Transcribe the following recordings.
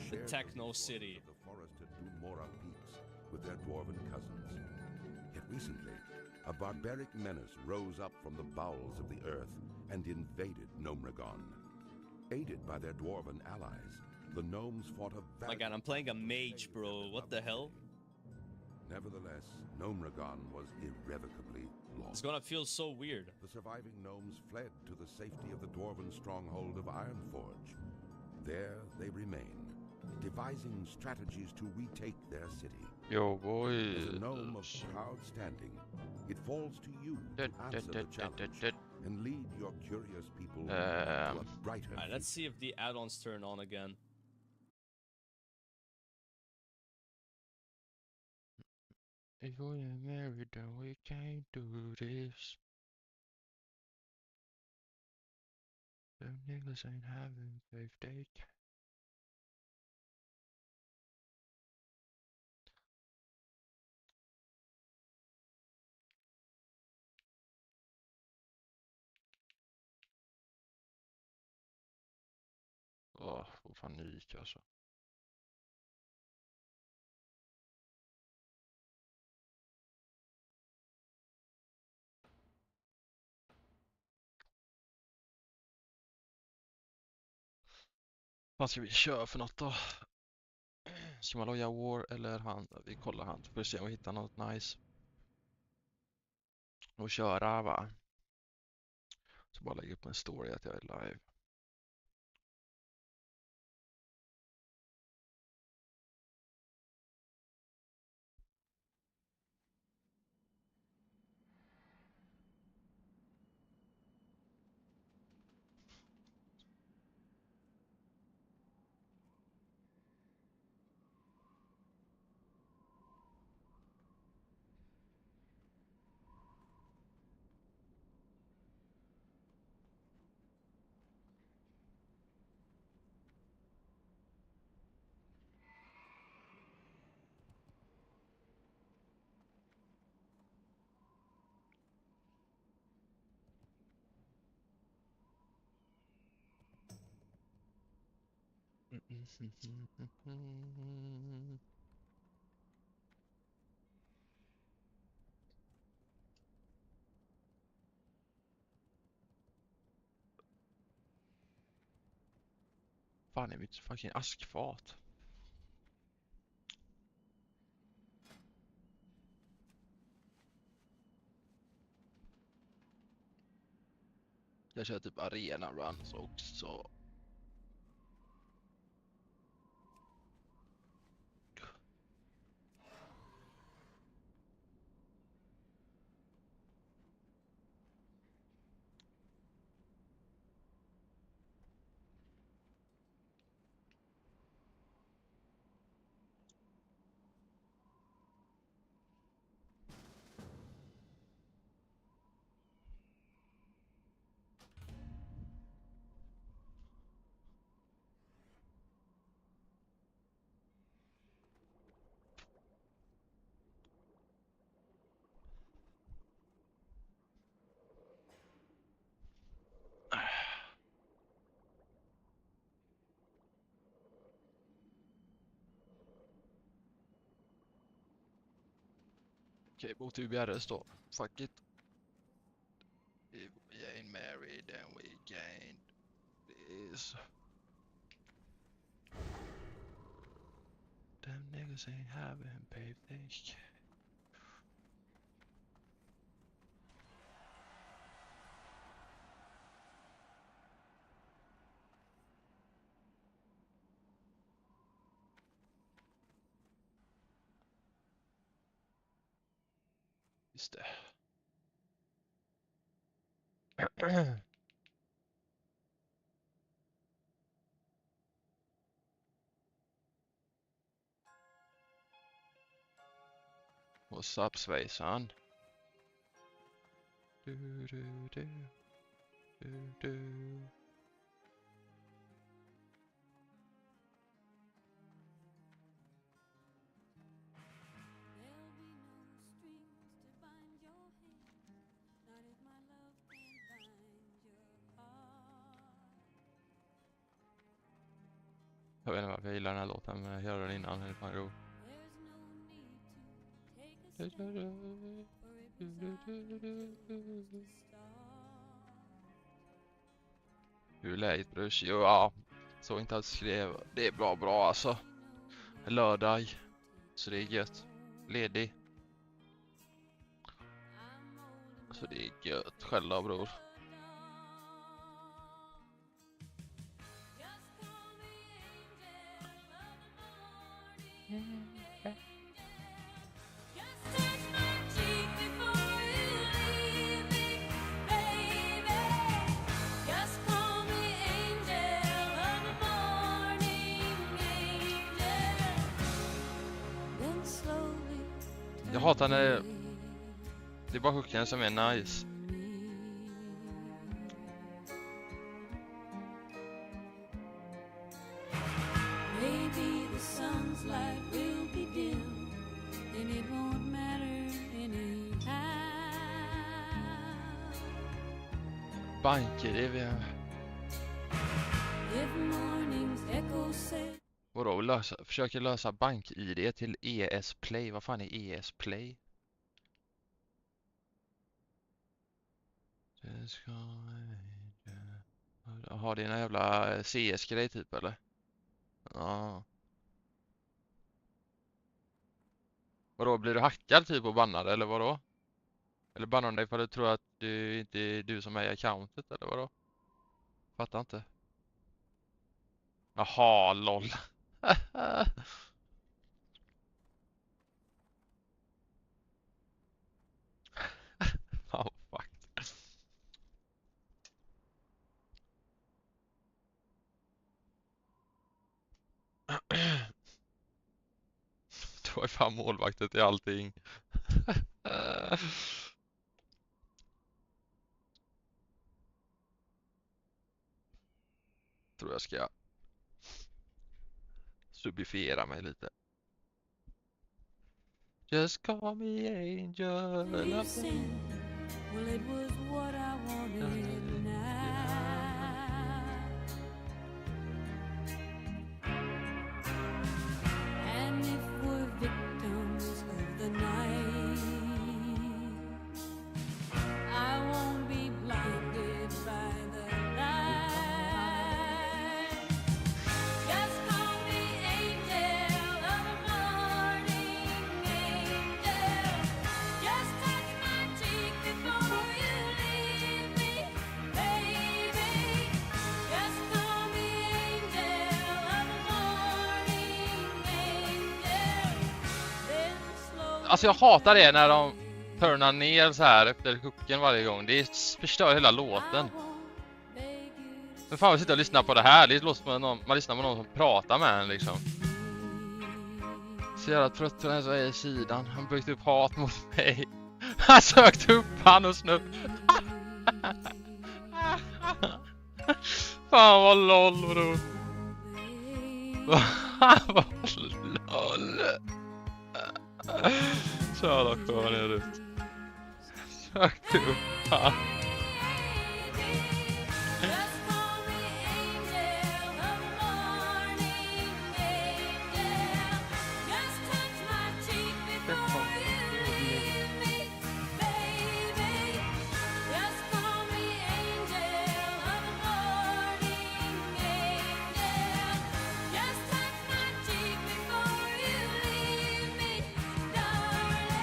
shared Techno resources City. of the forested Dunmora peaks with their dwarven cousins. Yet recently, a barbaric menace rose up from the bowels of the earth and invaded Gnomragon. Aided by their dwarven allies, the gnomes fought a My god, I'm playing a mage, bro. their What the beloved hell? city. Nevertheless, Gnomragon was irrevocably lost. It's gonna feel so weird. The surviving gnomes fled to the safety of the dwarven stronghold of Ironforge. There they remain, devising strategies to retake their city. Yo, boy. As a gnome of proud standing, it falls to you to answer the challenge and lead your curious people to a brighter Alright, let's future. see if the add-ons turn on again. If we ain't married, then we can't do this. Them niggas ain't having faith, they can't. Åh, får panik alltså. Vad ska vi köra för något då? Ska man loja war eller han? Vi kollar han. Får se om vi hittar något nice. Och köra va? Så bara lägga upp en story att jag är live. Fan är mitt fucking askfat. Jag kör typ arena runs också. Okej, mot UBRS då. Fuck it. If we ain't married, then we can't this. Them niggas ain't having baby. Just det. What's up, Svejsan? Du, du, du. Du, du. Jag vet inte varför jag gillar den här låten, men jag hörde den innan. Den är fan god. Hur är läget, brus? Jo, ja. Så inte alls skrev. Det är bra alltså. Lördag. Så det är gött. Ledig. Så det är gött. Själv då, bror. Jag hatar när det är bara hooken som är nice. Banker, det är vi här. Vadå, försöker lösa bank-id till ES Play. Vad fan är ES Play? Jaha, det är en jävla CS-grej typ, eller? Ja. Vadå, blir du hackad typ och bannad, eller vadå? Eller bannar de dig för att du tror att du inte är du som är i accountet, eller vadå? Fattar inte. Jaha, lol. Oh, fuck. Du har ju fan målvaktet i allting. Tror jag ska subifiera mig lite. Just call me angel. Well, it was what I wanted now. And if we're victims of the night, I won't be blinded by the light. Just call me angel of the morning, angel. Just touch my cheek before you leave me, baby. Just call me angel of the morning, angel. Then slowly. Alltså jag hatar det när de turnar ner så här efter hooken varje gång. Det förstör hela låten. Men fan, vi sitter och lyssnar på det här. Det låter som någon, man lyssnar på någon som pratar med en liksom. Så jävla trött på den så är sidan. Han byggt upp hat mot mig. Han sökt upp han och snupp. Fan vad lol, bro. Vad lol. Så jävla skön är du. Sökt upp han. Just call me angel of the morning, angel. Just touch my cheek before you leave me, baby. Just call me angel of the morning, angel. Just touch my cheek before you leave me, darling.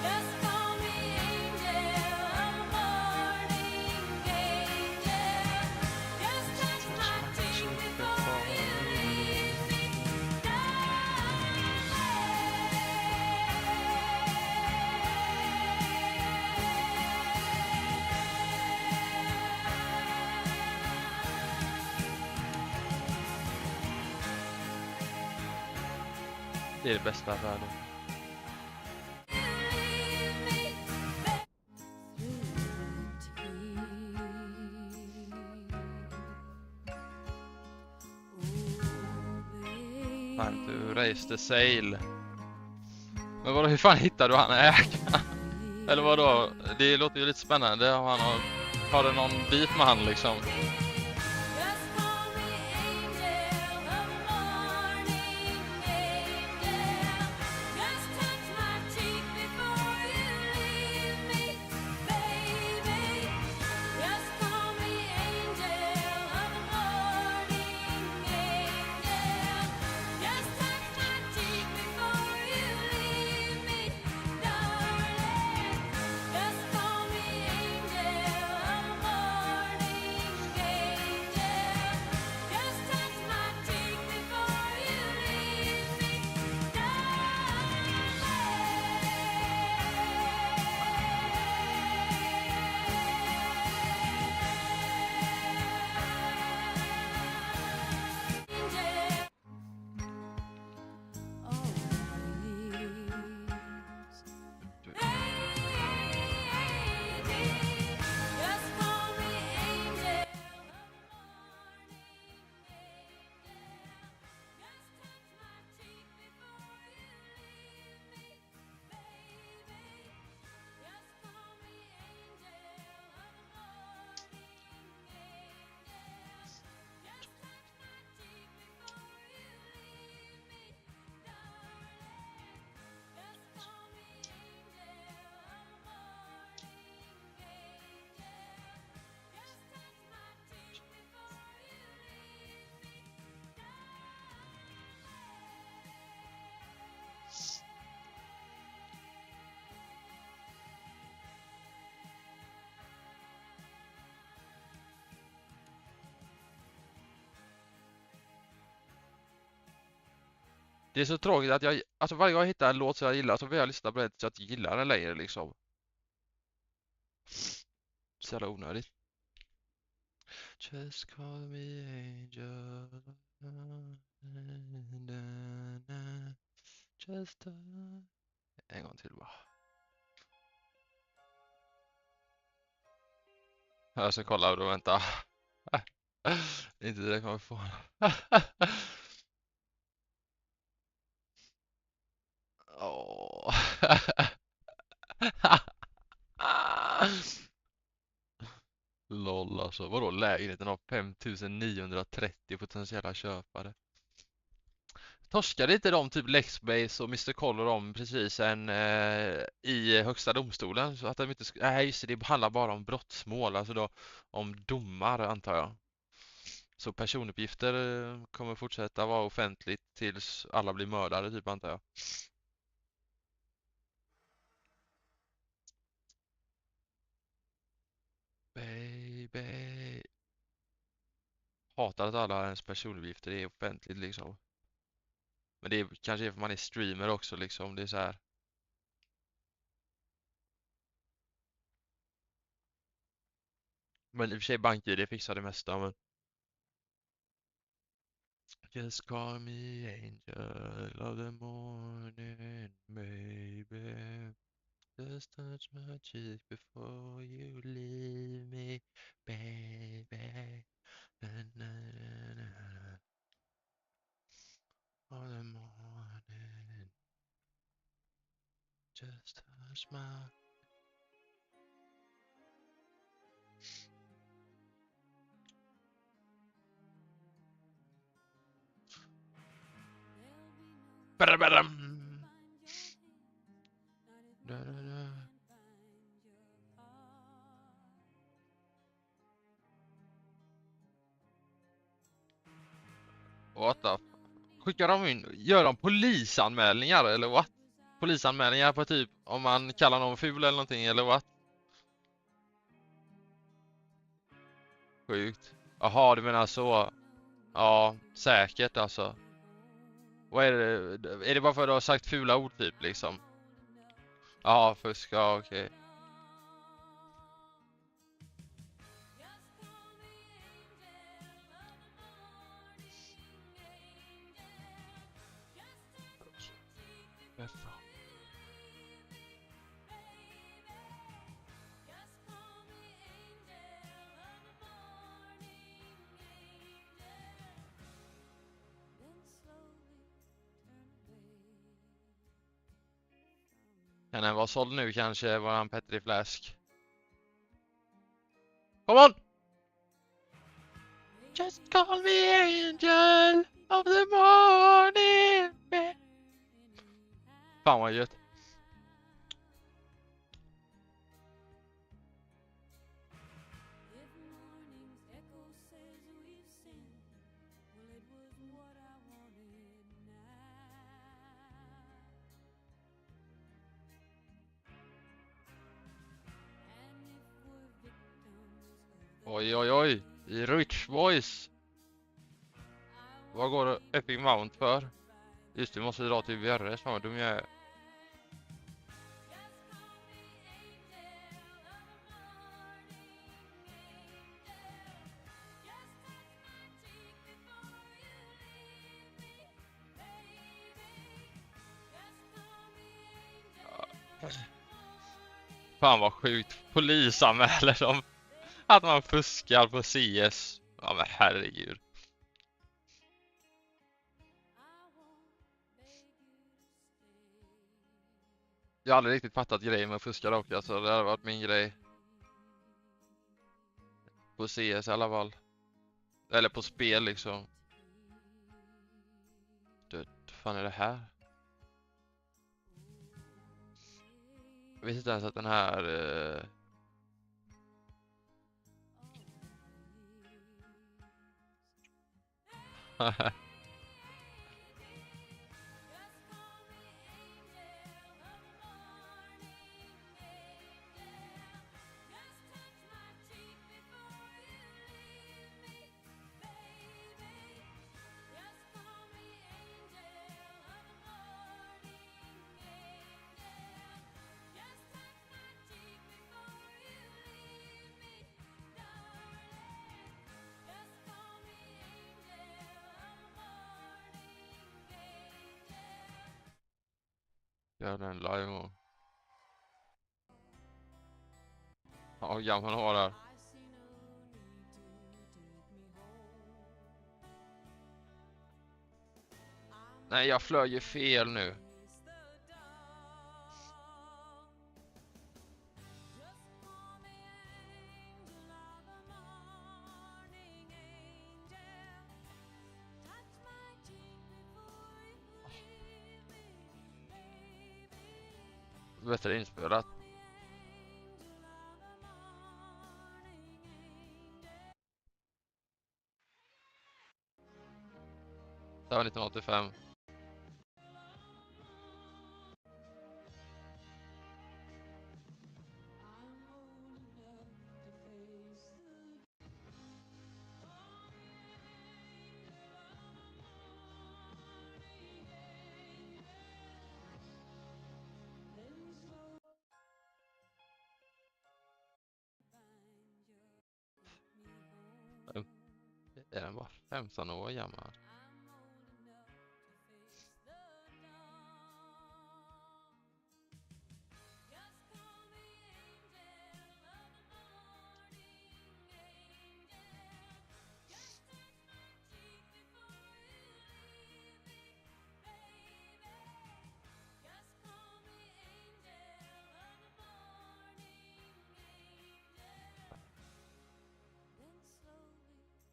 Just call me angel of the morning, angel. Just touch my cheek before you leave me, Det är det bästa i världen. Fan, du raised the sail. Men vadå, hur fan hittar du han ägaren? Eller vadå? Det låter ju lite spännande. Har du någon beef med han liksom? Just call me angel of the Det är så tråkigt att alltså varje gång jag hittar en låt som jag gillar så vill jag lyssna på det så att jag gillar den längre liksom. Så jävla onödigt. Just call me angel. Just en gång till bara. Jag ska kolla då, vänta. Inte det jag kommer få. Åh. Lol alltså. Vadå lägenheten av 5930 potentiella köpare? Torskade inte de typ Lexbase och Mr. Color om precis i högsta domstolen så att de inte nej just det handlar bara om brottsmål, alltså då om domar antar jag. Så personuppgifter kommer fortsätta vara offentligt tills alla blir mördare typ antar jag. Baby. Hatar att alla ens personuppgifter är offentligt liksom. Men det är kanske är för man är streamer också liksom, det är så här. Men i och för sig BankID fixar det mesta men just call me angel of the morning baby. Just touch my cheek before you leave me baby. Na, na, na, na. Of the morning. Just touch my Badam. Da, da, da. What the skickar de in, gör de polisanmälningar eller what? Polisanmälningar på typ om man kallar någon ful eller någonting eller what? Sjukt. Jaha, du menar så. Ja, säkert alltså. Vad är det? Är det bara för att du har sagt fula ord typ liksom? Ja, fusk, ja okej. Kan den vara såld nu kanske, våran Petri Flask? Come on! Just call me angel of the morning. Fan vad gött. Oj oj oj, i Rich Boys. Vad går Epic Mount för? Just det, vi måste dra till VRS, fan vad dum jag är. Fan vad sjukt, polisanmäler dem. Att man fuskar på CS. Ja men herregud. Jag har aldrig riktigt fattat grejen med att fuska dock. Alltså det har varit min grej. På CS i alla fall. Eller på spel liksom. Vad fan är det här? Jag vet inte ens att den här... Gör den live och... Ja, hur gammal han var där. Nej, jag flög ju fel nu. Bättre inspelat. Det var 1985. Är den bara 15 år gammal?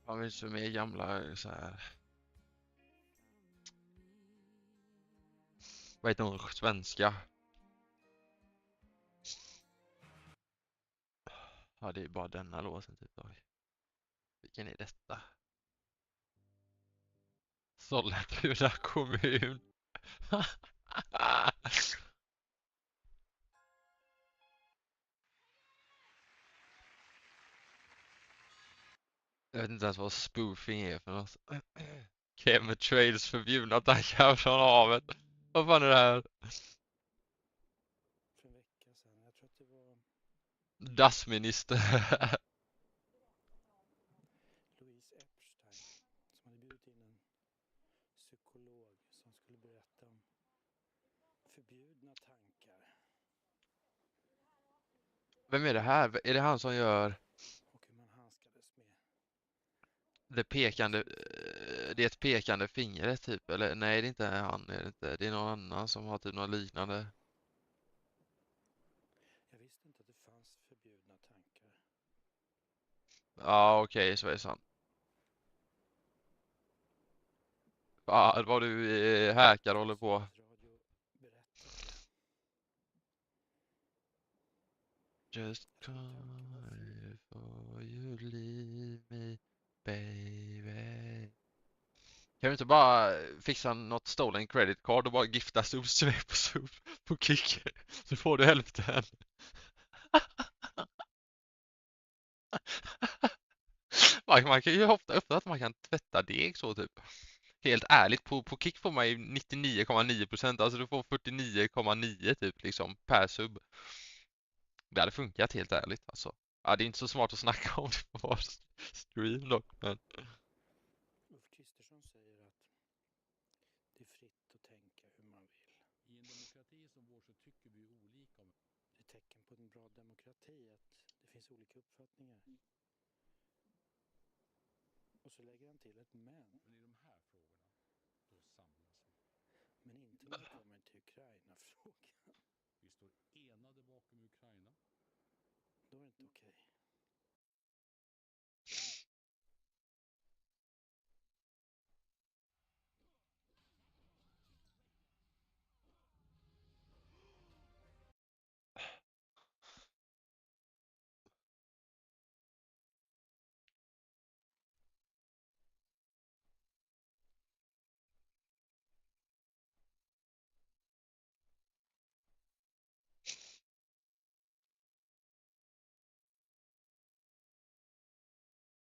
Man vill så mer gamla så här. Vad heter hon? Svenska. Ja, det är bara denna låsen typ. Oj. Vilken är detta? Sollentuna kommun. Jag vet inte ens vad spoofing är för något. Chemtrails förbjudna tankar från havet. Vad fan är det här? För en vecka sedan. Jag tror att det var Dassminister. Louise Epstein som hade bjudit in en psykolog som skulle berätta om förbjudna tankar Vem är det här? Är det han som gör och hur man handskades med. det pekande? Det är ett pekande fingret typ. Eller nej, det är inte han. Är det inte. Det är någon annan som har typ något liknande. Jag visste inte att det fanns förbjudna tankar. Ja, okej, så är det sant. Ja, vad du hackar håller på. Sveriges Radio berättade. Just call for you leave me baby. Kan du inte bara fixa något stolen credit card och bara gifta solsvep på kick? Så får du hälften. Man kan ju ofta öppna att man kan tvätta deg så typ. Helt ärligt, på kick får man ju 99,9%, alltså du får 49,9 typ liksom per sub. Det hade funkat helt ärligt alltså. Ja, det är inte så smart att snacka om det på stream dock, men... Ulf Kristersson säger att det är fritt att tänka hur man vill. I en demokrati som vår så tycker vi olika om... Det är tecken på en bra demokrati att det finns olika uppfattningar. Och så lägger han till ett men. Men i de här frågorna, då samlas vi. Men inte när det kommer till Ukraina-frågan. Vi står enade bakom Ukraina. Då är det inte okej.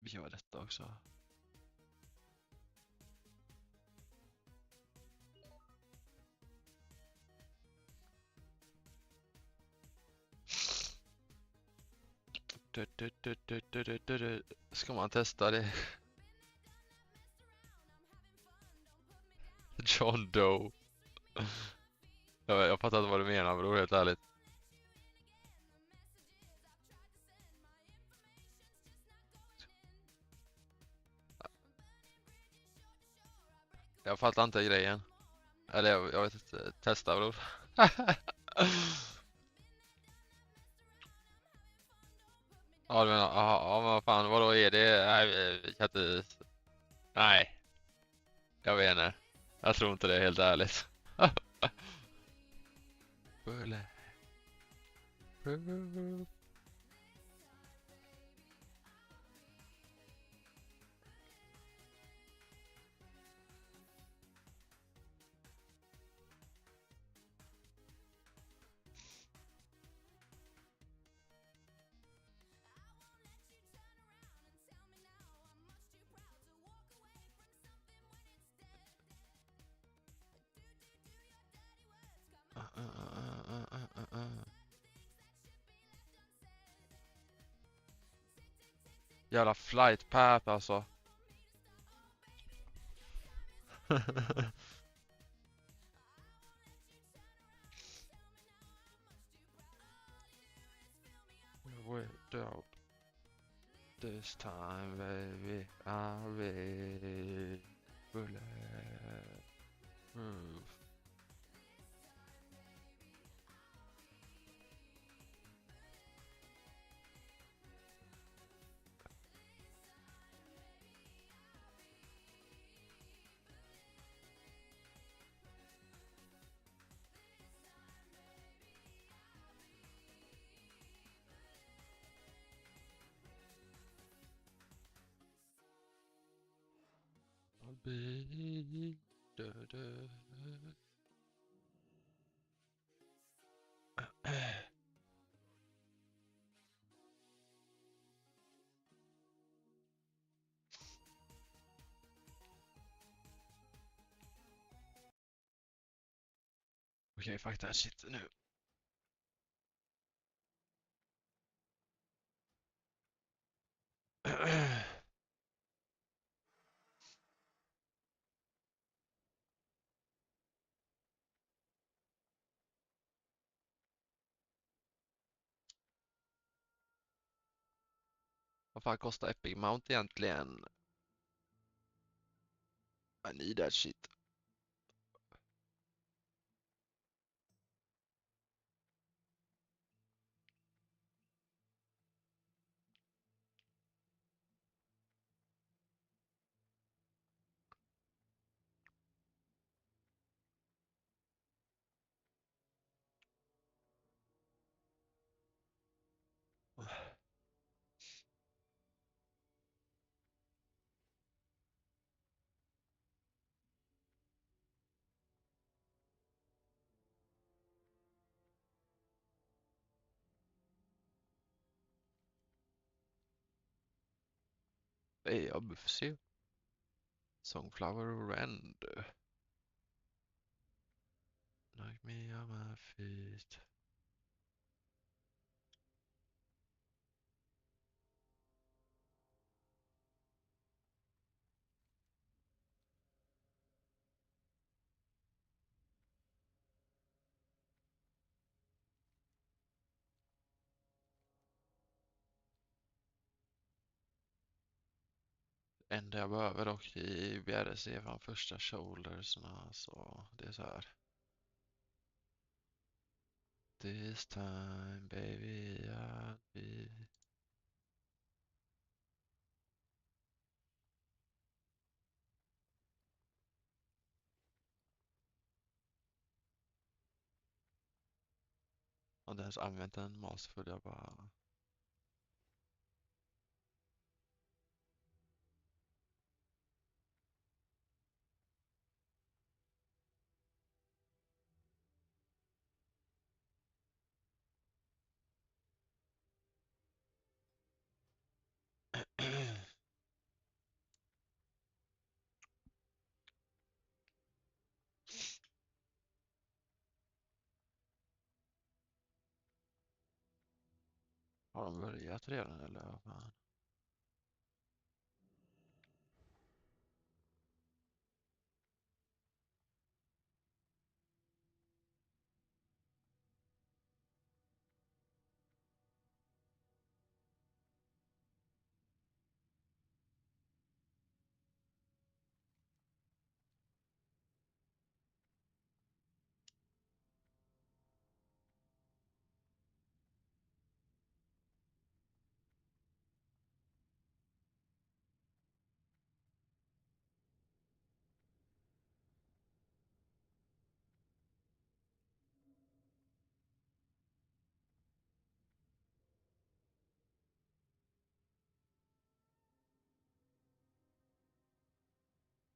Vi gör detta också. Ska man testa det? John Doe. Jag fattar inte vad du menar, bror, helt ärligt. Jag fattar inte grejen. Eller jag vet inte. Testa, bror. Ja, du menar, ja, men vad fan, vadå är det? Nej, vi kan inte... Nej, jag vet inte. Jag tror inte det, helt ärligt. Bulle. Jävla flight path alltså. Without this time, baby, I will move. I'll be Okej, fuck det här shit nu. Vad fan kostar Epic Mount egentligen? I need that shit. Ja, vi får se. Songflower Rend. Knock me on my feet. Det enda jag behöver dock i BRC är från första shouldersna, så det är så här. This time baby I'll be... Har inte ens använt en masterfull, jag bara... Har de börjat redan eller vad fan?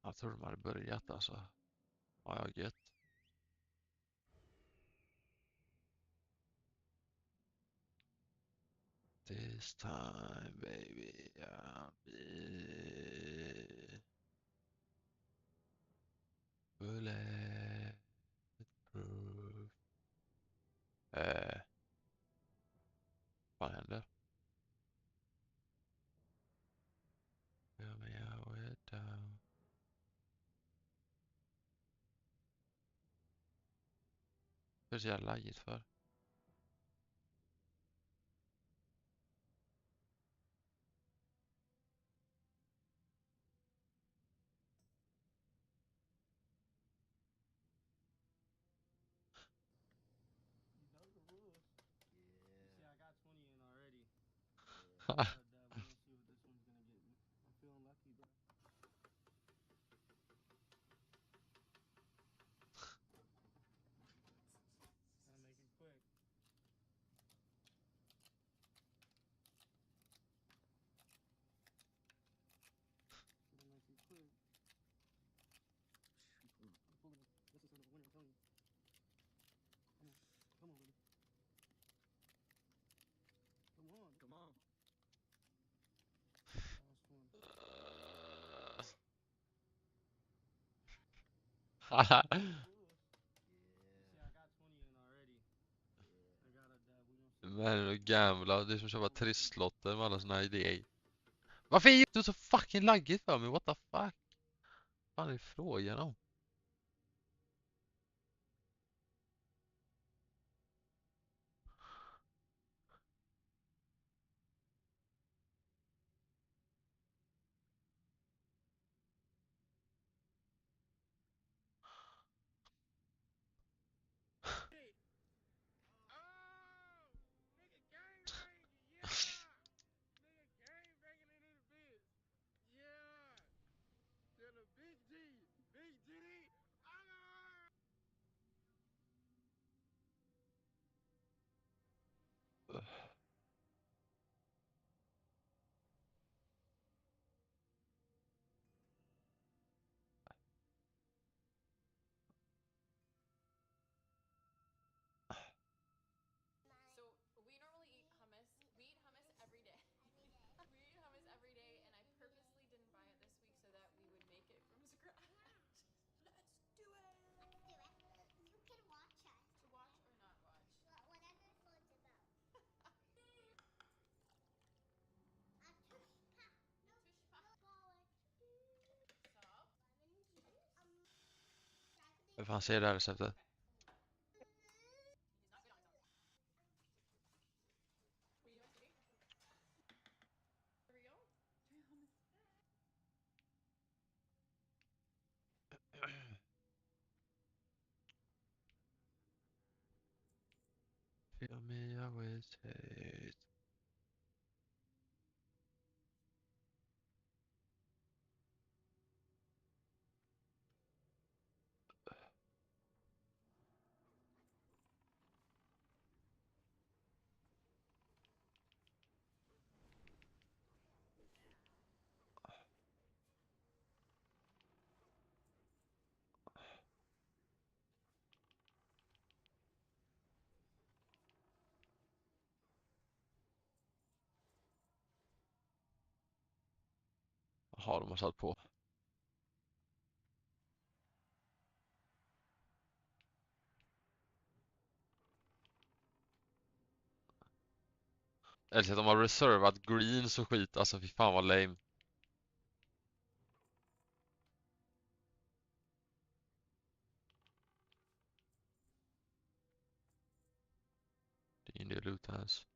Jag tror de hade börjat alltså. Ja, jag gett. This time baby I'll be bulletproof. Vad händer? Feel me out with down. Hur ser jag lajigt för? You know the rules. Yeah. You see, I got 20 in already. Yeah. We're gonna see what this one's gonna get me. I'm feeling lucky, bro. Gotta make it quick. Gotta make it quick. I'm pulling it. This is gonna win, I'm telling you. Come on. Come on, baby. Come on. Come on. Last one. Haha. You see, I got 20 in already. I got a dub. We gonna see. Men är det gamla, det är som köpa trisslotter med alla såna här idéer. Varför är du så fucking laggigt för mig? What the fuck? Vad är frågan om? So we normally eat hummus. We eat hummus every day. We eat hummus every day, and I purposely didn't buy it this week so that we would make it from scratch. Let's do it. Let's do it. You can watch us. To watch or not watch. Whatever phone's about. Tushpa. No. Tushpa. Stop. Lemon juice. Hur fan ser det här receptet? He's not good on his own. Were you guys eating? For real? Try hummus. Feel me always hate. Jaha, de har satt på. Eller att de har reservat greens och skit. Alltså fy fan vad lame. Det är det loot hans.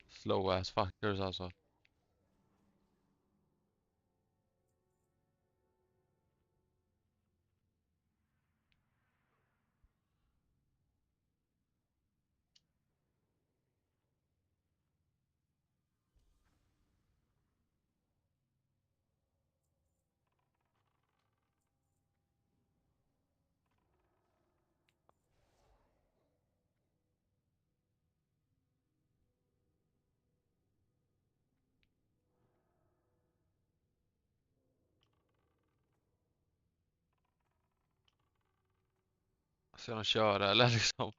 Slow ass fuckers alltså. Ska de köra eller liksom?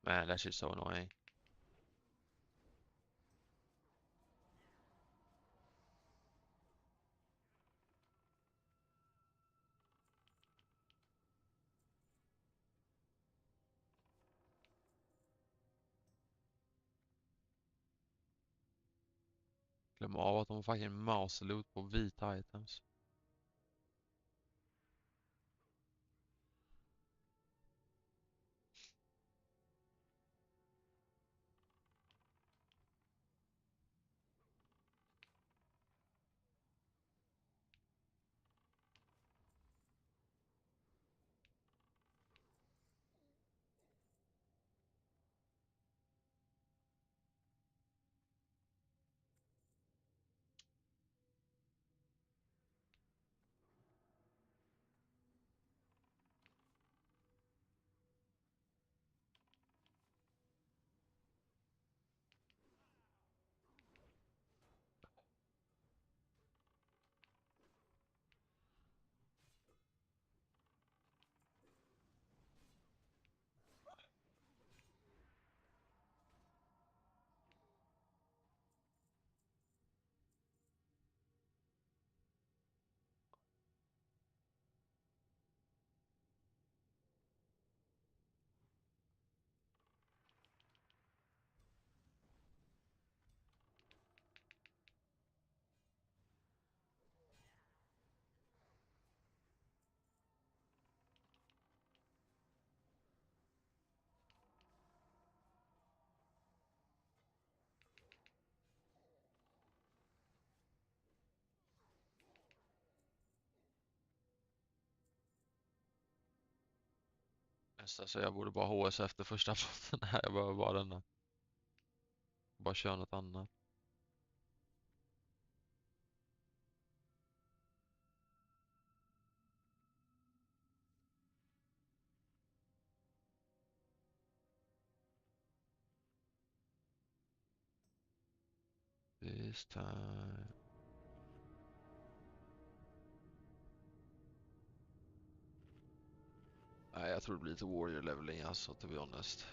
Man, that shit's so annoying. Glöm av att de fucking mouse loot på vita items. Nästa så jag borde bara HS efter första bossen. Nej, jag behöver bara denna. Bara köra något annat. This time. Nej, jag tror det blir lite warrior leveling alltså, to be honest.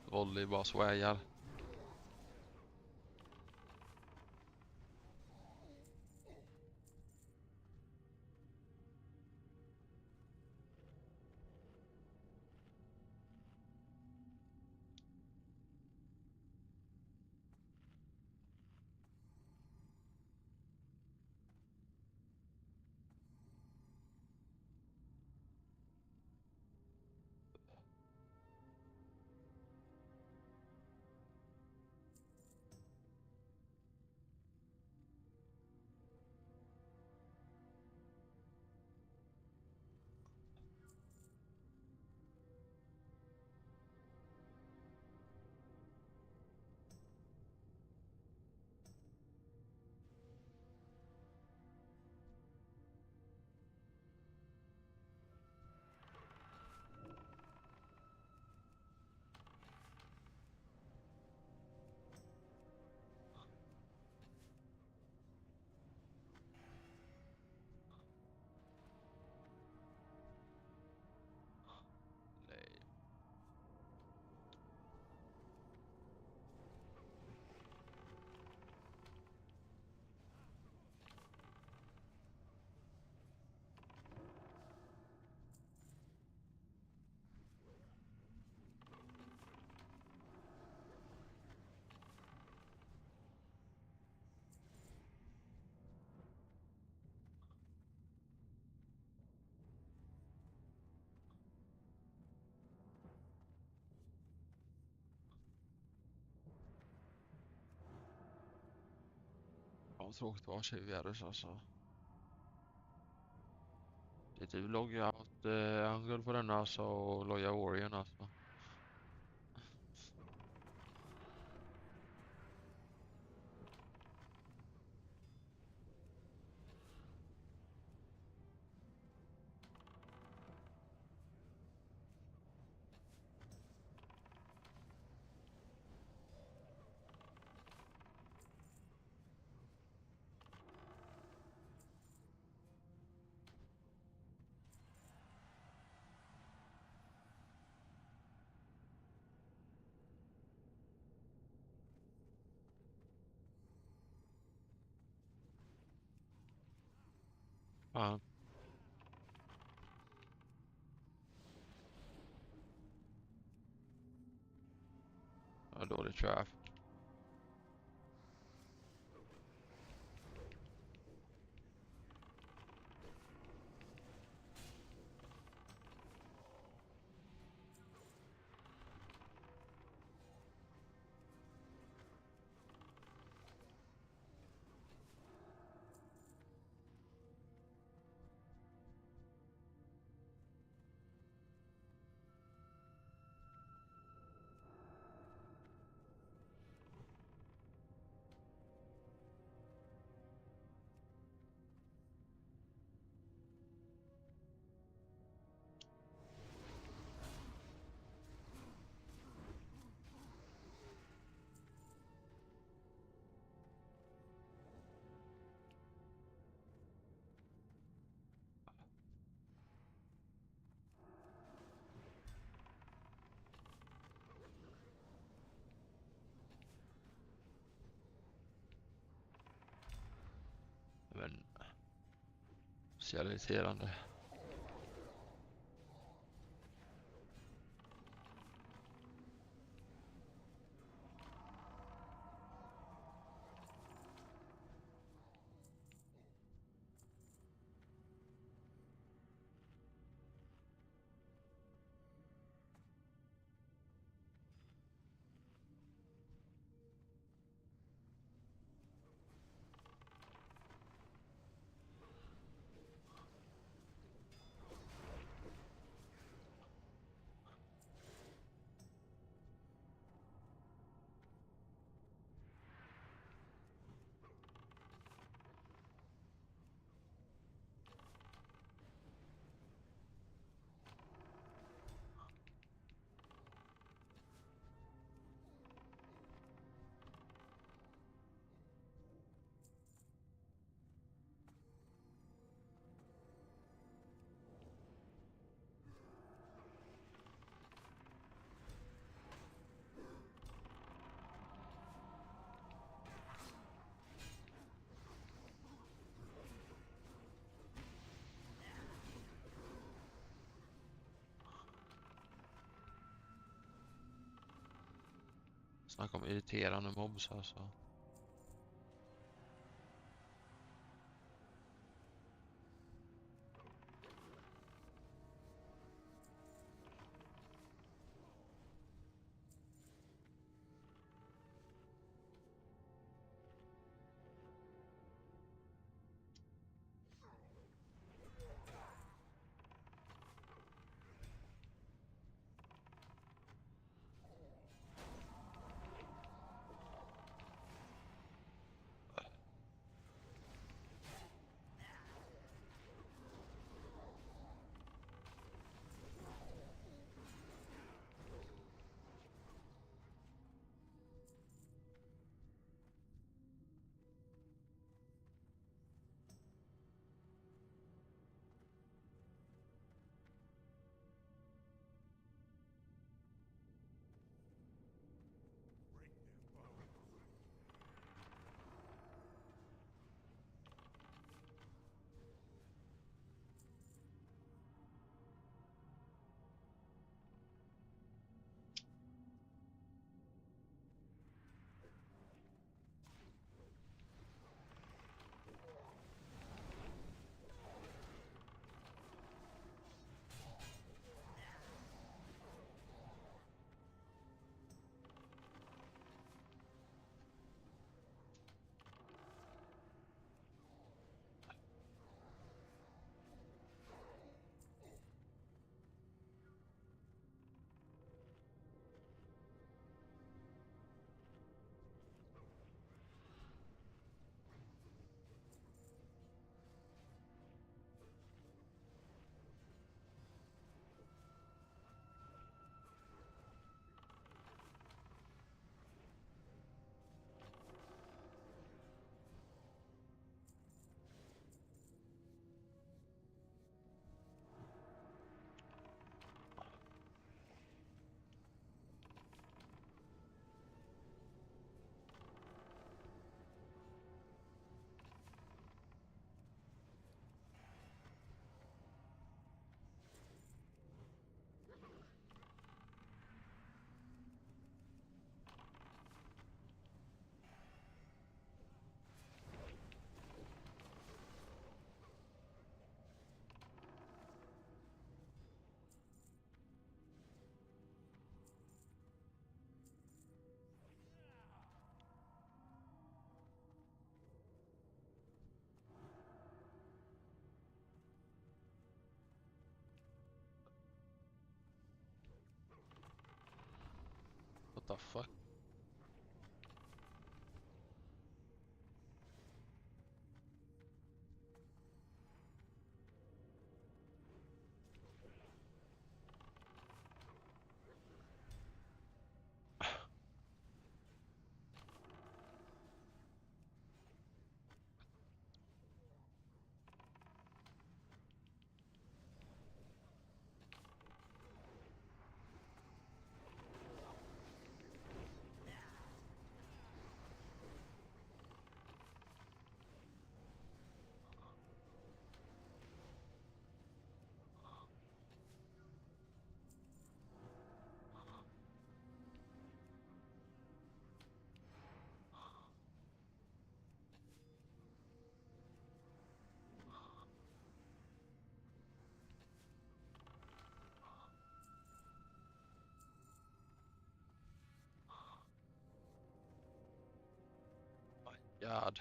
Volley bara swaggar. Ja, tråkigt att vara tjuvjäres alltså. Det är typ logga åt Angel på denna alltså och logga Warrior alltså. Fan. Ja, dålig traffic. Men så jävla irriterande. Snacka om irriterande mobs alltså. What the fuck? God.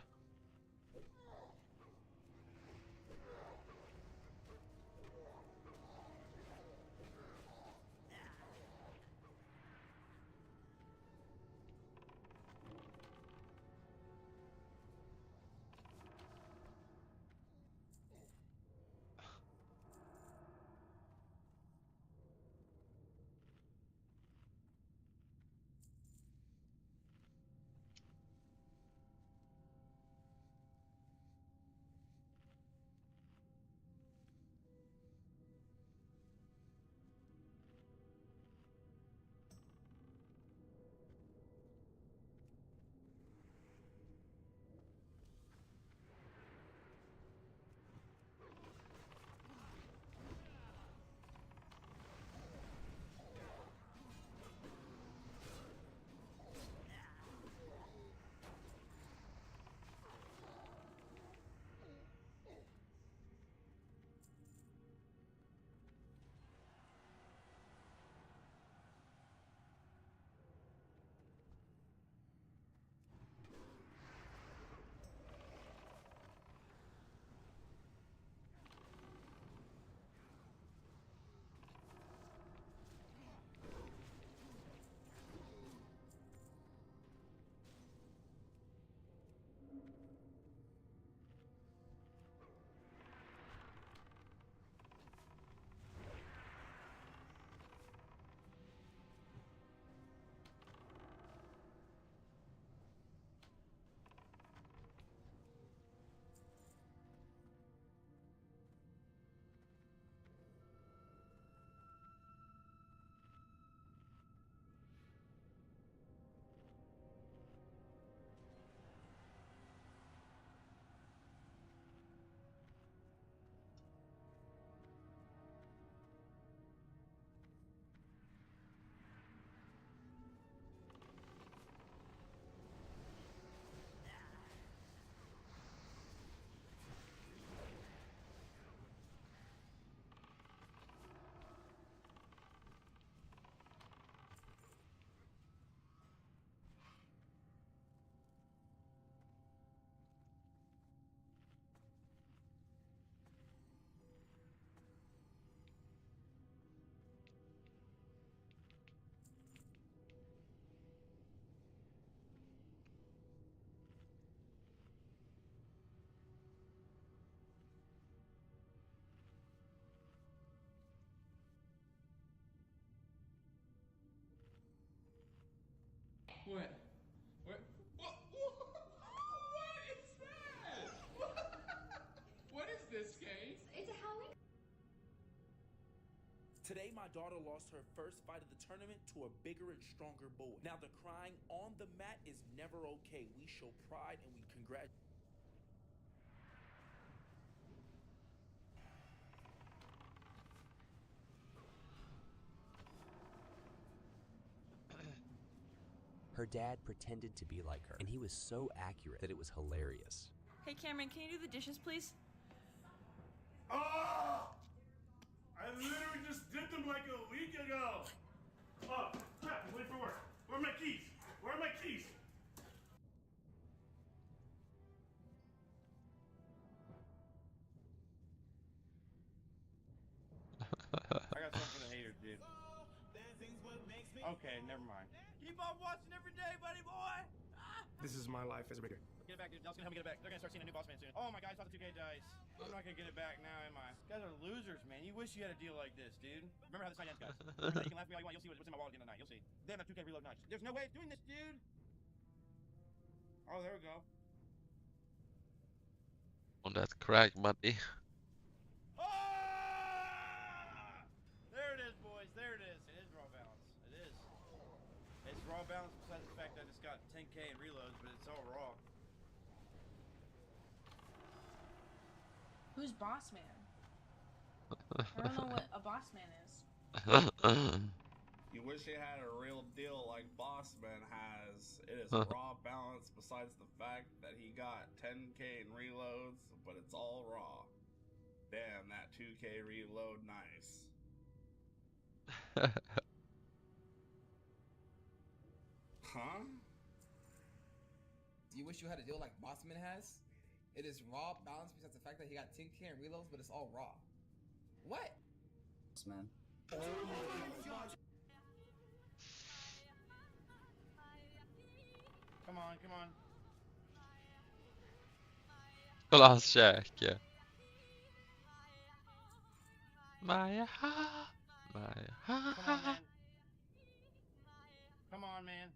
What? What? What is that? What is this, Kate? It's a Halloween. Today, my daughter lost her first fight of the tournament to a bigger and stronger boy. Now, the crying on the mat is never okay. We show pride and we congratulate. Her dad pretended to be like her, and he was so accurate that it was hilarious. Hey Cameron, can you do the dishes, please? Oh! I literally just did them like a week ago. Oh, crap, I'm late for work. Where are my keys? Where are my keys? I got something for the haters, dude. Okay, never mind. Keep on watching every day, buddy boy. This is my life as a breeder. Get it back, dude. That's gonna help me get it back. They're gonna start seeing a new boss man soon. Oh my god, I saw the 2K dice. I'm not gonna get it back now, am I? You guys are losers, man. You wish you had a deal like this, dude. Remember how this night ends, guys. Remember that? You can laugh at me all you want. You'll see what's in my wallet at the end of the night. You'll see. Damn, that 2K reload night. There's no way of doing this, dude. Oh, there we go. On that crack, buddy. There it is, boys. There it is. It is raw balance. It is. It's raw balance besides the fact that it's got 10K in reloads, but it's all raw. Who's boss man? I don't know what a boss man is. You wish it had a real deal like Boss Man has. It is raw balance besides the fact that he got 10K in reloads, but it's all raw. Damn, that 2K reload nice. Huh? You wish you had a deal like Bossman has? It is raw balance besides the fact that he got 10K in reloads, but it's all raw. What? Man. Come on, come on. Kolla hans käke. Maja. Maja. Come on, man.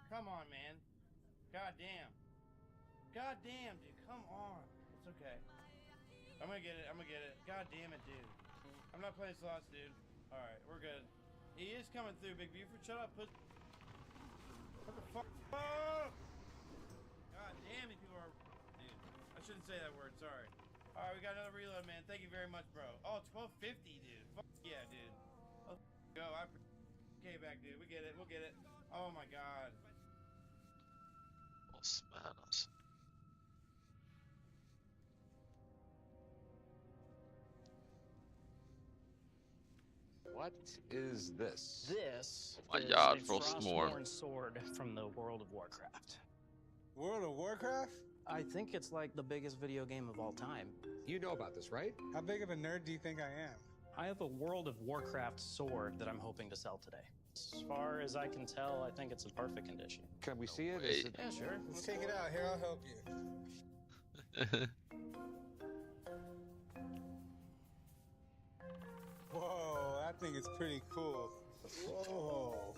Come on, man. God damn. God damn, dude. Come on. It's okay. I'm gonna get it. I'm gonna get it. God damn it, dude. I'm not playing slots, dude. Alright, we're good. He is coming through, Big Buford. Shut up, puss. What the fuck? Oh! God damn, these people are... Dude, I shouldn't say that word. Sorry. Alright, we got another reload, man. Thank you very much, bro. Oh, 1250, dude. Fuck yeah, dude. Let's go. Okay, back, dude. We get it. We'll get it. Oh, my God. Boss man, alltså. What is this? This Oh my is God, a Frostmourne. Frostmourne sword from the World of Warcraft. World of Warcraft? I think it's like the biggest video game of all time. You know about this, right? How big of a nerd do you think I am? I have a World of Warcraft sword that I'm hoping to sell today. As far as I can tell, I think it's in perfect condition. Can we see it? Wait. Yeah, sure. Let's take it out. Here, I'll help you. Whoa, that thing is pretty cool. Whoa.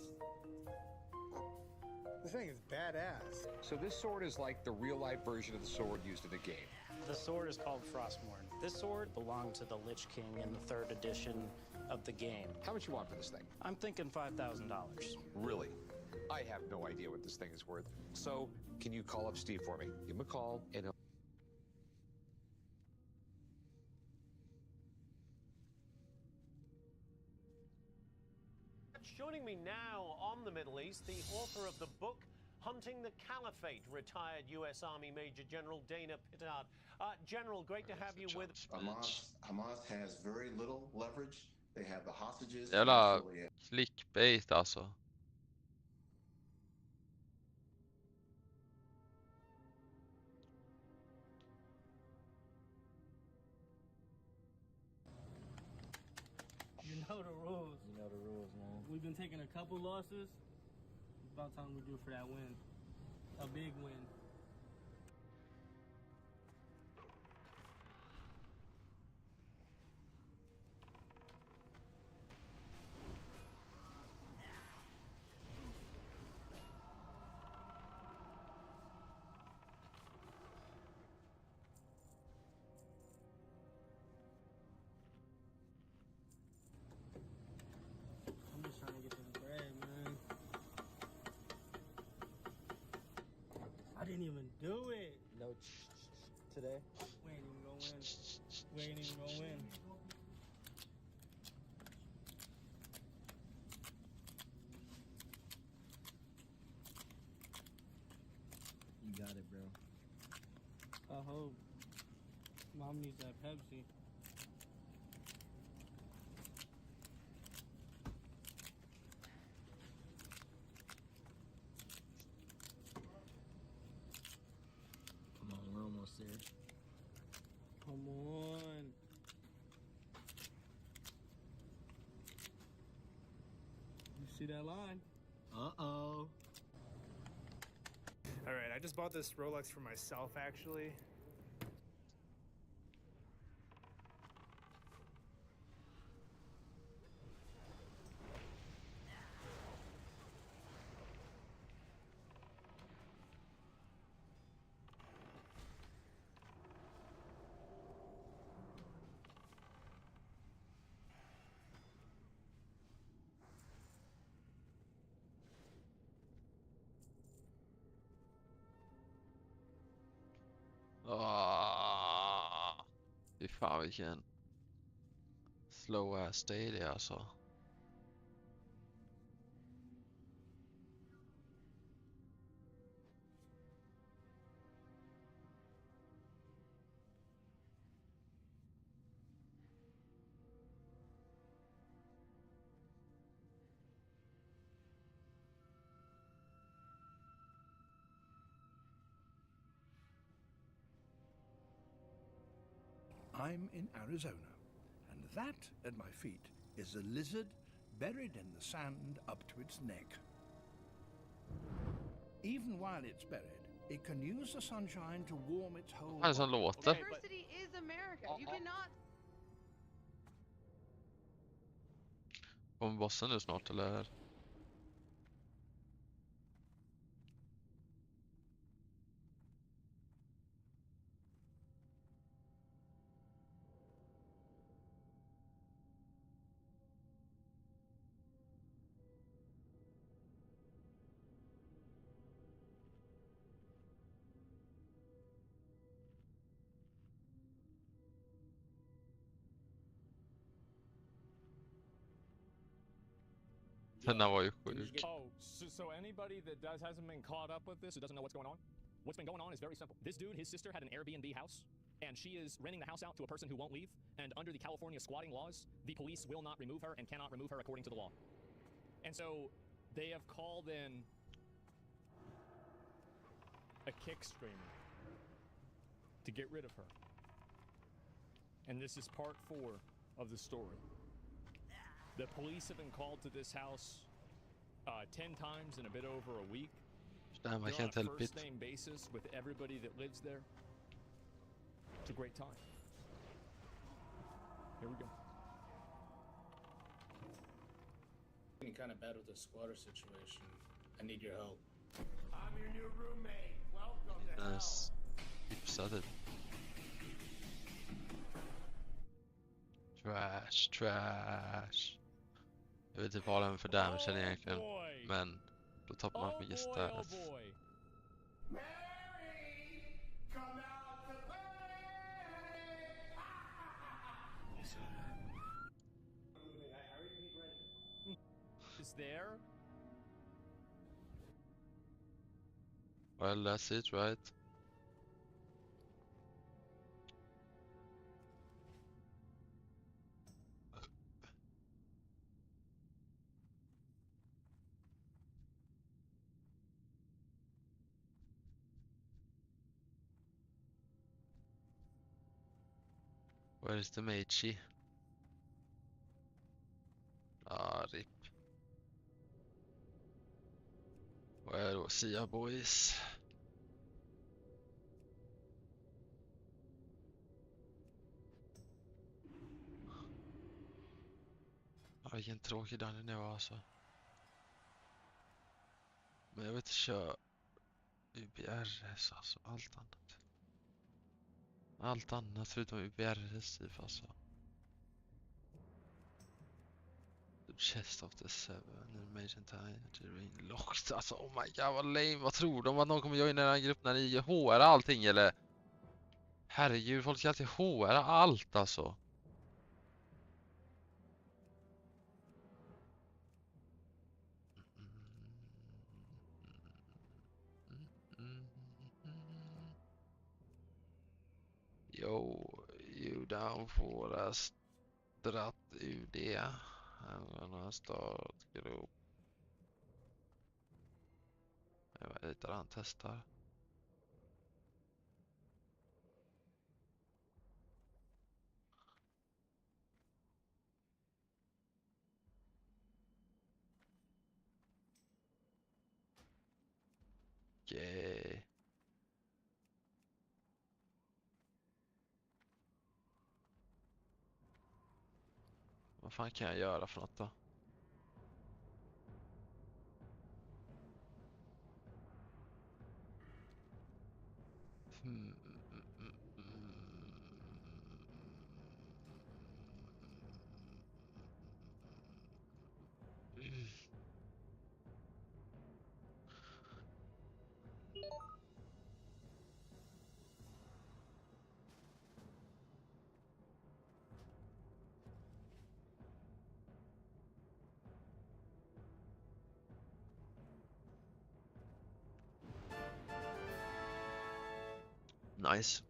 This thing is badass. So this sword is like the real-life version of the sword used in the game. The sword is called Frostmourne. This sword belonged to the Lich King in the 3rd edition of the game. How much you want for this thing? I'm thinking $5,000. Really? I have no idea what this thing is worth. So, can you call up Steve for me? Give him a call and he'll... Joining me now on the Middle East, the author of the book Hunting the Caliphate, retired U.S. Army Major General Dana Pittard. General, great to have you with us. Hamas has very little leverage. They have the hostages. Jävla clickbait alltså. You know the rules. You know the rules, man. We've been taking a couple losses. It's about time we do for that win. A big win. I'm just trying to get this bread, man. I didn't even do it. No today. We ain't even gonna win. We ain't even gonna win. You got it, bro. I hope. Mom needs that Pepsi. Come on, we're almost there. Come on. You See that line? Uh-oh. Alright, I just bought this Rolex for myself, actually. Fy fan vilken slow ass day det är alltså. I'm in Arizona, and that at my feet is a lizard buried in the sand up to its neck. Even while it's buried, it can use the sunshine to warm its whole Han som låter. Diversity is America. You cannot. Kommer bossen nu snart eller? Den var ju sjuk. Oh, so anybody that hasn't been caught up with this, who doesn't know what's going on? What's been going on is very simple. This dude, his sister had an Airbnb house, and she is renting the house out to a person who won't leave. And under the California squatting laws, the police will not remove her and cannot remove her according to the law. And so they have called in a kick streamer to get rid of her. And this is part 4 of the story. The police have been called to this house 10 times in a bit over a week. Damn, I They're can't on a help it. first name basis with everybody that lives there. It's a great time. Here we go. Getting kind of bad with the squatter situation. I need your help. I'm your new roommate. Welcome to hell. Nice. Hyfsade. Trash. Jag vet inte vad den för damage är egentligen. Men då tappar man mycket stats. Is there? Well, that's it, right? Where is the Meiji? Ah, rip. Where was Sia boys? Ja, vilken tråkig dungeon det var alltså. Men jag vet inte köra UBRS alltså, allt annat. Allt annat förutom UBRS typ alltså. The Chest of the Seven, Animation Time, Ring Locked. Alltså oh my god vad lame, vad tror de att någon kommer joina den här gruppen när ni HR allting eller? Herregud, folk ska alltid HR allt alltså. Yo, you down for a strat UD? I'm gonna start group. Jag vet inte, han testar. Okej. Vad fan kan jag göra för något då? Nice.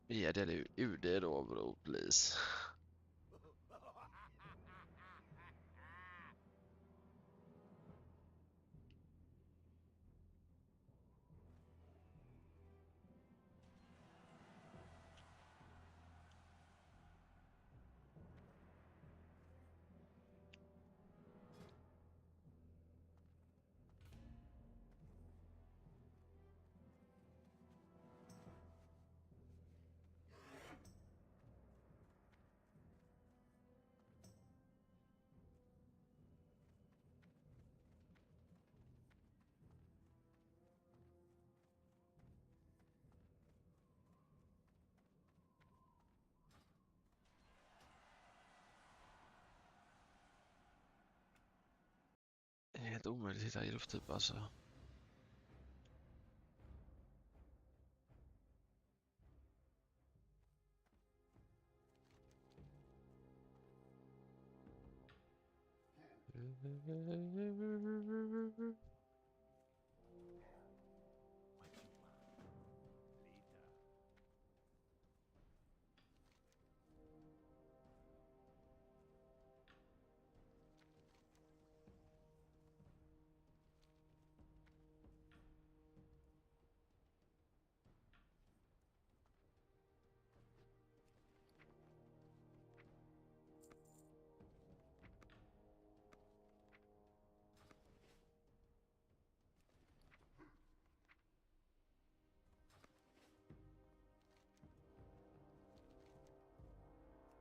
Ge det UD då bro, please. Det är helt omöjligt att hitta grupptyp alltså.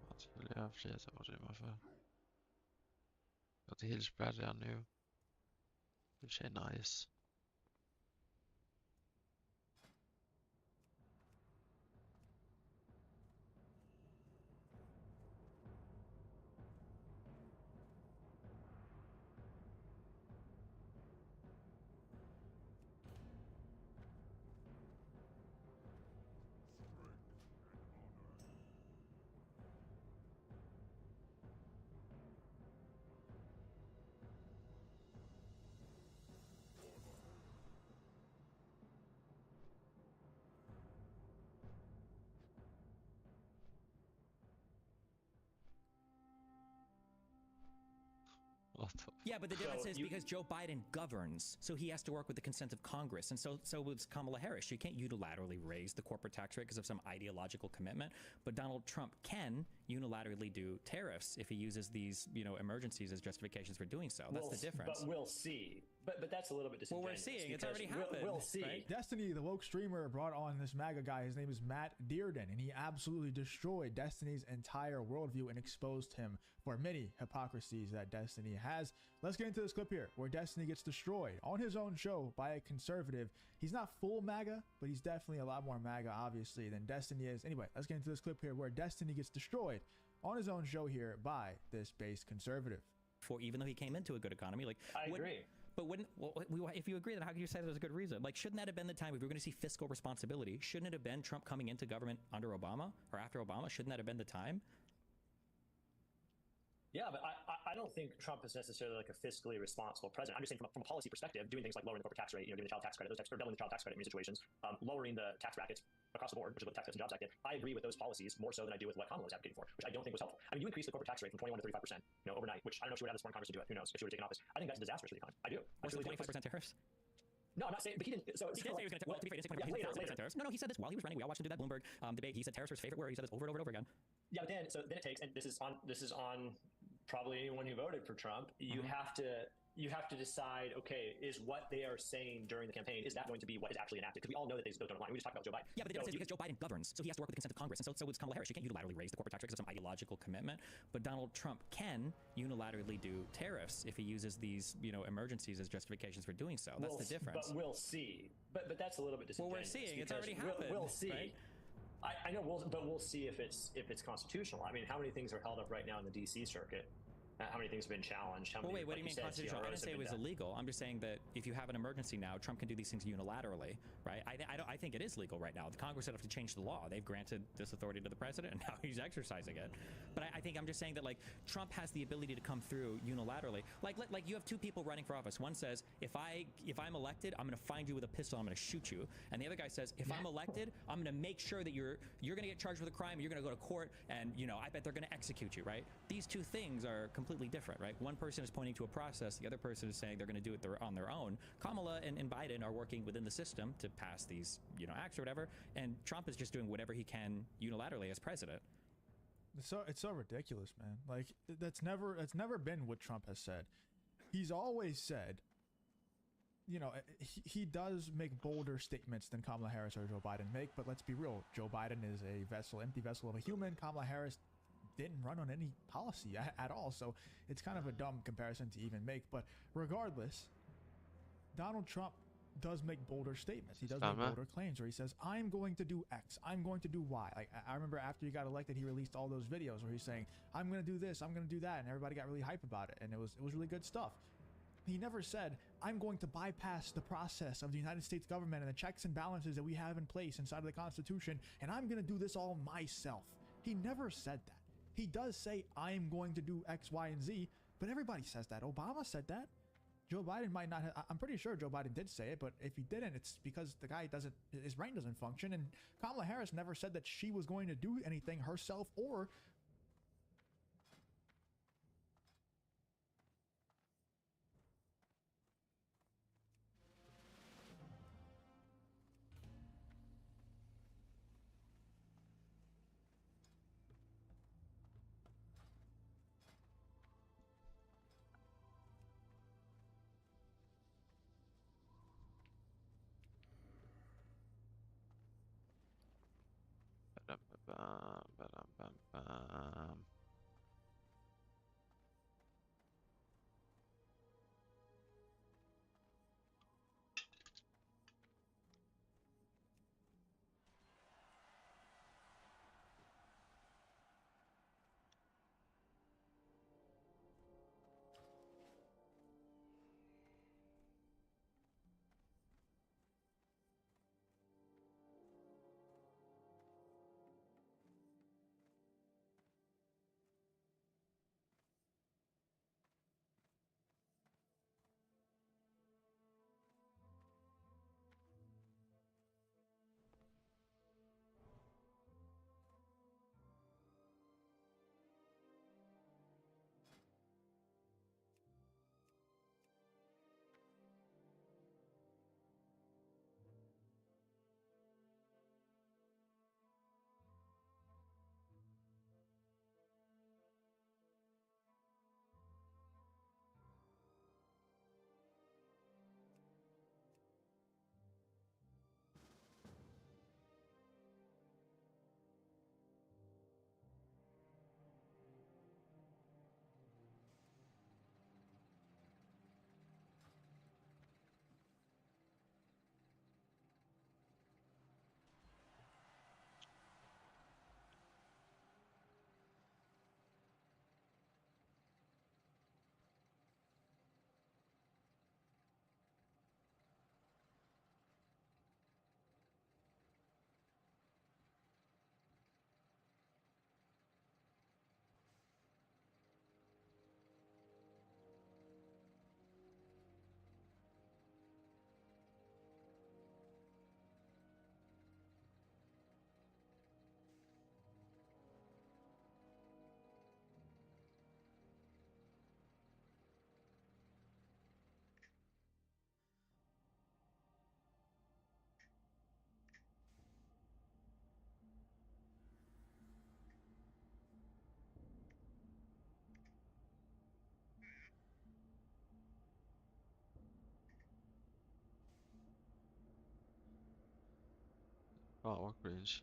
Vad skulle jag friheta på rymma för? Jag till Hillsbrad redan nu. Det är nice. Yeah, but the difference is because Joe Biden governs, so he has to work with the consent of Congress, and so was Kamala Harris. She can't unilaterally raise the corporate tax rate because of some ideological commitment, but Donald Trump can unilaterally do tariffs if he uses these, you know, emergencies as justifications for doing so. That's the difference. But we'll see. But that's a little bit disingenuous. Well, we're seeing. It's already happened. We'll see. Right? Destiny, the woke streamer, brought on this MAGA guy. His name is Matt Dearden, and he absolutely destroyed Destiny's entire worldview and exposed him for many hypocrisies that Destiny has. Let's get into this clip here where Destiny gets destroyed on his own show by a conservative. He's not full MAGA, but he's definitely a lot more MAGA, obviously, than Destiny is. Anyway, let's get into this clip here where Destiny gets destroyed on his own show here by this base conservative. For even though he came into a good economy, like I agree. But wouldn't, well, if you agree, then how can you say there's a good reason? Like, shouldn't that have been the time if we were going to see fiscal responsibility? Shouldn't it have been Trump coming into government under Obama or after Obama? Shouldn't that have been the time? Yeah, but I don't think Trump is necessarily like a fiscally responsible president. I'm just saying from a policy perspective, doing things like lowering the corporate tax rate, giving the child tax credit, those types, or doubling the child tax credit in many situations, lowering the tax brackets across the board, which is what the Tax Cuts and Jobs Act did. I agree with those policies more so than I do with what Kamala was advocating for, which I don't think was helpful. I mean, you increase the corporate tax rate from 21 to 35%, overnight, which I don't know if she would have the support in Congress to do it. Who knows if she would have taken office? I think that's disastrous for the economy. I do. What's the 25% tariffs? No, I'm not saying, but he didn't. So he did say he was going to. Well, to be fair, he didn't say 25% tariffs. No, he said this while he was running. We all watched him do that Bloomberg debate. He said tariffs were his favorite word. He said this over and over and over again. Yeah, but then it takes, and this is on probably anyone who voted for Trump. You have to decide, okay, is what they are saying during the campaign, is that going to be what is actually enacted? Because we all know that those don't align. We just talked about Joe Biden. Yeah, but the difference is because Joe Biden governs, so he has to work with the consent of Congress, and so it's Kamala Harris. She can't unilaterally raise the corporate tax rate because of some ideological commitment, but Donald Trump can unilaterally do tariffs if he uses these, emergencies as justifications for doing so. That's the difference. But we'll see. But that's a little bit disingenuous. Well, we're seeing it's already happened. We'll see. Right? I know, but we'll see if it's constitutional. I mean, how many things are held up right now in the D.C. circuit? How many things have been challenged? How many, what do you mean constitutional? I didn't say it was illegal. I'm just saying that if you have an emergency now, Trump can do these things unilaterally, right? I think it is legal right now. The Congress would have to change the law. They've granted this authority to the president, and now he's exercising it. But I'm just saying that Trump has the ability to come through unilaterally. Like you have two people running for office. One says, if I'm elected, I'm going to find you with a pistol. I'm going to shoot you. And the other guy says, if I'm elected, I'm going to make sure that you're going to get charged with a crime. You're going to go to court, and I bet they're going to execute you, right? These two things are completely different, right? One person is pointing to a process, the other person is saying they're going to do it on their own. Kamala and Biden are working within the system to pass these, acts or whatever, and Trump is just doing whatever he can unilaterally as president. It's so ridiculous, man. Like that's never been what Trump has said. He's always said, he does make bolder statements than Kamala Harris or Joe Biden make, but let's be real. Joe Biden is a empty vessel of a human. Kamala Harris didn't run on any policy at all, so it's kind of a dumb comparison to even make. But regardless, Donald Trump does make bolder statements. He does make bolder claims where he says, I'm going to do X, I'm going to do Y. Like I remember after he got elected, he released all those videos where he's saying, I'm going to do this, I'm going to do that, and everybody got really hype about it, and it was really good stuff. He never said, I'm going to bypass the process of the United States government and the checks and balances that we have in place inside of the Constitution, and I'm going to do this all myself. He never said that. He does say, I'm going to do X, Y, and Z, but everybody says that. Obama said that. Joe Biden might not have, I'm pretty sure Joe Biden did say it, but if he didn't, it's because the guy his brain doesn't function, and Kamala Harris never said that she was going to do anything herself or Ja, vad cringe.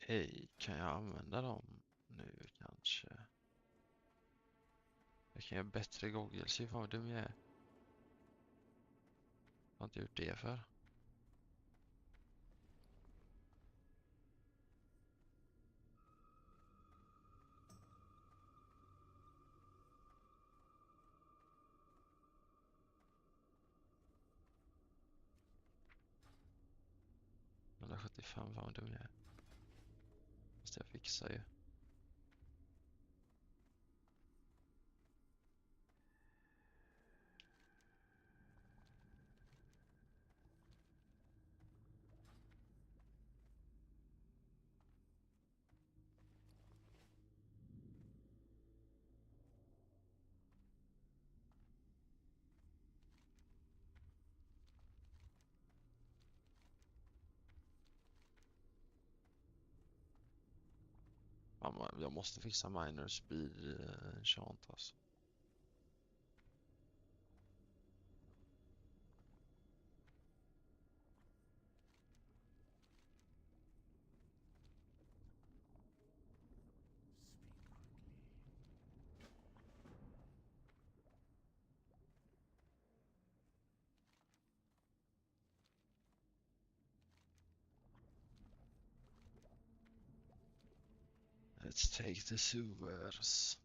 Hej, kan jag använda dem nu kanske? Jag kan göra bättre goggles, fan vad dum jag är. Jag har inte gjort det för. Men 75, fan vad dum jag är. Måste jag fixa ju. Jag måste fixa minor speed enchant alltså. Let's take the sewers.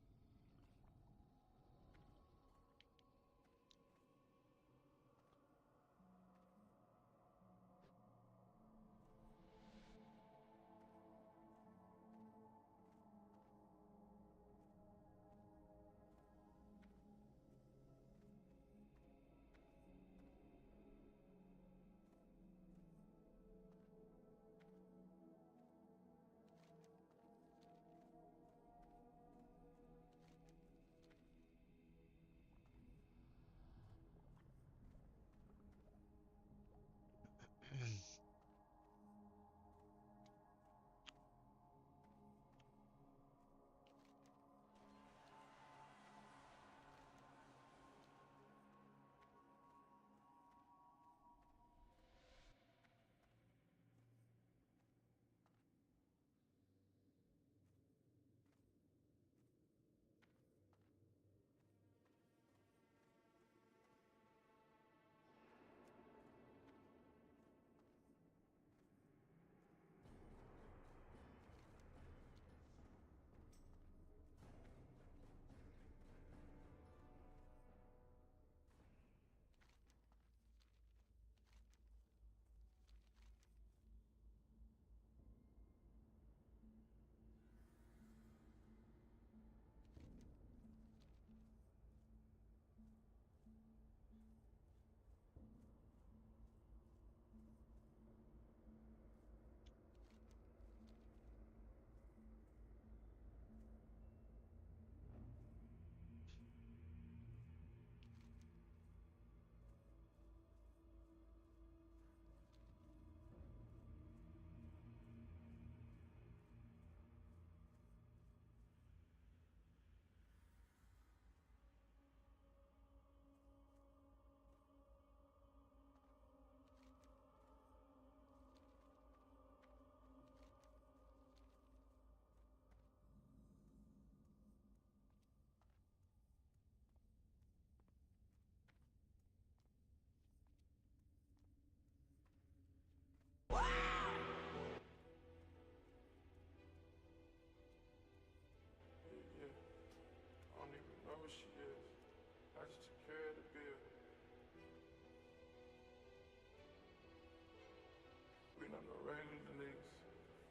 not no regular niggas.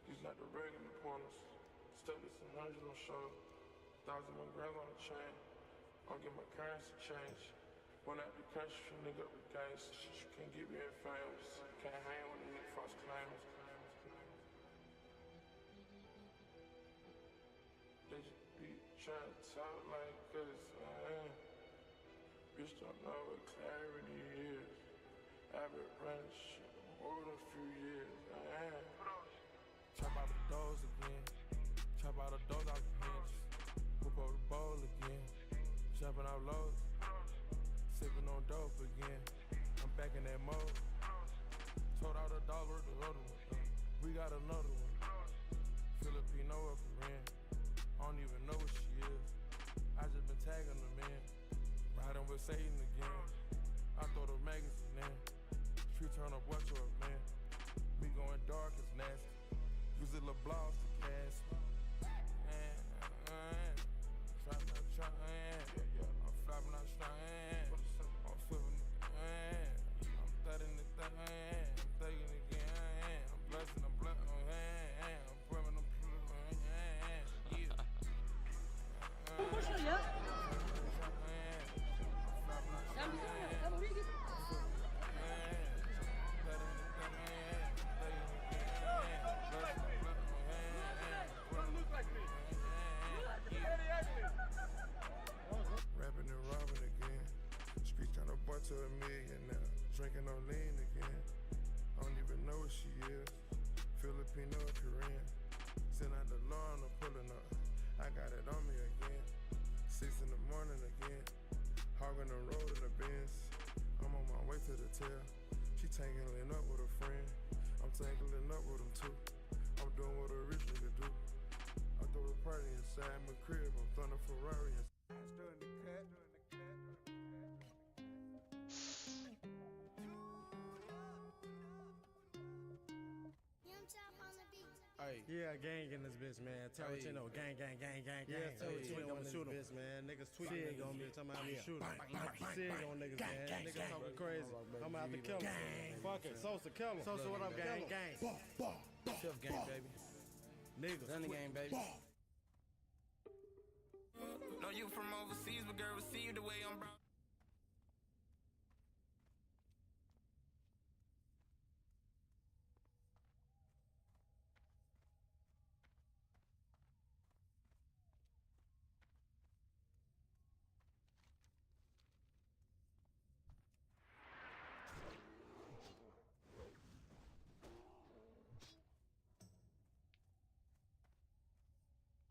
These not the regular pointers. Stepless and hundreds on show. 1,000 more grams on the chain. I'll get my currency change. Went out the country, nigga up with gangs. You can't get me in famous. Can't hang with a nigga false claims. They just be trying to talk like us, man. Bitch don't know what clarity is. I've been running shit more than a few years, man. Chop out the doors again. Chop out the doors out the hinges. Whip up the bowl again. Jumping out lows. Sipping on dope again. I'm back in that mode. Told all the dogs worth the other one. We got another one. Filipino up in. I don't even know what she is. I just been tagging them in. Riding with Satan again. I throw the magazine in. Street turn a boy to a man. Me going dark is nasty. Use a little blouse to cast. I'm flopping out strong. I'm flipping again. I'm thudding the thing. I'm thugging again. I'm blessing, I'm blessing. I'm pulling, I'm pulling. Yeah. Rapping and robbing again. Street trying to butt to a million now. Drinking on lean again. I don't even know what she is. Filipino or Korean. Send out the lawn, I'm pulling up. I got it on me again. 6 in the morning again. Hogging the road in the Benz. I'm on my way to the tail. She tangling up with a friend. I'm tangling up with them too. I'm doing what a rich nigga do. I throw a party inside my crib. I'm throwing a Ferrari inside. Doing the cut. Hey. Yeah, gang in this bitch, man. Tarantino, gang. Yeah, Tarantino in this bitch, man. Niggas tweaking on me, talking about I'm a shooter. Sig on niggas, man. Niggas talking crazy. I'm out to kill him. Fuck it, Sosa, kill him. Sosa, what up, gang? Chef gang, baby. Niggas. Done the game, baby. No, you from overseas, but girl, see you the way I'm brought.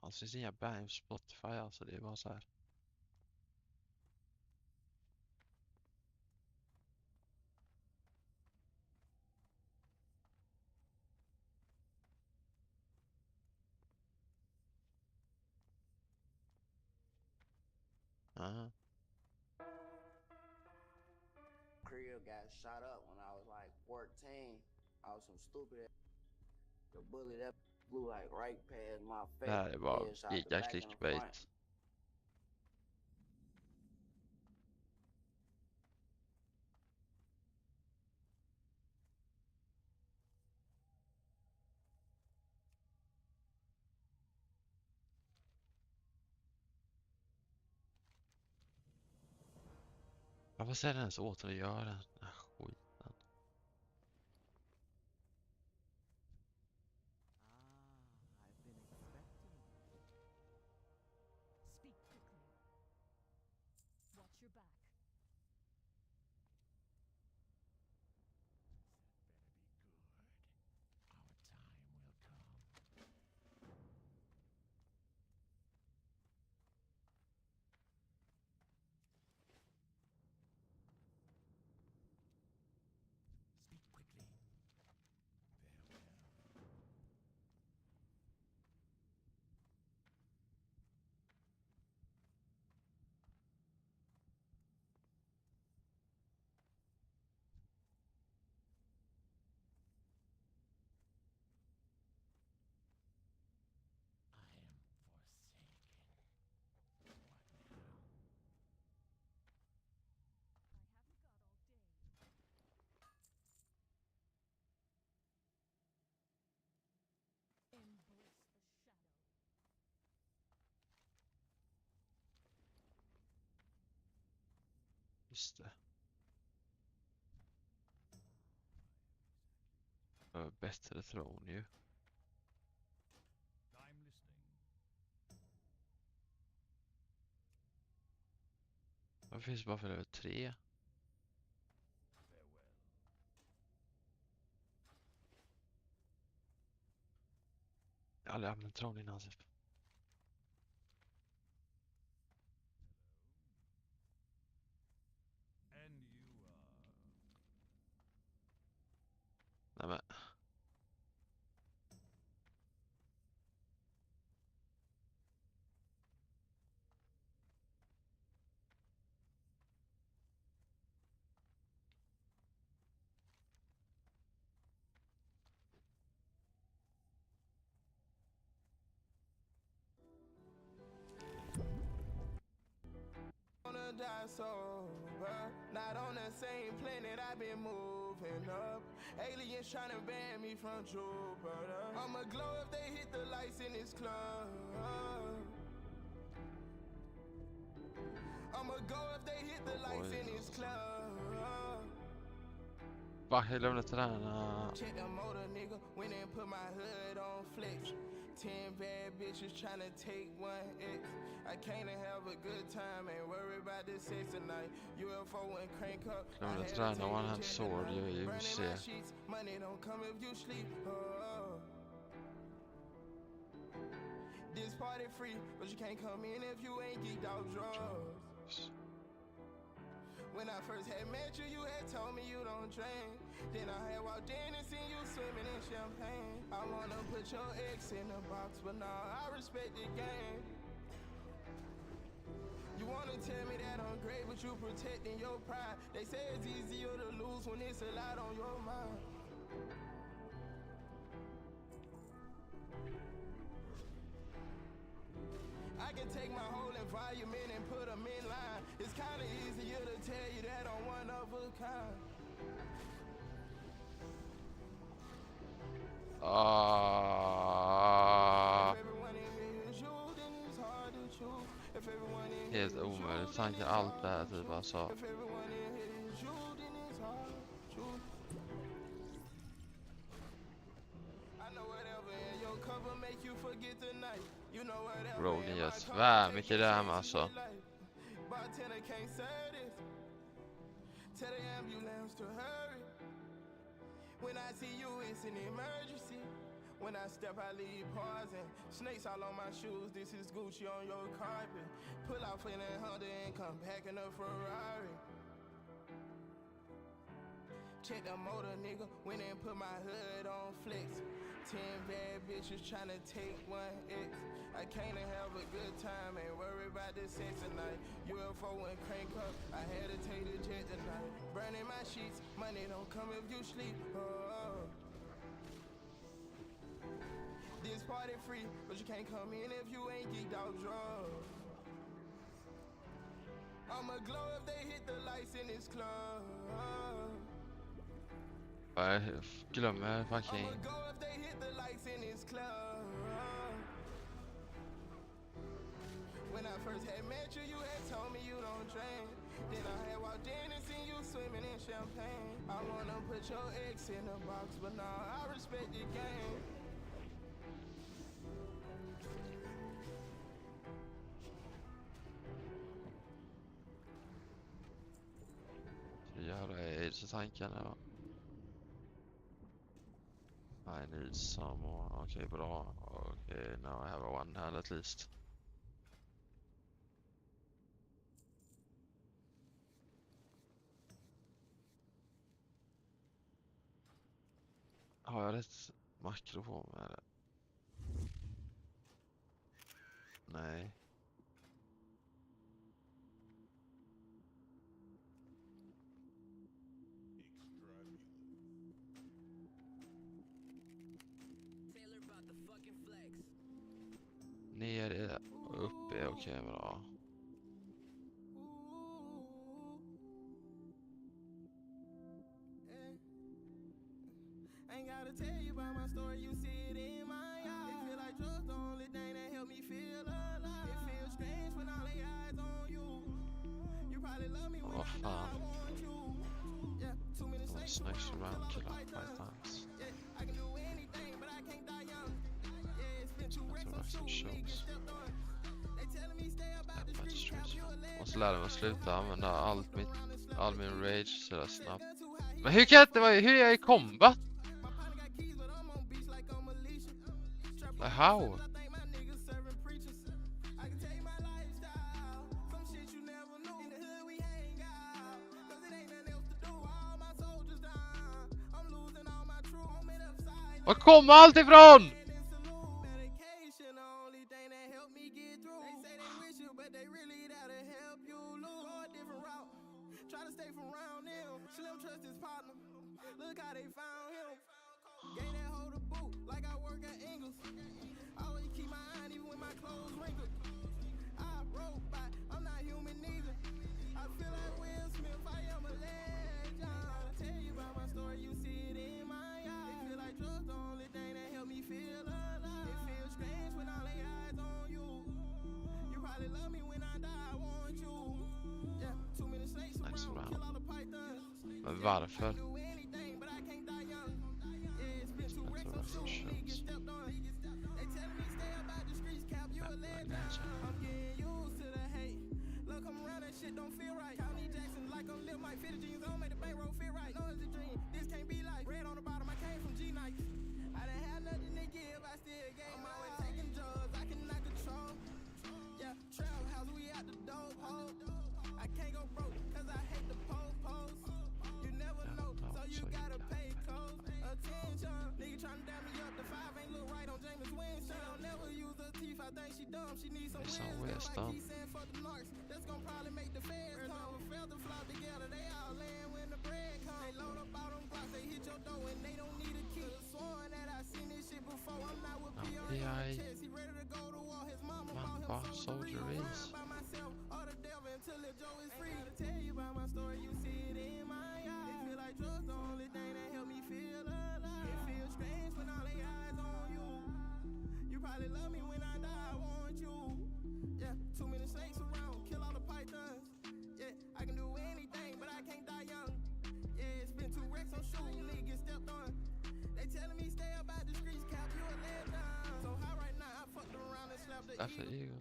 Alltså det är inga band på Spotify, alltså det är bara så här. Crib got shot up when I was like 14. I was some stupid ass. The bullet that flew like right past my face. Det här är bara Headshot the giga back and the clickbait. front. Varför säger den ens åt att göra den här skiten? Speak quickly. Watch your back. Just det. Bättre tron ju. Det finns bara för över 3. Jag har aldrig använt tron innan typ. Nej men. Die sober, not on the same planet. I've been moving up. Aliens trying to ban me from Jupiter. I'ma glow if they hit the lights in this club. I'ma go if they hit the lights in this club. Va, jag lämnar träna. Check the motor, nigga. Went and put my hood on flex. 10 bad bitches trying to take 1X. I came to have a good time, ain't worry about this sex tonight. UFO and crank up. Jag lämnar träna one hand sword, jag vill se. Money don't come if you sleep. This party free, but you can't come in if you ain't geeked out drugs. When I first had met you, you had told me you don't drink. Then I had walked in and seen you swimming in champagne. I wanna put your ex in the box, but nah, I respect the game. You wanna tell me that I'm great, but you protecting your pride. They say it's easier to lose when it's a lot on your mind. I can take my whole environment and put them in line. It's kinda easier to tell you that I'm one of a kind. Helt omöjligt, tanken allt det här typ alltså. Rogen gör tvär mycket där med alltså. When I see you, it's an emergency. When I step, I leave pausing. Snakes all on my shoes, this is Gucci on your carpet. Pull off in a Honda and come back in a Ferrari. Check the motor, nigga. Went and put my hood on flex. 10 bad bitches tryna take 1X. I came to have a good time, ain't worry about this sex tonight. UFO and crank up, I had to take the jet tonight. Burning my sheets, money don't come if you sleep. This party free, but you can't come in if you ain't geeked out drugs. I'ma glow if they hit the lights in this club. Jag glömmer fucking. I'ma go if they hit the lights in this club. When I first had met you, you had told me you don't drink. Then I had walked in and seen you swimming in champagne. I wanna put your ex in a box, but nah, I respect the game. Jävla age tanken här. I need some more. Okay, bra. Okay, now I have a one hand at least. Har jag rätt makro på mig eller? Nej. Ner är upp är okej, bra. Ain't gotta tell you about my story, you see it in my eyes. It feel like drugs the only thing that help me feel alive. It feels strange when all they eyes on you. You probably Vad fan. Oh, snakes around, kill off 5 times. That's some shows. Måste lära mig att sluta använda all min rage så snabbt. Men hur kan jag inte vara, hur är jag i combat? Like how? Var kommer allt ifrån? Look how they found him. Gave that hoe the boot like I work at Ingles. Always keep my eye even when my clothes wrinkled. I broke by, I'm not human neither. I feel like Will Smith, I am a legend. I tell you about my story, you see it in my eyes. It feel like drugs the only thing that help me feel alive. It feels strange when all they eyes on you. You probably love me when I die, I want you. Yeah, too many snakes around, kill all the pythons. Men varför? Don't feel right. County Jackson like I'm Lil Mike. Fit the jeans on, make the bankroll fit right. No, it's a dream. This can't be like red on the bottom. I came from G Nights. I didn't have nothing to give. I still gave. I'm always taking drugs. I cannot control. Yeah, trap house. We out the dope hole. I can't go broke cause I hate the pose. You never know, so you gotta pay close attention. Nigga tryna damn me up. The 5 ain't look right on James Winston. She don't never use her teeth. I think she dumb. She needs some wisdom. Like he said for the narcs. That's gonna probably make the feds come. Feather flop together, they all land when the bread comes. They load up all them blocks, they hit your door and they don't need a key. Sworn that I seen this shit before. I'm not with PR on the chest. He ready to go to war. His mama bought him some weed. I'm by myself or the devil until the Joe is free. To tell you about my story, you see it in my eyes. It feel like drugs the only thing that help me feel alive. It feels strange when all they eyes on you. You probably love me when I die, I want you. Yeah, too many snakes around, kill all the pythons. Yeah, I can do anything, but I can't die young. Yeah, it's been 2 wrecks on shooting, nigga get stepped on. They telling me stay up out the streets, cap, you a legend. So how right now, I fucked around and slapped the That's an eagle.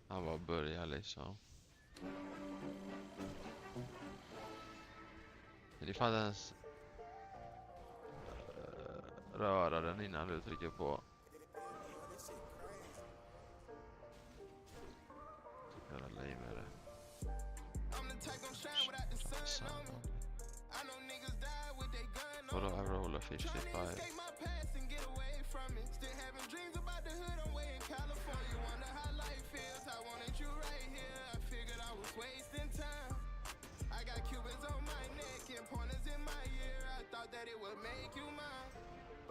Han bara börjar liksom. Det fanns ens röra den innan du trycker på. Göra lej med det. Vadå I roll a 55? That it would make you mine,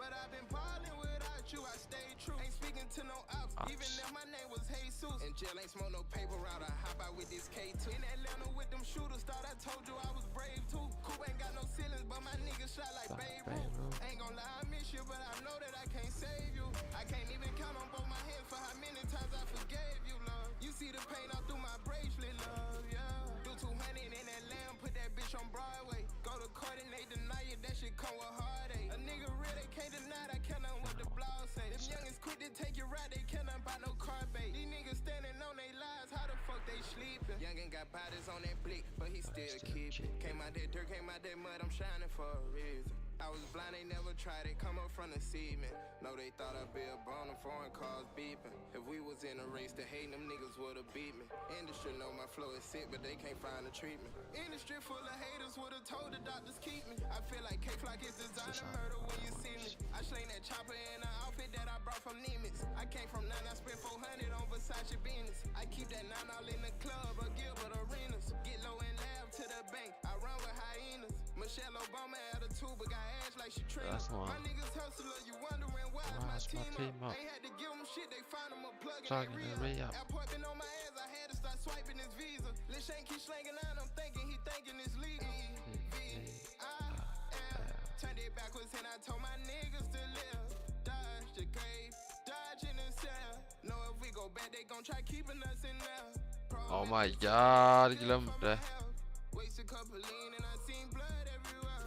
but I've been balling without you. I stay true, ain't speaking to no ops. Even if my name was Jesus. In jail ain't smoke no paper route. I hop out with this K2 in Atlanta with them shooters. Thought I told you I was brave too. Coop ain't got no ceilings, but my niggas shot like Babe Ruth. Ain't gon' lie, I miss you, but I know that I can't save you. I can't even count on both my hands for how many times I forgave you, love. You see the pain all through my bracelet, love, yeah. Do 200 in that lamb, put that bitch on Broadway. Go to court and they deny it, that shit come with heartache. A nigga really can't deny it, I can't know what the blog say. Them youngins quit to take you right, they cannot buy no car bait. These niggas standing on their lives, how the fuck they sleeping? Youngin got bodies on that blick, but he still keep it. Came out that dirt, came out that mud, I'm shining for a reason. I was blind, they never tried it, come up from the cement. No, they thought I'd be a bone, them foreign cars beeping. If we was in a race to hate, them niggas would've beat me. Industry know my flow is sick, but they can't find a treatment. Industry full of haters would've told the doctors keep me. I feel like K-Flock is designed to murder when you see me. I sling that chopper in an outfit that I brought from Nemitz. I came from none, I spent 400 on Versace business. I keep that 9 all in the club or Gilbert Arenas. Get low and lab to the bank, I run with hyenas. Michelle Obama attitude, but got ass like she Trina. My niggas hustler, you wondering why is my team up? Ain't had to give them shit, they find them a plug in that real. Airport been on my ass, I had to start swiping his visa. Lil Shane keep slanging out, I'm thinking he thinking it's legal. Turned it backwards and I told my niggas to live. Dodge the grave, dodge in the cell. Know if we go back, they gon' try keeping us in there. Oh my god, glömde. Waste a couple lean and I seen blood everywhere.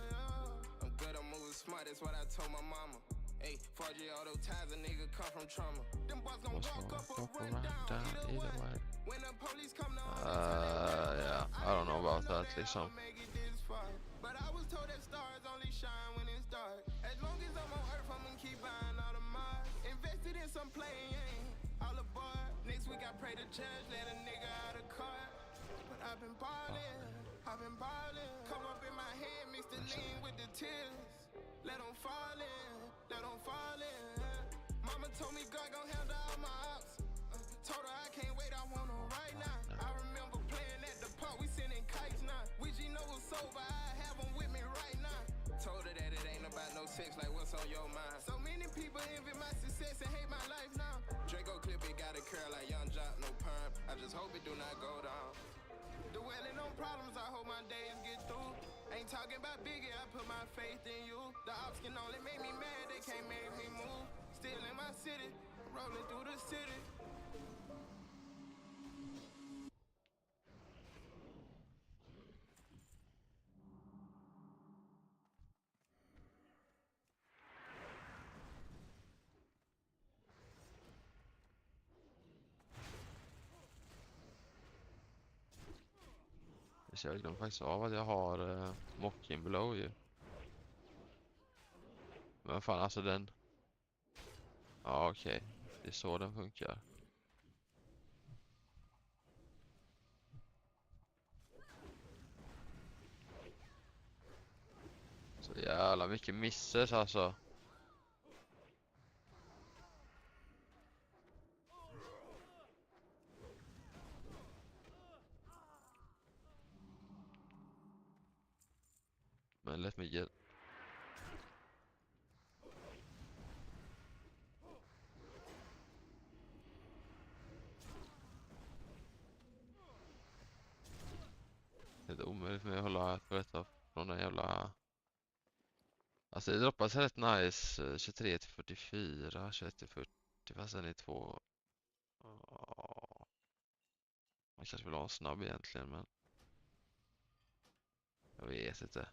I'm good, I'm moving smart, that's what I told my mama. Hey, 4G auto ties, a nigga come from trauma. Them boys gon' walk up or run down either way. When the police come to Yeah, I don't know about that liksom. But I was told that stars only shine when it's dark. As long as I'm on earth, I'm gonna keep buying all the Mars. Invested in some playing, all aboard. Next week I pray to judge, let a nigga out of court. But I've been ballin'. Come up in my hand, mix the lean with the tears. Let them fall in. Mama told me God gon' handle all my ops. Told her I can't wait, I want her right now. I remember playing at the park, we sending kites now. Wish you know it's over, I have them with me right now. Told her that it ain't about no sex, like what's on your mind. So many people envy my success and hate my life now. Draco clip it, got a curl like Young Jock, no perm. I just hope it do not go down. Dwelling on problems, I hope my days get through. Ain't talking about Biggie, I put my faith in you. The ops can only make me mad, they can't make me move. Still in my city, rolling through the city. Så jag glömde faktiskt av att jag har mocking blow ju. Men fan alltså den. Ja okej. Det är så den funkar. Så jävla mycket misses alltså. Men let me get. Det är omöjligt för mig att hålla för detta från den jävla. Alltså det droppas rätt nice 23 till 44, 21 till 40 fast den är 2. Man kanske vill ha en snabb egentligen men jag vet inte.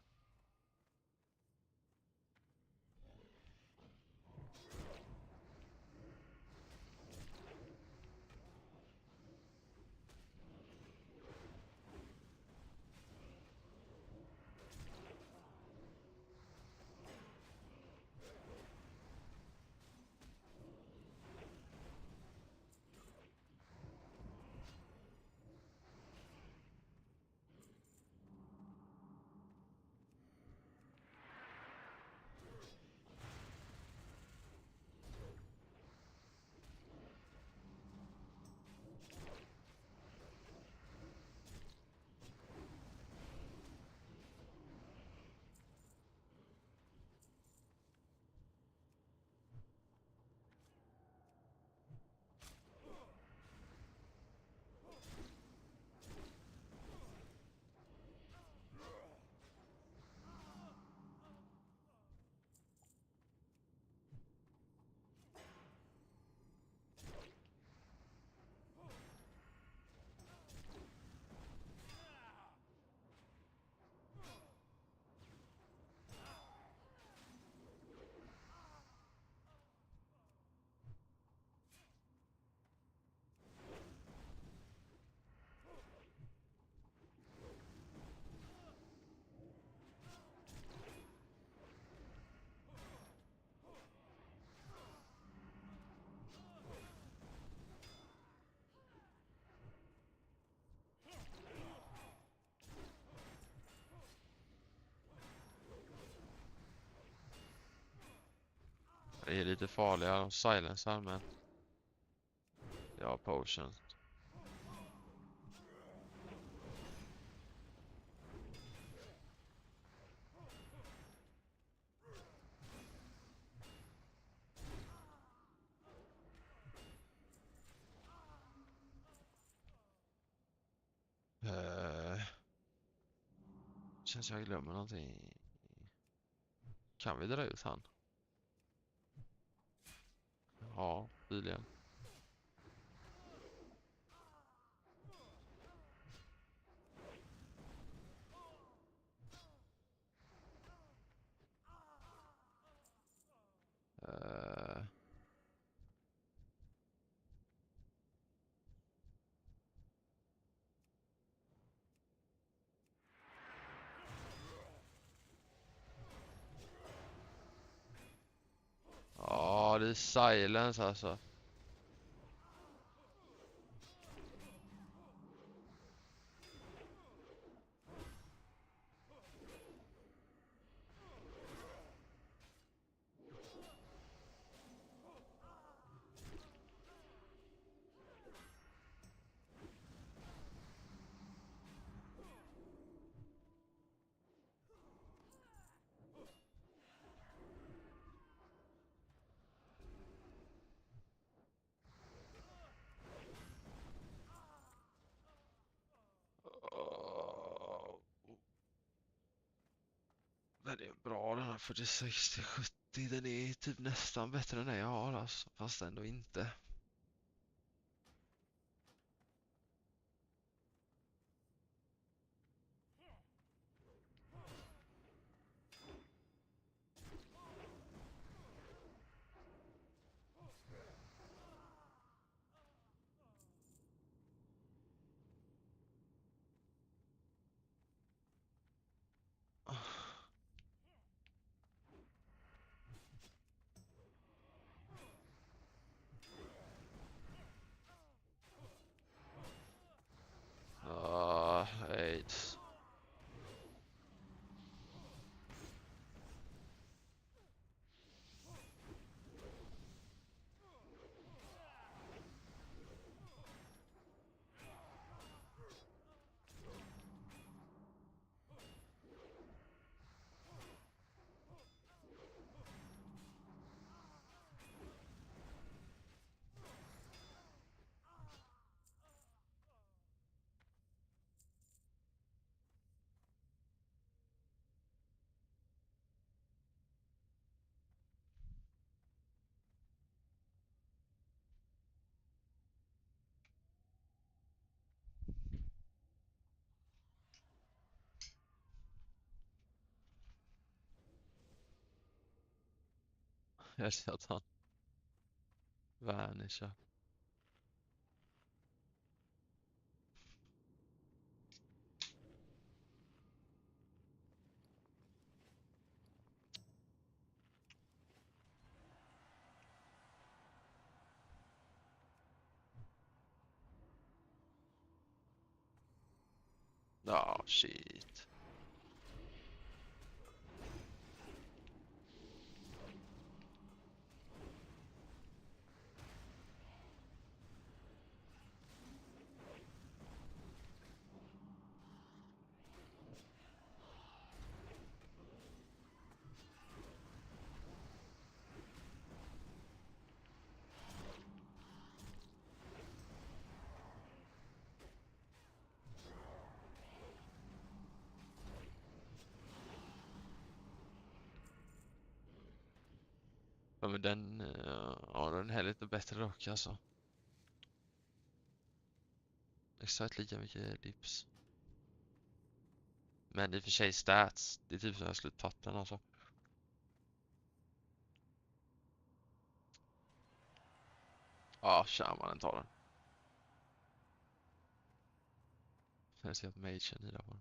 Det är lite farliga de silencer men jag har potion. Känns jag glömmer någonting. Kan vi dra ut han? Ja, tydligen. Ja, det är silence alltså. Den är bra den här 40-60-70. Den är typ nästan bättre än den jag har alltså. Fast ändå inte. AIDS. Jag ser att han vanisher. Oh shit. Ja, men den, ja, den är lite bättre dock alltså. Exakt lika mycket dips. Men i och för sig stats, det är typ som jag skulle tagit den alltså. Ja, shamanen tar den. Jag ser att magen i där på den.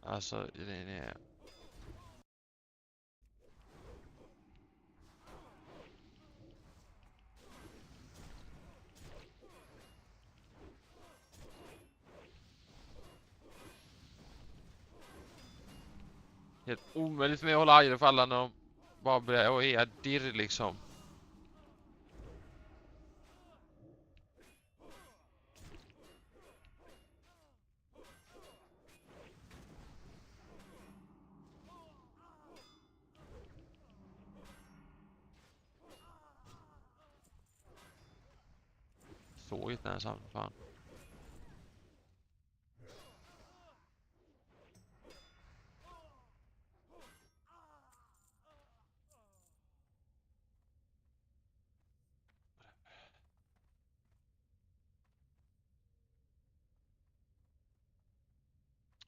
Alltså, det är... Helt omöjligt för mig att hålla aggro för alla när de bara börjar och är dirr liksom. såg inte ens han för fan.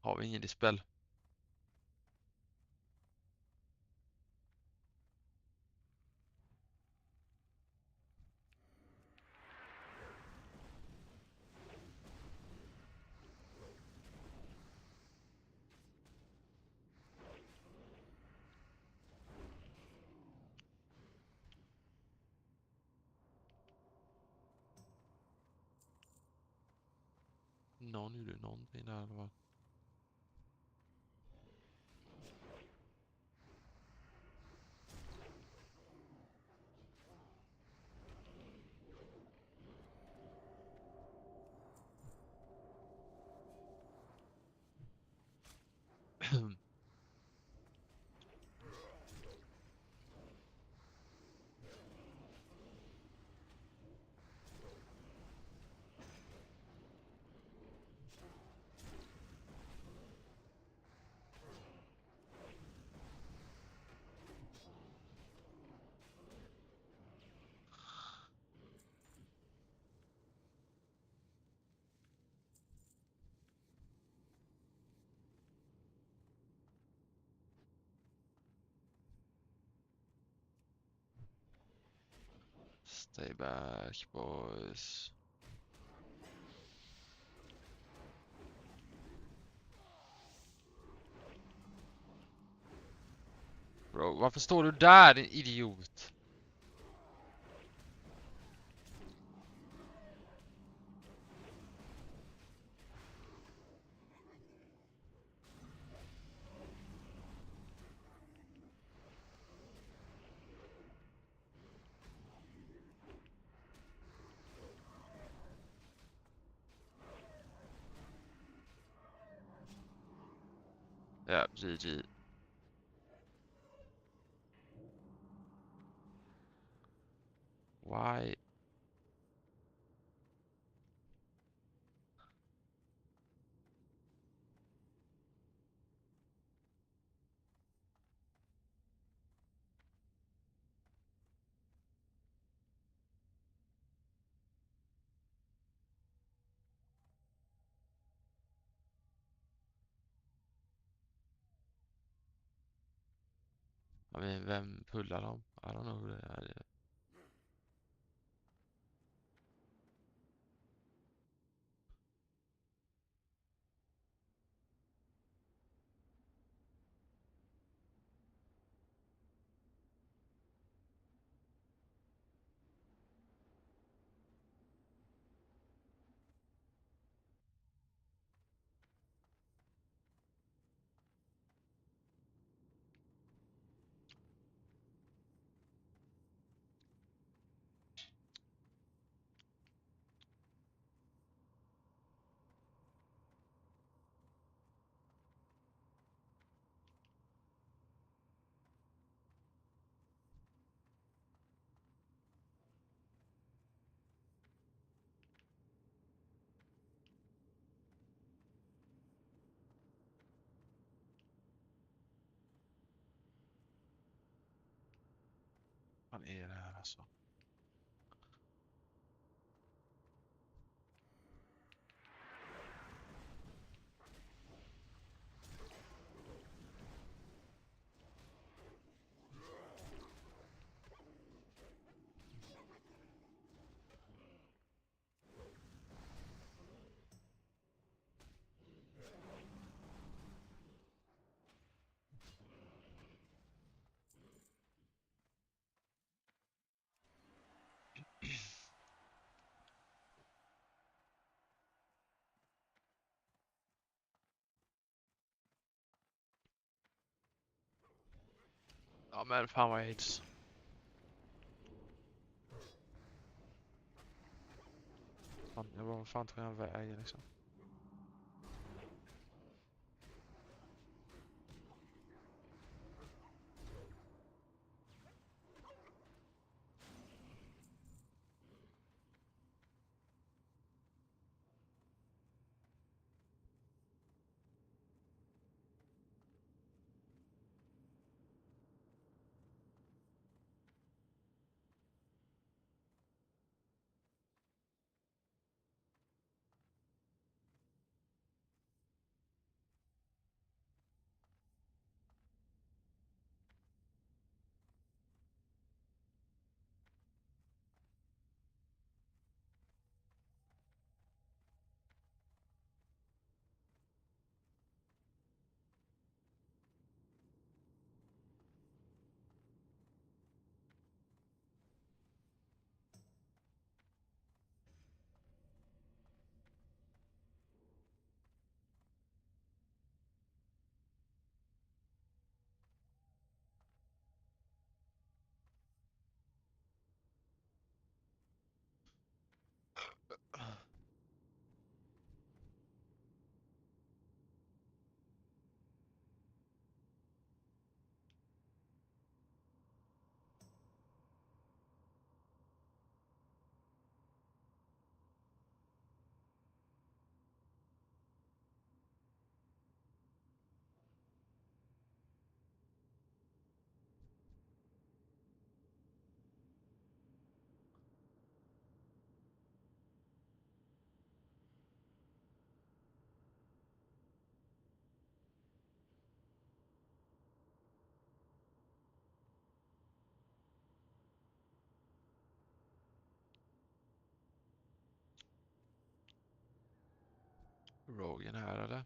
Har vi ingen dispel? Någon gjorde någonting där i alla fall. Stay back, boys. Bro, varför står du där, din idiot? Ja, GG. Why? I mean, vem pullar dem? I don't know who they are. Vad är det här alltså? Ja men fan vad aids. Fan, jag var fan tror jag väger liksom. Rogen här eller?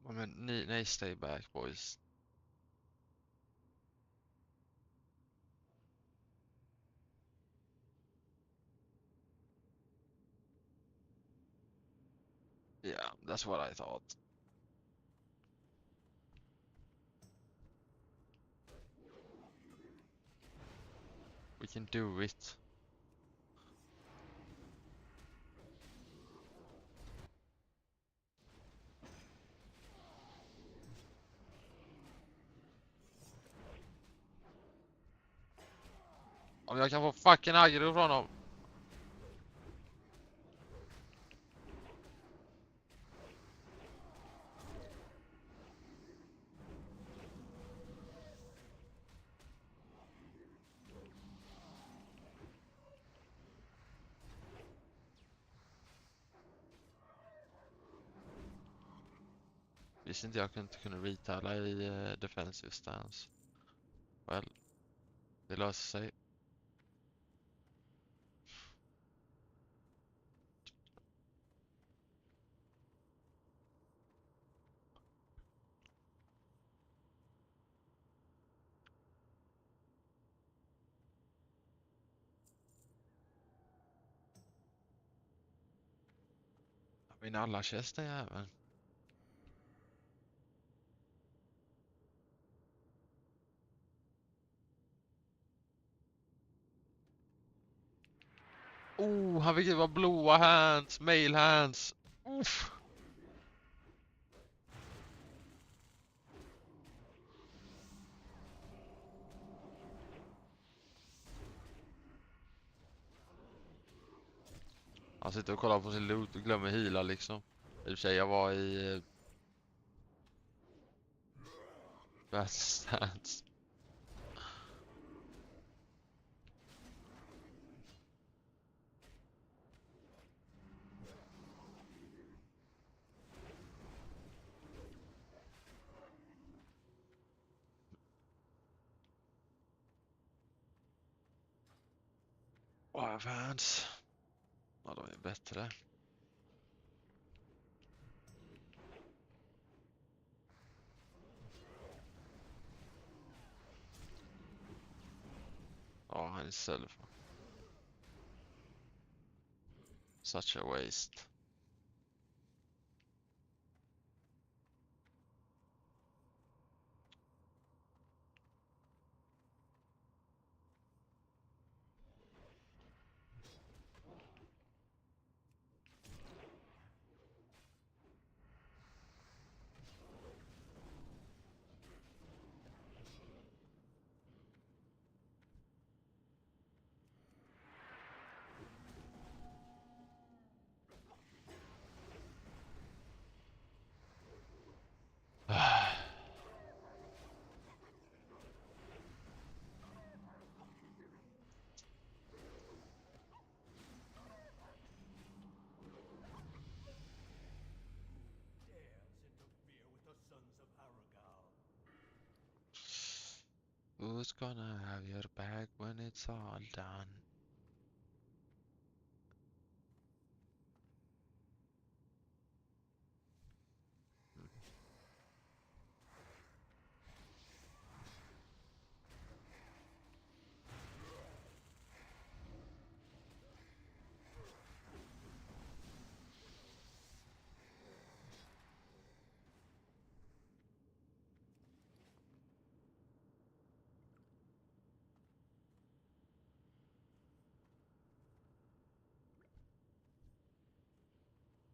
Men ni stay back boys. Yeah, that's what I thought. We can do it. Om jag kan få fucking aggro från dem. Visste inte jag kunde retala i defensive stance. Well, det löser sig. Min alla kästen jäveln. Oh, han fick ju vara blåa hands, mail hands. Uff. Han sitter och kollar på sin loot och glömmer heala liksom. I och för sig, jag var i bad stance. Åh, fans. Ja, de är bättre. Ja, han är self. Such a waste. Who's gonna have your back when it's all done?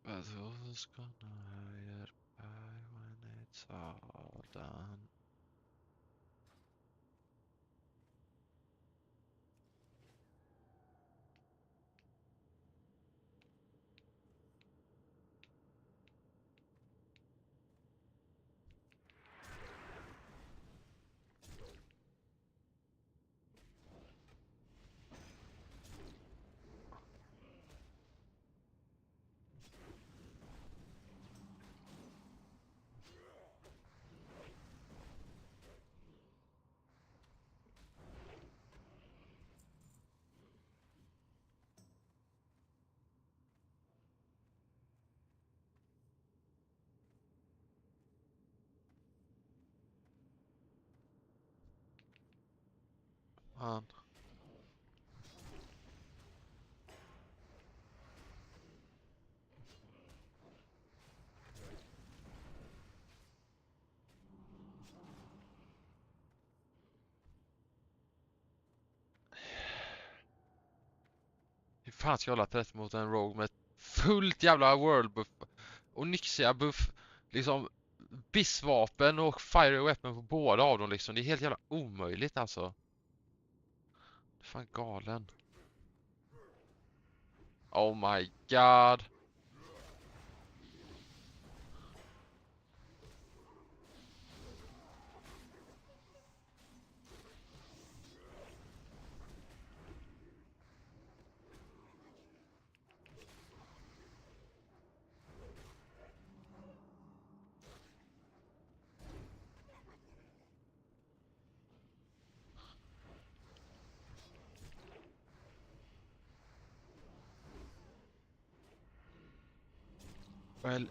But who's gonna have your back when it's all done? Fan. Hur fan ska jag hålla tätt mot en rogue med fullt jävla world buff och Nyxia buff, liksom bissvapen och fire weapon på båda av dem liksom. Det är helt jävla omöjligt alltså. Det är fan galen. Oh my god. Well.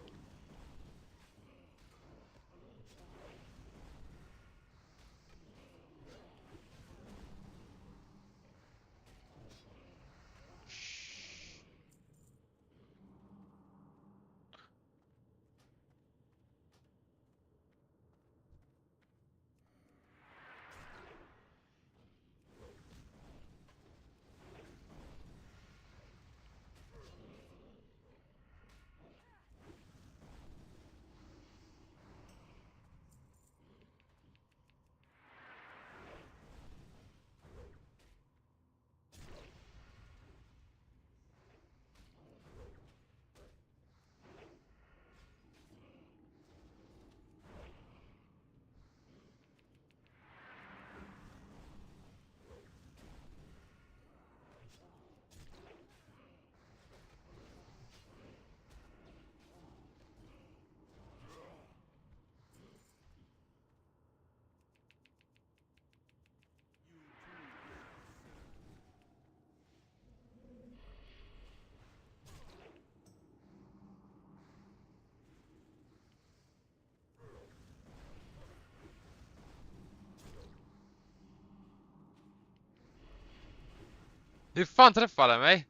Hur fan träffade den mig?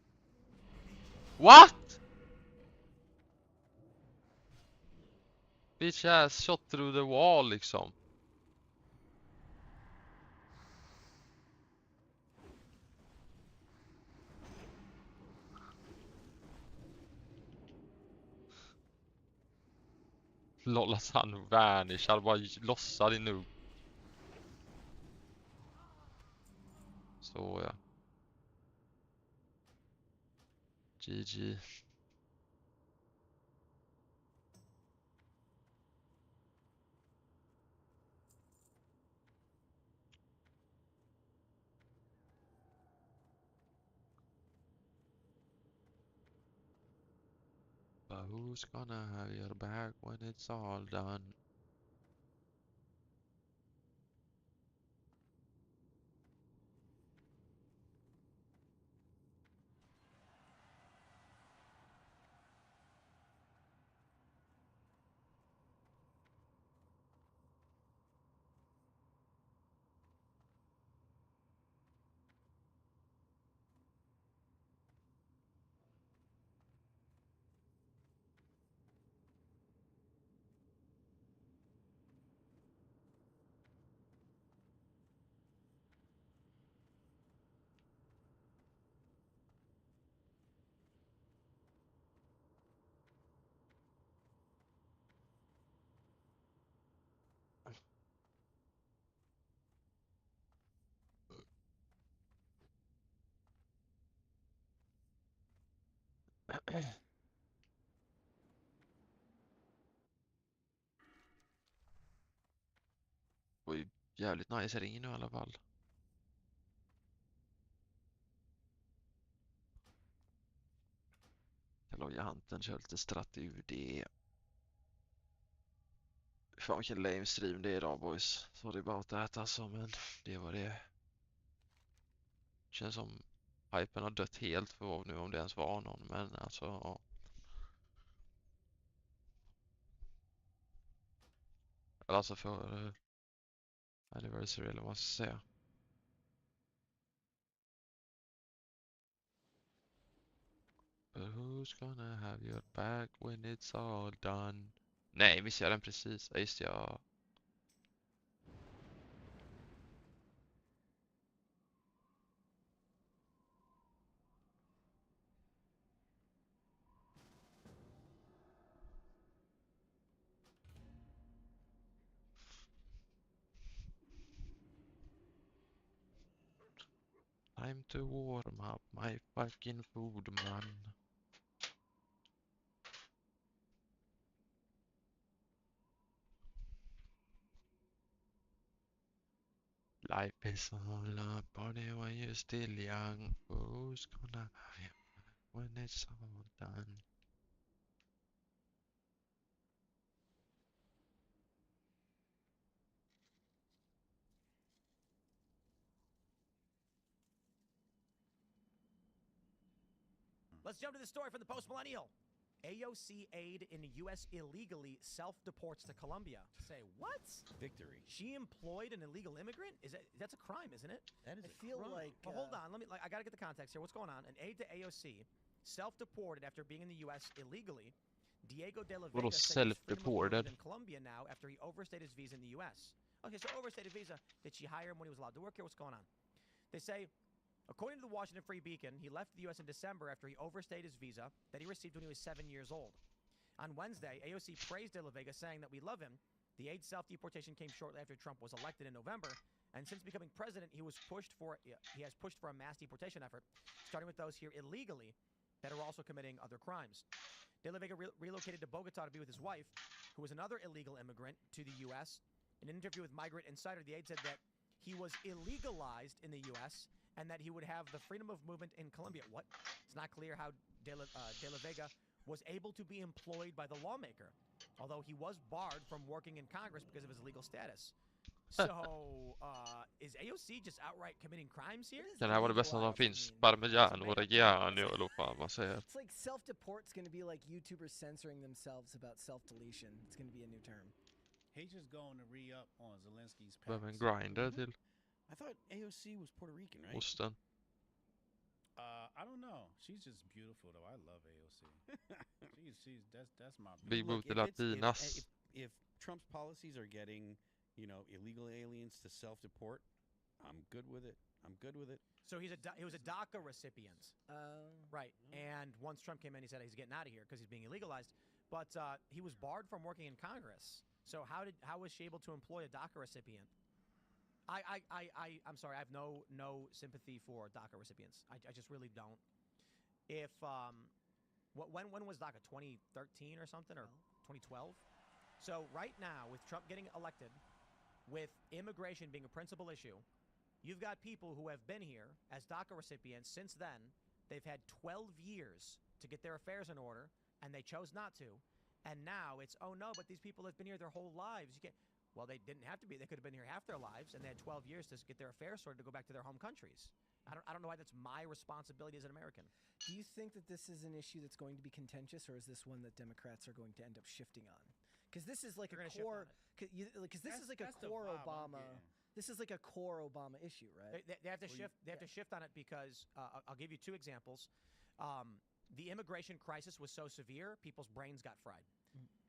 What? Bitch ass shot through the wall liksom. Lollas han vanish, han bara lossade nu. Så ja. GG. But who's gonna have your back when it's all done? Det var ju jävligt nice ring nu i alla fall. Lojanten kör lite stratt UD. Fan vilken lame stream det är idag boys. Sorry about that alltså, men det var det. Känns som hypen har dött helt för WoW nu, om det ens var någon, men alltså ja. Eller alltså för anniversary eller vad man ska säga. But who's gonna have your back when it's all done? Nej, visst gör den precis. Ja, just ja. Time to warm up my fucking food, man. Life is all a party when you're still young. Who's gonna have you when it's all done? Let's jump to the story from the post-millennial. AOC aide in the U.S. illegally self-deports to Colombia. Say, what? Victory. She employed an illegal immigrant? That's a crime, isn't it? That is I a feel crime. like... Well, hold on. I got to get the context here. What's going on? An aide to AOC self-deported after being in the U.S. illegally. Diego de la Vega Little said he's freedom of movement self-deported. in Colombia now after he overstayed his visa in the U.S. Okay, so overstayed his visa. Did she hire him when he was allowed to work here? What's going on? They say... According to the Washington Free Beacon, he left the U.S. in December after he overstayed his visa that he received when he was 7 years old. On Wednesday, AOC praised De La Vega, saying that we love him. The aide's self-deportation came shortly after Trump was elected in November, and since becoming president, he has pushed for a mass deportation effort, starting with those here illegally that are also committing other crimes. De La Vega relocated to Bogota to be with his wife, who was another illegal immigrant to the U.S. In an interview with Migrant Insider, the aide said that he was illegalized in the U.S., and that he would have the freedom of movement in Colombia. What? It's not clear how De La Vega was able to be employed by the lawmaker, although he was barred from working in Congress because of his legal status. So, is AOC just outright committing crimes here? Den här var det bästa som finns. Parmesan och reggiano, eller vad fan man säger. It's like self-deport's going to be like YouTubers censoring themselves about self-deletion. It's going to be a new term. He's just going to re-up on Zelensky's past. Behöver en grinder till. I thought AOC was Puerto Rican, right? Osten. I don't know. She's just beautiful, though. I love AOC. that's my. Vi Look, bor Latinas. if Trump's policies are getting, illegal aliens to self-deport, I'm good with it. I'm good with it. So he was a DACA recipient, right? And once Trump came in, he said he's getting out of here because he's being illegalized. But he was barred from working in Congress. So how was she able to employ a DACA recipient? I'm sorry. I have no sympathy for DACA recipients. I just really don't. If when was DACA? 2013 or something, or 2012? So right now, with Trump getting elected, with immigration being a principal issue, you've got people who have been here as DACA recipients since then. They've had 12 years to get their affairs in order, and they chose not to. And now it's, oh no, but these people have been here their whole lives. You can't. Well, they didn't have to be. They could have been here half their lives, and they had 12 years to get their affairs sorted to go back to their home countries. I don't know why that's my responsibility as an American. Do you think that this is an issue that's going to be contentious, or is this one that Democrats are going to end up shifting on? Because this is like a core. Because this is like a core Obama. This is like a core Obama issue, right? They have to shift. They have to shift on it because I'll give you two examples. The immigration crisis was so severe, people's brains got fried.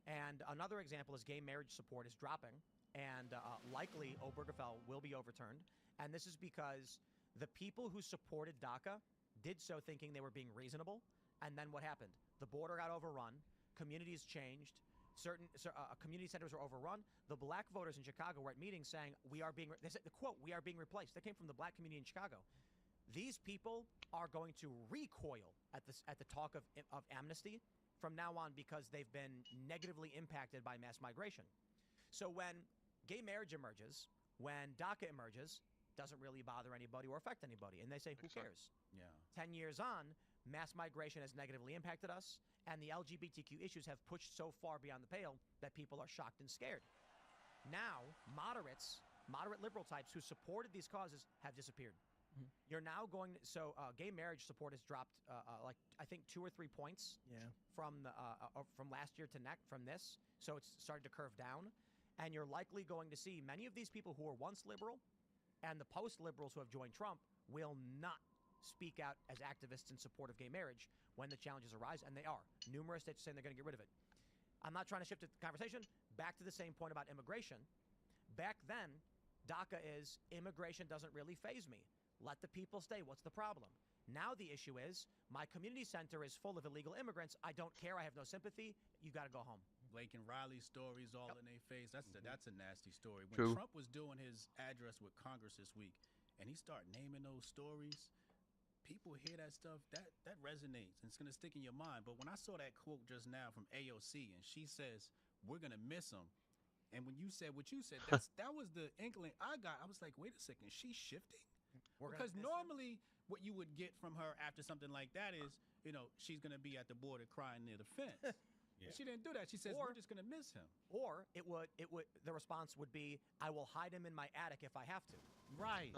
And another example is gay marriage support is dropping, and likely Obergefell will be overturned. And this is because the people who supported DACA did so thinking they were being reasonable. And then what happened? The border got overrun. Communities changed. Certain community centers were overrun. The black voters in Chicago were at meetings saying, they said the quote, "We are being replaced." That came from the black community in Chicago. These people are going to recoil at the talk of amnesty from now on because they've been negatively impacted by mass migration. So when gay marriage emerges, when DACA emerges, doesn't really bother anybody or affect anybody. And they say, who cares? Yeah. 10 years on, mass migration has negatively impacted us, and the LGBTQ issues have pushed so far beyond the pale that people are shocked and scared. Now, moderate liberal types who supported these causes have disappeared. Mm-hmm. You're now going, gay marriage support has dropped, I think 2 or 3 points from last year to from this. So it's started to curve down. And you're likely going to see many of these people who were once liberal and the post-liberals who have joined Trump will not speak out as activists in support of gay marriage when the challenges arise, and they are. Numerous states are saying they're going to get rid of it. I'm not trying to shift the conversation back to the same point about immigration. Back then, DACA is immigration doesn't really faze me. Let the people stay. What's the problem? Now the issue is my community center is full of illegal immigrants. I don't care. I have no sympathy. You got to go home. Blake and Riley stories all in their face. That's a nasty story. When True. Trump was doing his address with Congress this week, and he started naming those stories, people hear that stuff, that resonates, and it's gonna stick in your mind. But when I saw that quote just now from AOC, and she says we're gonna miss him, and when you said what you said, that was the inkling I got. I was like, wait a second, she's shifting? Because normally what you would get from her after something like that is, she's gonna be at the border crying near the fence. Yeah. She didn't do that. She says we're just gonna miss him. Or it would the response would be, I will hide him in my attic if I have to. Right.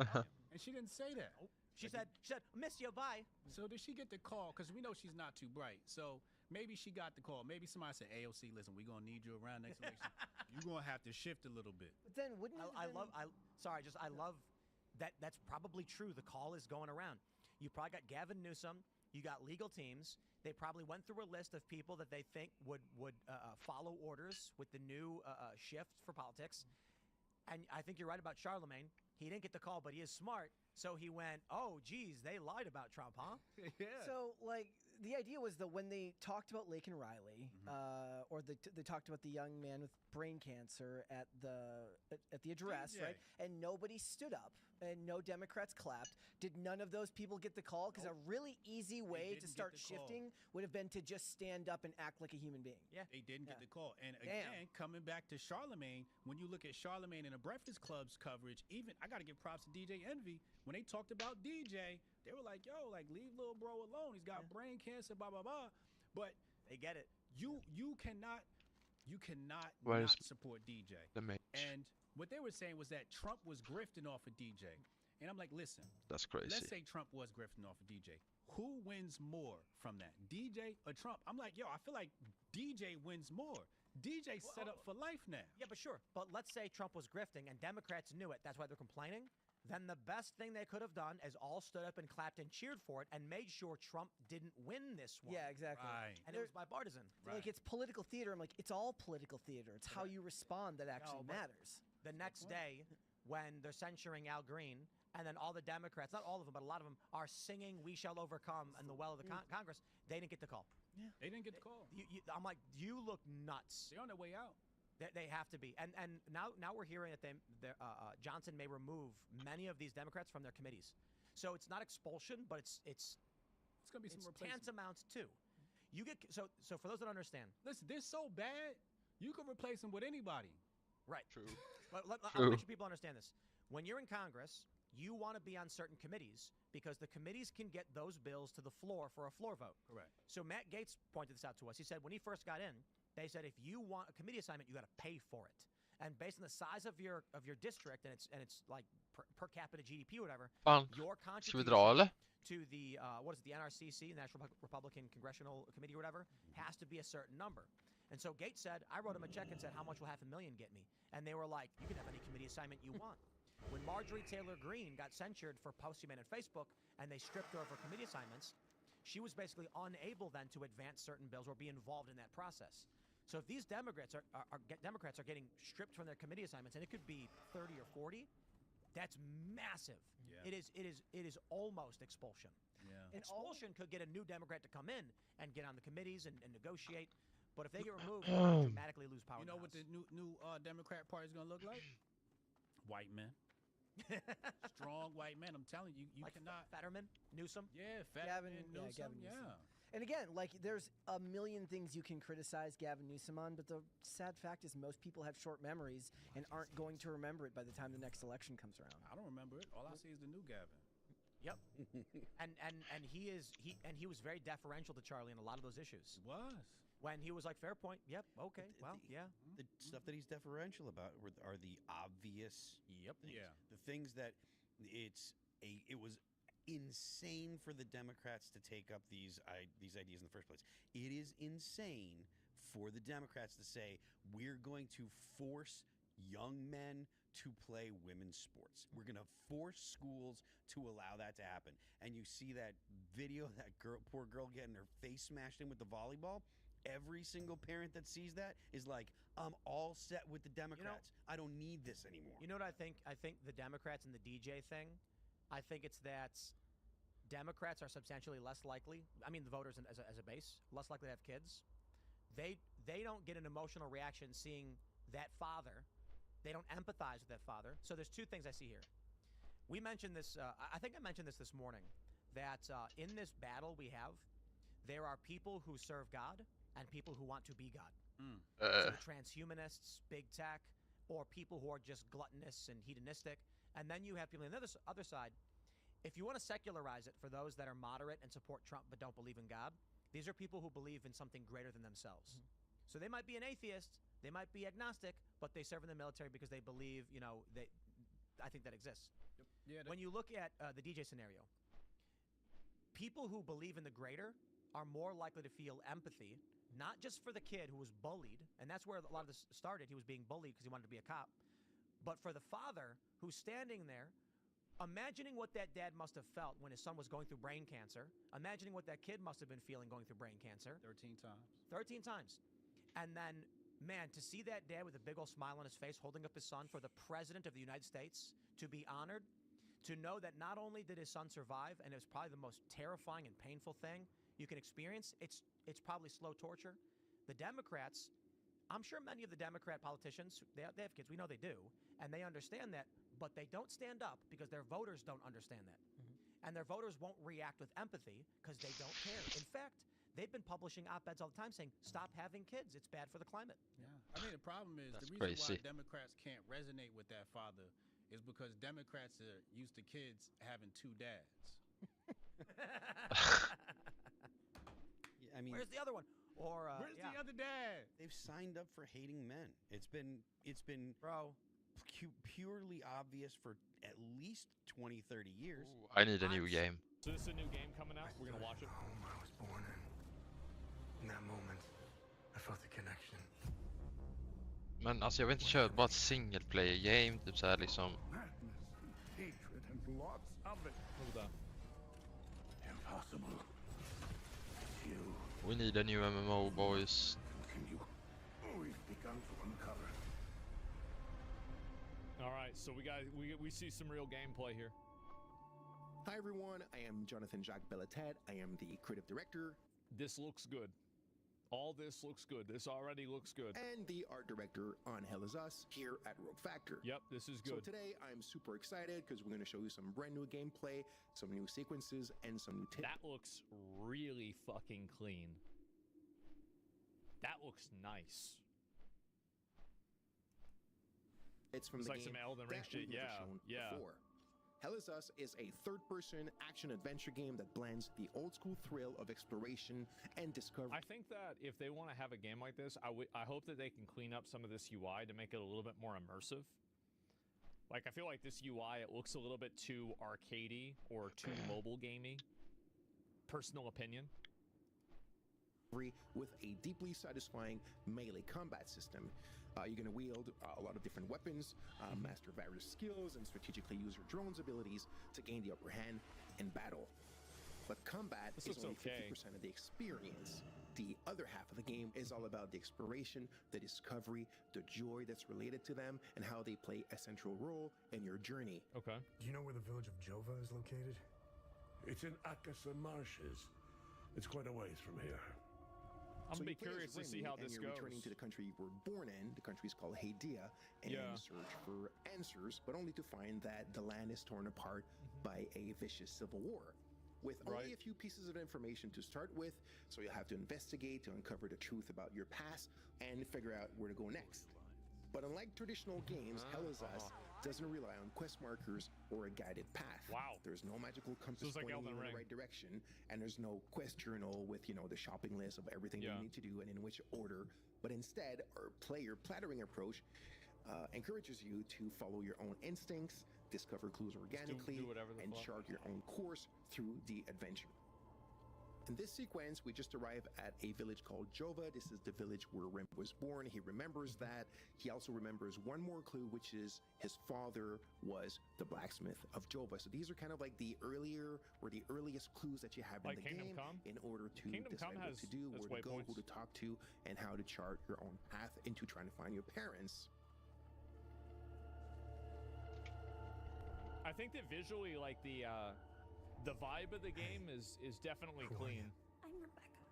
And she didn't say that. She said, miss you, bye. So did she get the call? Because we know she's not too bright. So maybe she got the call. Maybe somebody said, AOC, listen, we're gonna need you around next election. You're gonna have to shift a little bit. But then wouldn't it I love that. That's probably true. The call is going around. You probably got Gavin Newsom. You got legal teams. They probably went through a list of people that they think would follow orders with the new shift for politics. And I think you're right about Charlemagne. He didn't get the call, but he is smart. So he went, oh, geez, they lied about Trump, huh? Yeah. So, like, the idea was that when they talked about Laken Riley, or they talked about the young man with brain cancer at the address, DJ. right? And nobody stood up, and no Democrats clapped. Did none of those people get the call? Because a really easy way to start shifting would have been to just stand up and act like a human being. Yeah. They didn't get the call. And again, coming back to Charlemagne, when you look at Charlemagne and the Breakfast Club's coverage, even I got to give props to DJ Envy. When they talked about DJ, they were like, yo, like, leave little bro alone. He's got brain cancer, blah, blah, blah. But they get it. You cannot not support DJ. And what they were saying was that Trump was grifting off of DJ. And I'm like, listen. That's crazy. Let's say Trump was grifting off of DJ. Who wins more from that, DJ or Trump? I'm like, yo, I feel like DJ wins more. DJ set up for life now. Yeah, but sure. But let's say Trump was grifting and Democrats knew it. That's why they're complaining. Then the best thing they could have done is all stood up and clapped and cheered for it and made sure Trump didn't win this one. Yeah, exactly. Right. And it was bipartisan. Like, it's political theater. I'm like, it's all political theater. It's how you respond that actually matters. The next day, when they're censuring Al Green, and then all the Democrats, not all of them, but a lot of them, are singing "We Shall Overcome" in the well of the Congress, they didn't get the call. Yeah. They didn't get the call. I'm like, you look nuts. They're on their way out. They have to be. And now we're hearing that Johnson may remove many of these Democrats from their committees. So it's not expulsion, but it's gonna be some replacement. tantamount to. You get so for those that understand. Listen, they're so bad, you can replace them with anybody. Right. True. But I'll make sure people understand this. When you're in Congress, you want to be on certain committees because the committees can get those bills to the floor for a floor vote. Correct. So Matt Gaetz pointed this out to us. He said when he first got in, they said if you want a committee assignment, you got to pay for it. And based on the size of your district and it's like per capita GDP or whatever, your contribution to the the NRCC, the National Republican Congressional Committee or whatever, has to be a certain number. And so Gaetz said, I wrote him a check and said, how much will $500,000 get me? And they were like, you can have any committee assignment you want. When Marjorie Taylor Greene got censured for posting on Facebook and they stripped her of her committee assignments, she was basically unable then to advance certain bills or be involved in that process. So if these Democrats are getting stripped from their committee assignments, and it could be 30 or 40, that's massive. Yeah. It is almost expulsion. Yeah. Expulsion could get a new Democrat to come in and get on the committees and negotiate. But if they get removed, they dramatically lose power. You know what the new Democrat Party is going to look like? White men. Strong white men. I'm telling you, you like cannot. Fetterman, Newsom. Yeah, Fetterman, Newsom. Gavin Newsom. Yeah. And again, like, there's a million things you can criticize Gavin Newsom on, but the sad fact is most people have short memories and aren't going to remember it by the time the next election comes around. I don't remember it. All I see is the new Gavin. Yep. and he was very deferential to Charlie in a lot of those issues. He was. When he was like, fair point. Yep. Okay. Well, yeah. Mm-hmm. Mm-hmm. The stuff that he's deferential about are the obvious things. Yeah. The things that it was insane for the Democrats to take up these ideas in the first place. It is insane for the Democrats to say we're going to force young men to play women's sports. We're going to force schools to allow that to happen. And you see that video, that poor girl getting her face smashed in with the volleyball. Every single parent that sees that is like, I'm all set with the Democrats. I don't need this anymore. You know what I think? I think the Democrats and the DJ thing, I think it's that Democrats are substantially less likely, I mean the voters as a base, less likely to have kids. They don't get an emotional reaction seeing that father. They don't empathize with that father. So there's two things I see here. We mentioned this, I think I mentioned this morning, that in this battle we have, there are people who serve God and people who want to be God. So transhumanists, big tech, or people who are just gluttonous and hedonistic. And then you have people on the other side. If you want to secularize it for those that are moderate and support Trump but don't believe in God, these are people who believe in something greater than themselves. So they might be an atheist, they might be agnostic, but they serve in the military because they believe, I think that exists. Yeah, when you look at the DJ scenario, people who believe in the greater are more likely to feel empathy, not just for the kid who was bullied, and that's where a lot of this started. He was being bullied because he wanted to be a cop, but for the father who's standing there, imagining what that dad must have felt when his son was going through brain cancer, imagining what that kid must have been feeling going through brain cancer. 13 times. 13 times. And then, man, to see that dad with a big old smile on his face holding up his son for the president of the United States to be honored, to know that not only did his son survive, and it was probably the most terrifying and painful thing you can experience, it's probably slow torture. The Democrats, I'm sure many of the Democrat politicians, they have kids, we know they do, and they understand that, but they don't stand up because their voters don't understand that. And their voters won't react with empathy because they don't care. In fact, they've been publishing op-eds all the time saying, stop having kids, it's bad for the climate. Yeah. I mean, the problem is That's the reason crazy. why Democrats can't resonate with that father is because Democrats are used to kids having two dads. I mean, where's the other one? Or where's the other dad? They've signed up for hating men. It's been purely obvious for at least 20, 30 years. Ooh, I need a new game. So this is a new game coming out. We're gonna watch it. Home I was born in. In that moment, I felt the connection. Men alltså jag vill inte köra bara ett single player game typ såhär liksom. Madness, hatred, and lots of it. Look at that. Impossible. You. We need a new MMO, boys. Can you? We've begun to uncover. All right, so we see some real gameplay here. Hi everyone, I am Jonathan Jacques Bellatet. I am the creative director. This looks good. All this looks good. This already looks good. And the art director on Hell Is Us here at Rogue Factor. Yep, this is good. So today I'm super excited because we're going to show you some brand new gameplay, some new sequences, and some new tips. That looks really fucking clean. That looks nice. It's from it's the like game some Elden Ring that shit. we've never Yeah, shown yeah. before. Hell Is Us is a third-person action-adventure game that blends the old-school thrill of exploration and discovery. I think that if they want to have a game like this, I hope that they can clean up some of this UI to make it a little bit more immersive. Like, I feel like this UI, it looks a little bit too arcadey or too mobile gamey. Personal opinion. With a deeply satisfying melee combat system. You're going to wield a lot of different weapons, master various skills, and strategically use your drone's abilities to gain the upper hand in battle. But combat is only 50% of the experience. The other half of the game is all about the exploration, the discovery, the joy that's related to them, and how they play a central role in your journey. Okay. Do you know where the village of Jova is located? It's in Akasa Marshes. It's quite a ways from here. I'm gonna be curious to see how this goes. You're goes. returning to the country you were born in. The country is called Hadia, and search for answers, but only to find that the land is torn apart by a vicious civil war. With only a few pieces of information to start with, so you'll have to investigate to uncover the truth about your past and figure out where to go next. But unlike traditional games, Hell Is Us doesn't rely on quest markers or a guided path. Wow. There's no magical compass like pointing you Elden in Ring. the right direction, and there's no quest journal with, the shopping list of everything you need to do and in which order. But instead, our player plattering approach encourages you to follow your own instincts, discover clues organically, do whatever the and fuck. chart your own course through the adventure. In this sequence, we just arrive at a village called Jova. This is the village where Rim was born. He remembers that. He also remembers one more clue, which is his father was the blacksmith of Jova. So these are kind of like the earlier or the earliest clues that you have in Like the Kingdom game Come? in order to Kingdom decide Come what to do, has where to go, waypoints. who to talk to, and how to chart your own path into trying to find your parents. I think that visually, like the vibe of the game is definitely clean. I'm Rebecca.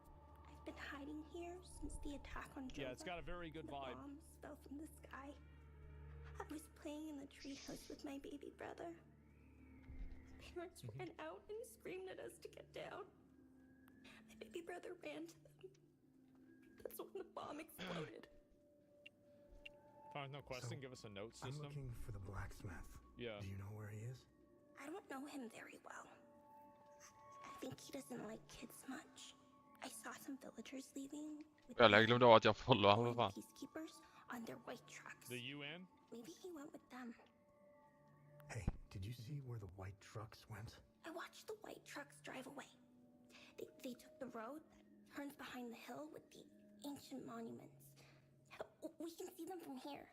I've been hiding here since the attack on Jova. Yeah, it's got a very good the vibe. Bombs fell from the sky. I was playing in the treehouse with my baby brother. Parents ran out and screamed at us to get down. My baby brother ran to them. That's when the bomb exploded. Fine, no question. Give us a note system. I'm looking for the blacksmith. Yeah. Do you know where he is? I don't know him very well. I think he doesn't like kids much. I saw some villagers leaving with Jag glömde av att jag followade honom, vad fan. peacekeepers on their white trucks. The UN? Maybe he went with them. Hey, did you see where the white trucks went? I watched the white trucks drive away. They took the road that turns behind the hill with the ancient monuments. We can see them from here.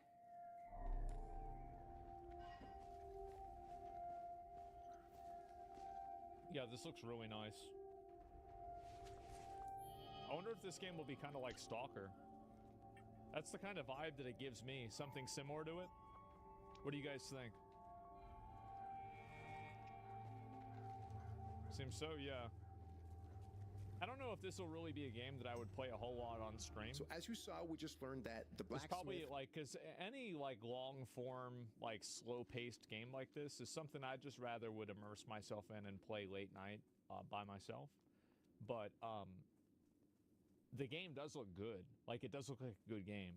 Yeah, this looks really nice. I wonder if this game will be kind of like Stalker. That's the kind of vibe that it gives me. Something similar to it. What do you guys think? Seems so, yeah. I don't know if this will really be a game that I would play a whole lot on stream. So as you saw, we just learned that the It's probably blacksmith... like, because any like long form, like slow paced game like this is something I'd just rather would immerse myself in and play late night by myself. But the game does look good. Like it does look like a good game.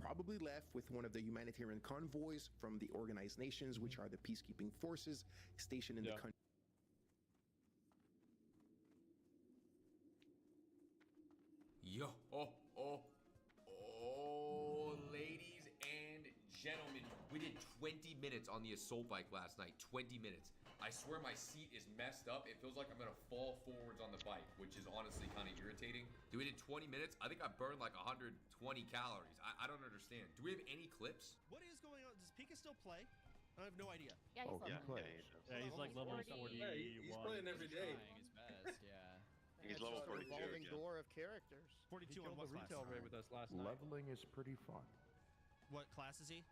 Probably left with one of the humanitarian convoys from the Organized Nations, which are the peacekeeping forces stationed in the country. Yo, ladies and gentlemen, we did 20 minutes on the assault bike last night. 20 minutes. I swear my seat is messed up. It feels like I'm gonna fall forwards on the bike, which is honestly kind of irritating. We did 20 minutes. I think I burned like 120 calories. I don't understand. Do we have any clips? What is going on? Does Pika still play? I have no idea. Yeah, he plays. Yeah, he's like level 41. Yeah, he's playing every day. Trying his best, yeah. He's level 42. Revolving again. door of characters. 42 on the retail raid with us last night. Leveling is pretty fun. What class is he?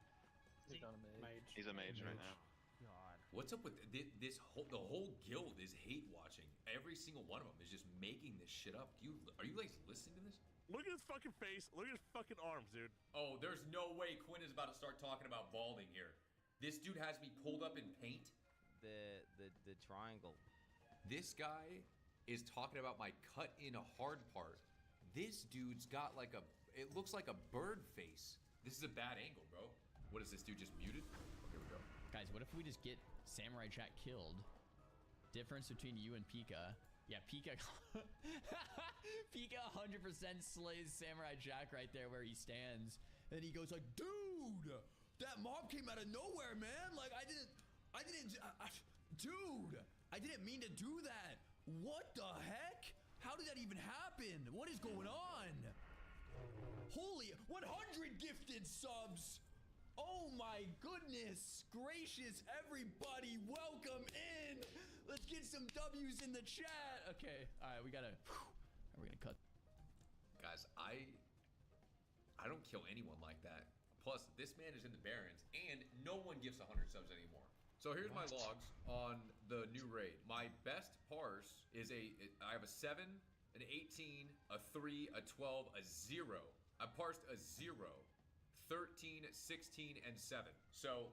He's on a mage. He's a mage right now. God. What's up with this whole, the whole guild is hate watching. Every single one of them is just making this shit up. Are you like listening to this? Look at his fucking face. Look at his fucking arms, dude. Oh, there's no way Quinn is about to start talking about balding here. This dude has me pulled up in paint. The triangle. This guy is talking about my cut in a hard part. This dude's got like it looks like a bird face. This is a bad angle, bro. What is this dude just muted? Oh, here we go. Guys, what if we just get Samurai Jack killed? Difference between you and Pika. Yeah, Pika. Pika 100% slays Samurai Jack right there where he stands. And he goes like, dude, that mob came out of nowhere, man. Like, dude, I didn't mean to do that. What the heck? How did that even happen? What is going on? Holy 100 gifted subs. Oh my goodness gracious, everybody, welcome in. Let's get some W's in the chat. Okay, all right, we gotta, we're gonna cut. Guys, I don't kill anyone like that. Plus, this man is in the Barrens, and no one gives 100 subs anymore. So here's my logs on the new raid. My best parse is I have a 7, an 18, a 3, a 12, a 0. I parsed a 0, 13, 16, and 7. So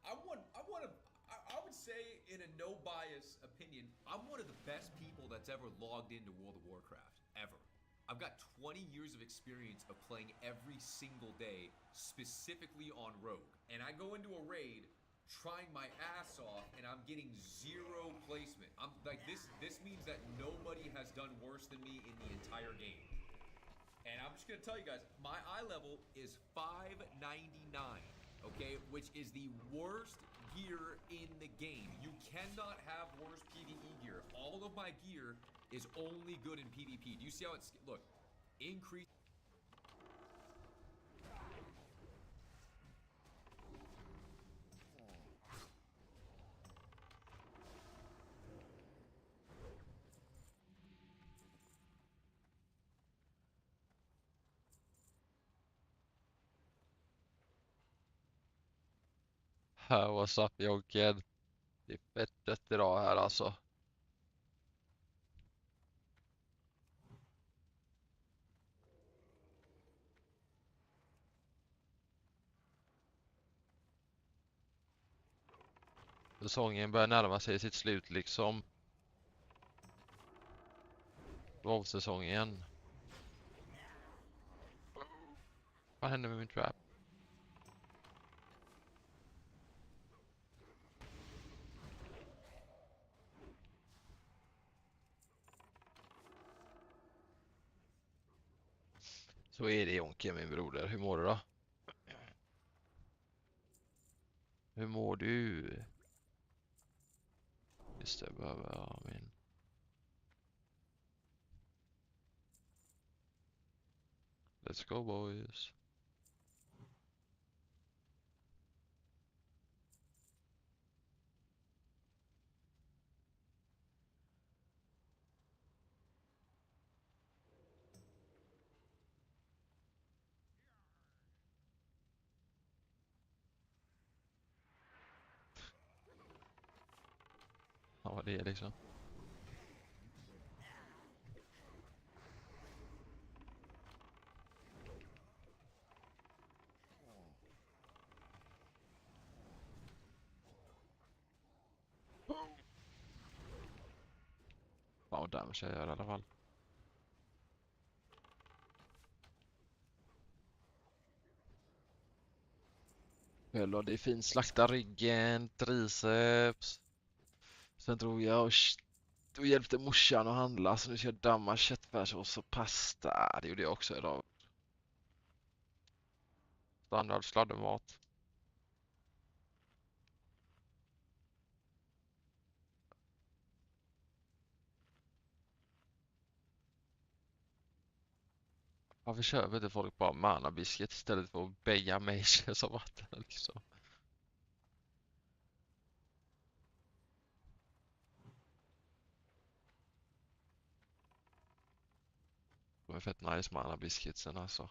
I would say, in a no bias opinion, I'm one of the best people that's ever logged into World of Warcraft, ever. I've got 20 years of experience of playing every single day, specifically on Rogue. And I go into a raid trying my ass off, and I'm getting 0 placement. I'm like, this means that nobody has done worse than me in the entire game. And I'm just gonna tell you guys, my eye level is 599, okay? Which is the worst gear in the game. You cannot have worse PvE gear. all of my gear is only good in PvP. Do you see how it's... Look, increase... What's up Joggen? Det är fett dött idag här alltså. Säsongen börjar närma sig sitt slut liksom. WoW-säsongen. Vad händer med min trap? Så är det Jonke min broder. Hur mår du då? Hur mår du? Just det, behöver jag min... Let's go boys. Ja, vad det är liksom. Ja, damage jag gör i alla fall. Eller det är fint. Slakta ryggen, triceps. Sen drog jag och hjälpte morsan att handla. Så nu ska jag damma köttfärssås och pasta. Det gjorde jag också idag. Standard sladdermat. Varför köper inte folk bara mana biscuit istället för att beja mig som vatten liksom? De är fett nice mana biscuitsen alltså.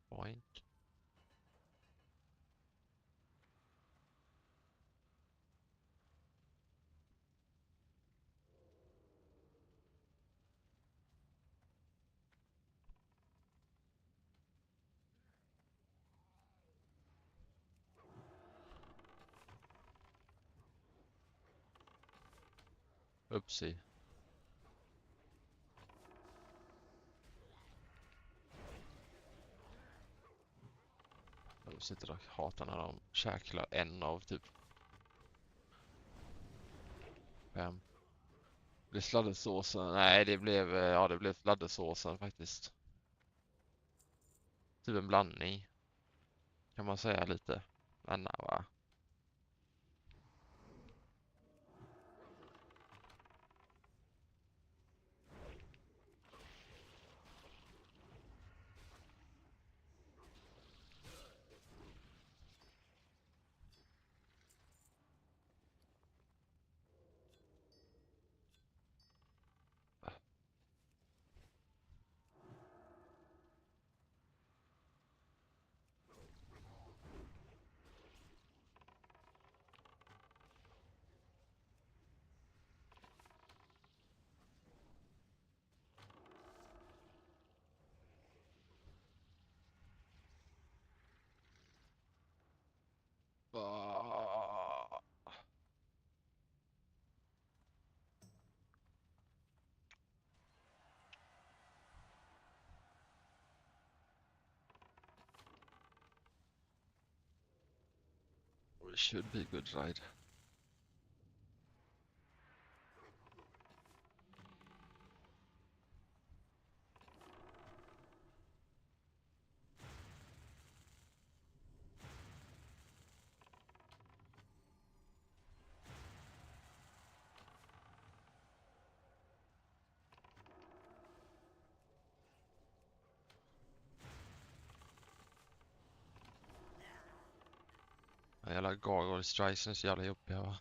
Boink. Upsi. De sitter och hatar när de käklar en av typ 5. Det sladdersåsen. Nej, det blev sladdersåsen faktiskt. Typ en blandning. Kan man säga lite. Men va. It should be a good ride. jävla gargoyle strikes är så jävla jobbiga, va?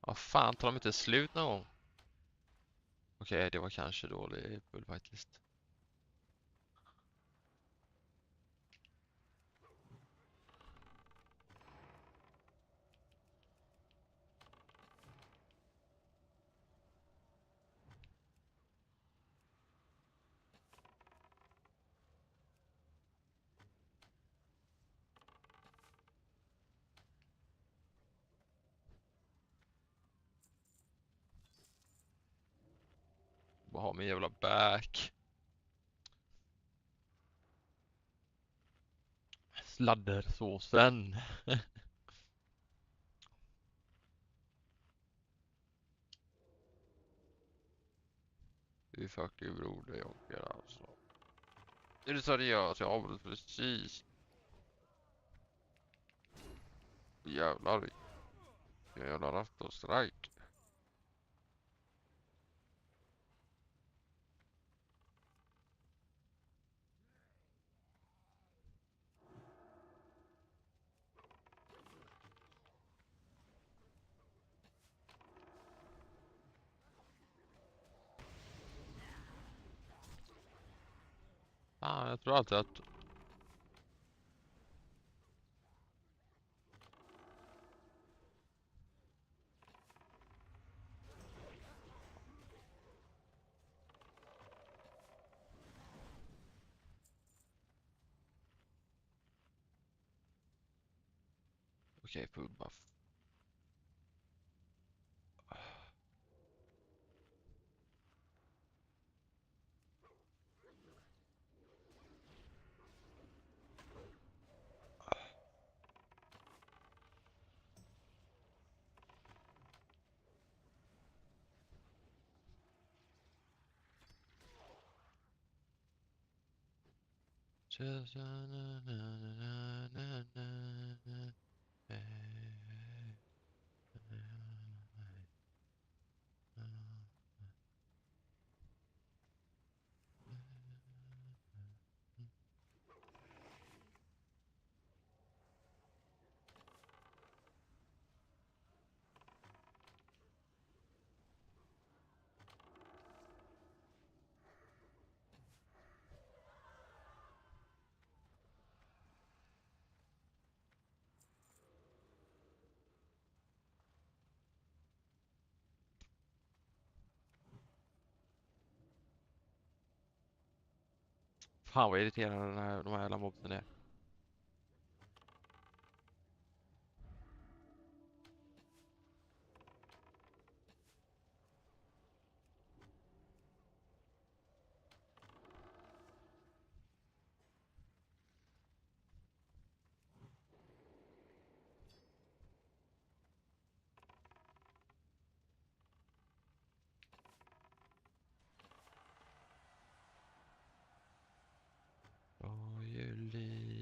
Vad fan, tar de inte slut någon gång? Okej, det var kanske dålig bull faktiskt. Vad har min jävla back? Sladdersåsen. Hur fucking broder jag alltså. Är det seriöst? Jag avbröt precis. Jävlar. Jävlar aftonstrike. Jag tror alltid att... Okej, full buff. Just Fan vad irriterande de här jävla mobsen är. Vad är liv?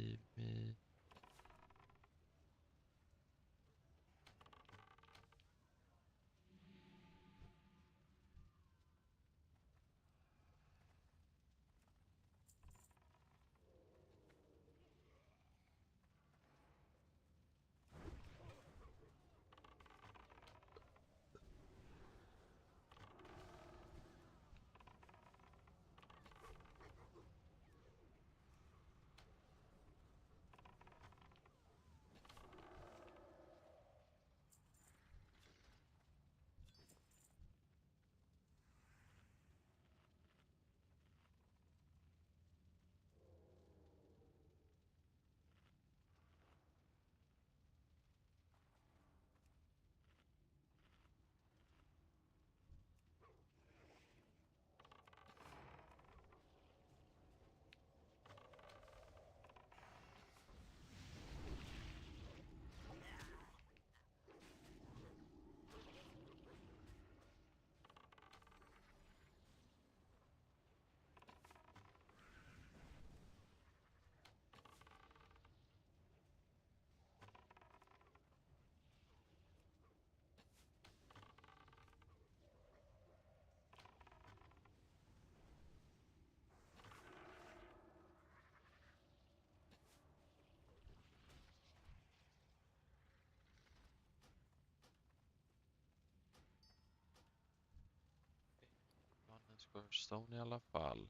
Firstone i alla fall.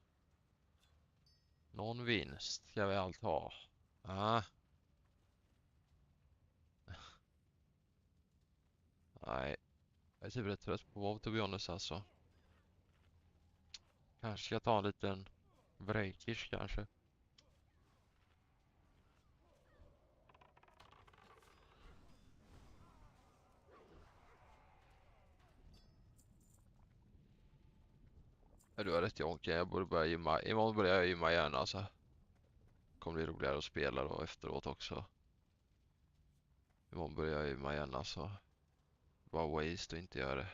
Någon vinst ska vi allt ha. Ah. Nej. Jag är typ rätt trött på WoW, to be honest, alltså. Kanske ska ta en liten breakish kanske. Ja, du har rätt, Jonke. Jag borde börja gymma. Imorgon börjar jag gymma igen, alltså. Kommer bli roligare att spela då efteråt också. Imorgon börjar jag gymma igen, alltså. Bara waste och inte göra det.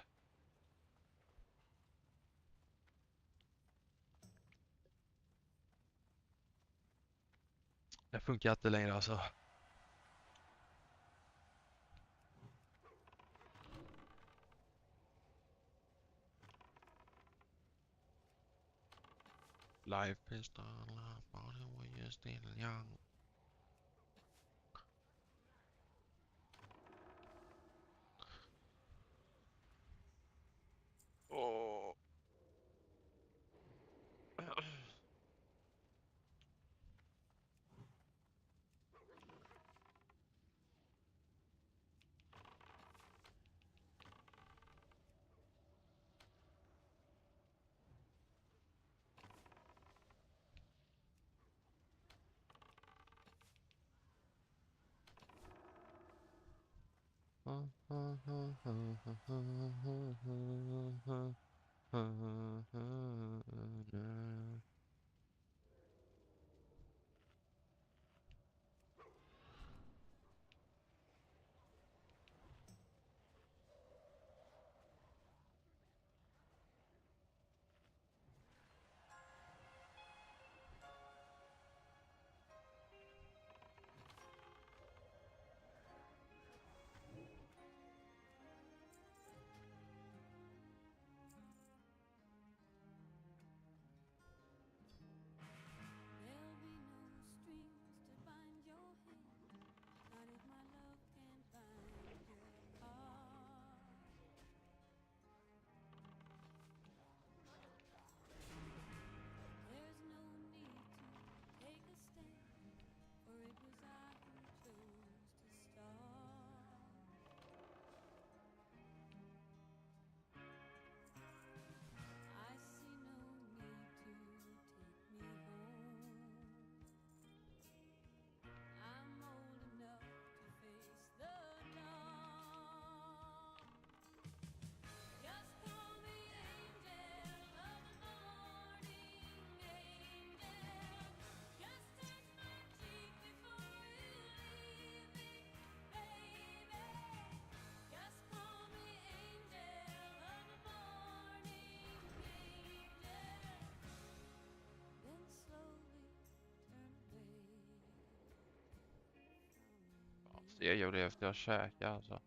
Det funkar inte längre, alltså. Life is not about when you're still young. Åh. Jag gjorde det efter jag käkade, alltså.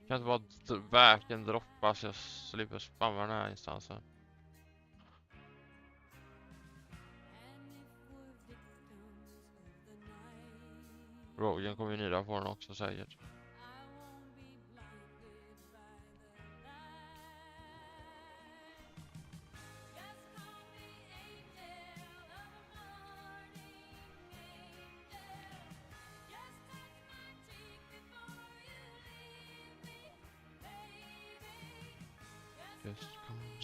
Kan inte bara verken droppa så jag slipper spamma den här instansen. Rogen kommer ju nida på den också säkert. Just come.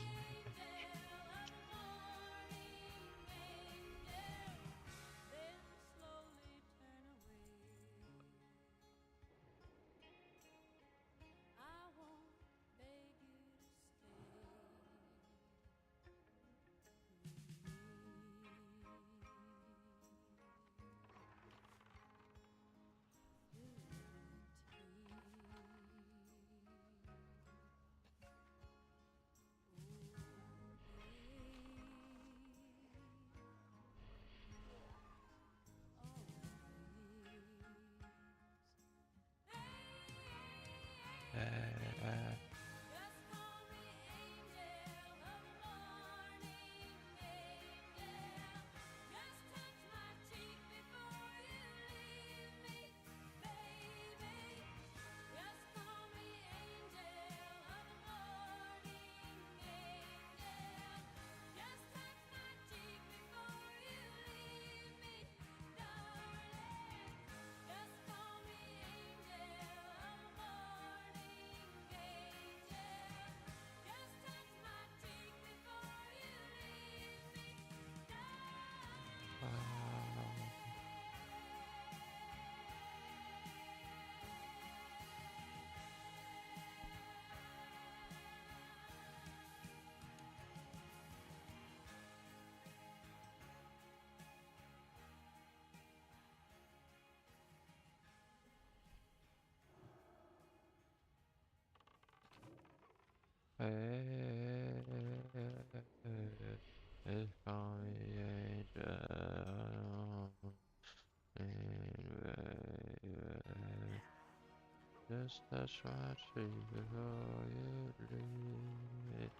that's right, see before you leave.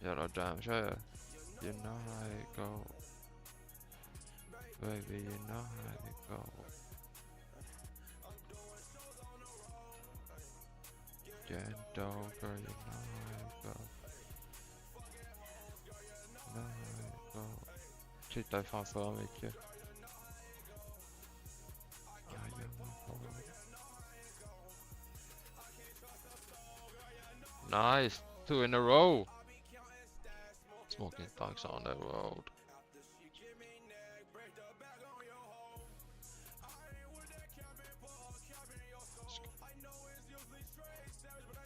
You're a damn sure. You know how it go. Baby, you know how it go. Get over, you know how it go. Know how it go. Tittar ju fan för mycket. Nice, 2 in a row. Smoking thugs on the road.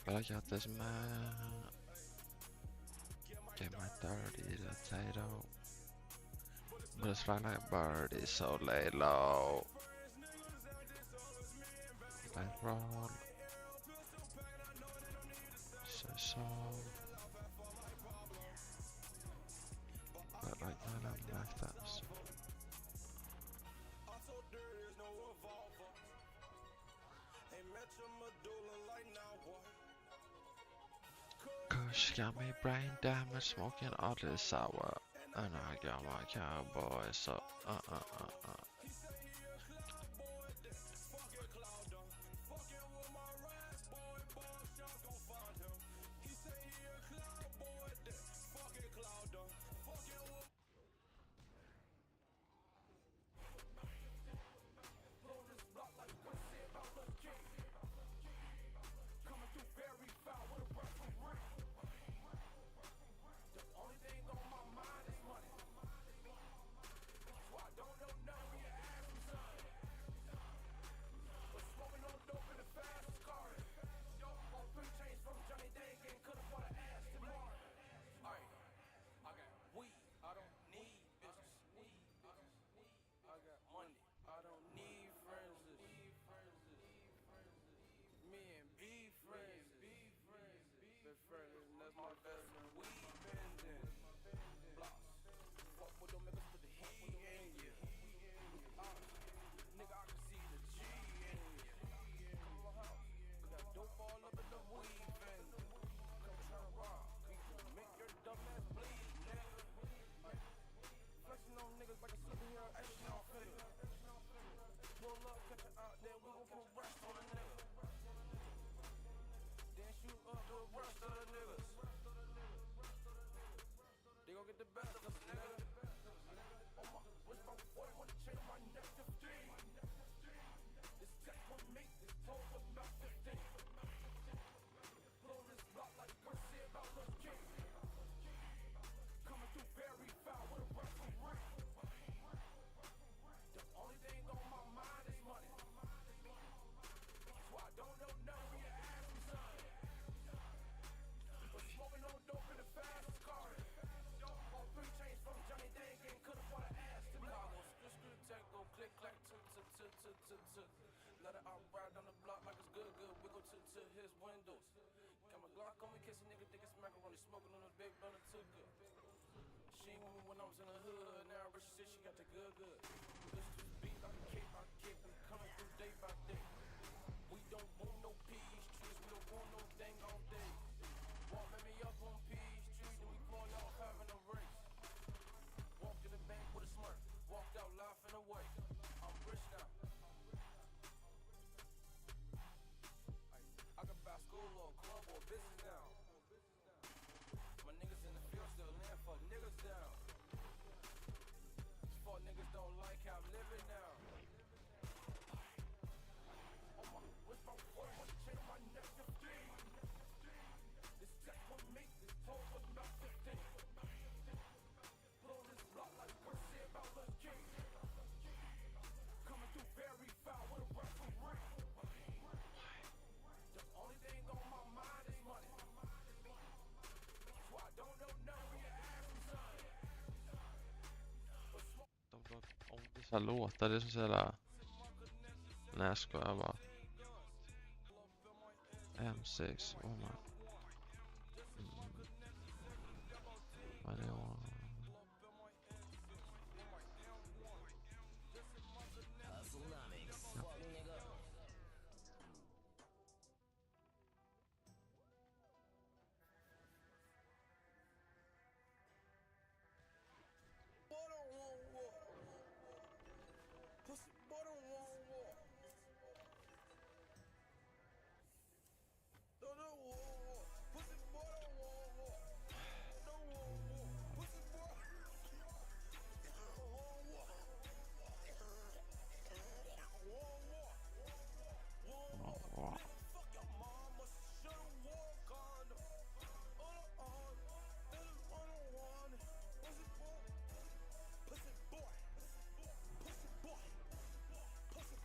But I got this man. Get my dirty potato. But it's fine like a birdie, so lay low. Let's roll. So. But like that, I'm like that. Cause got me brain damage, smoking oddly sour. And I got my cowboy, so vissa låtar, det är så jävla... Nej, jag skojar bara. M6, oh my.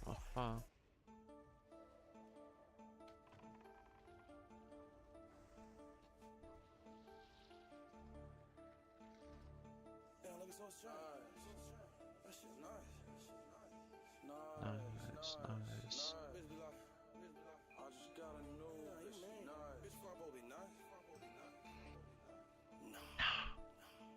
Vad fan. Nice, nice. Nice.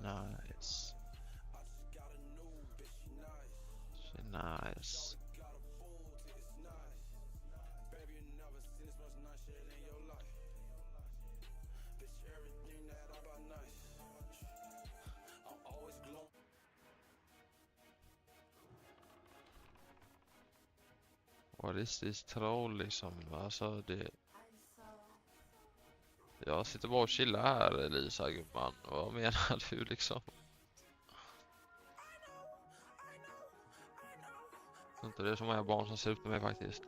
Nice. Nice. What is this troll liksom? Alltså det... Jag sitter bara och chillar här, Elisa gumman. Vad menar du liksom? Inte det är så många barn som ser ut med mig faktiskt.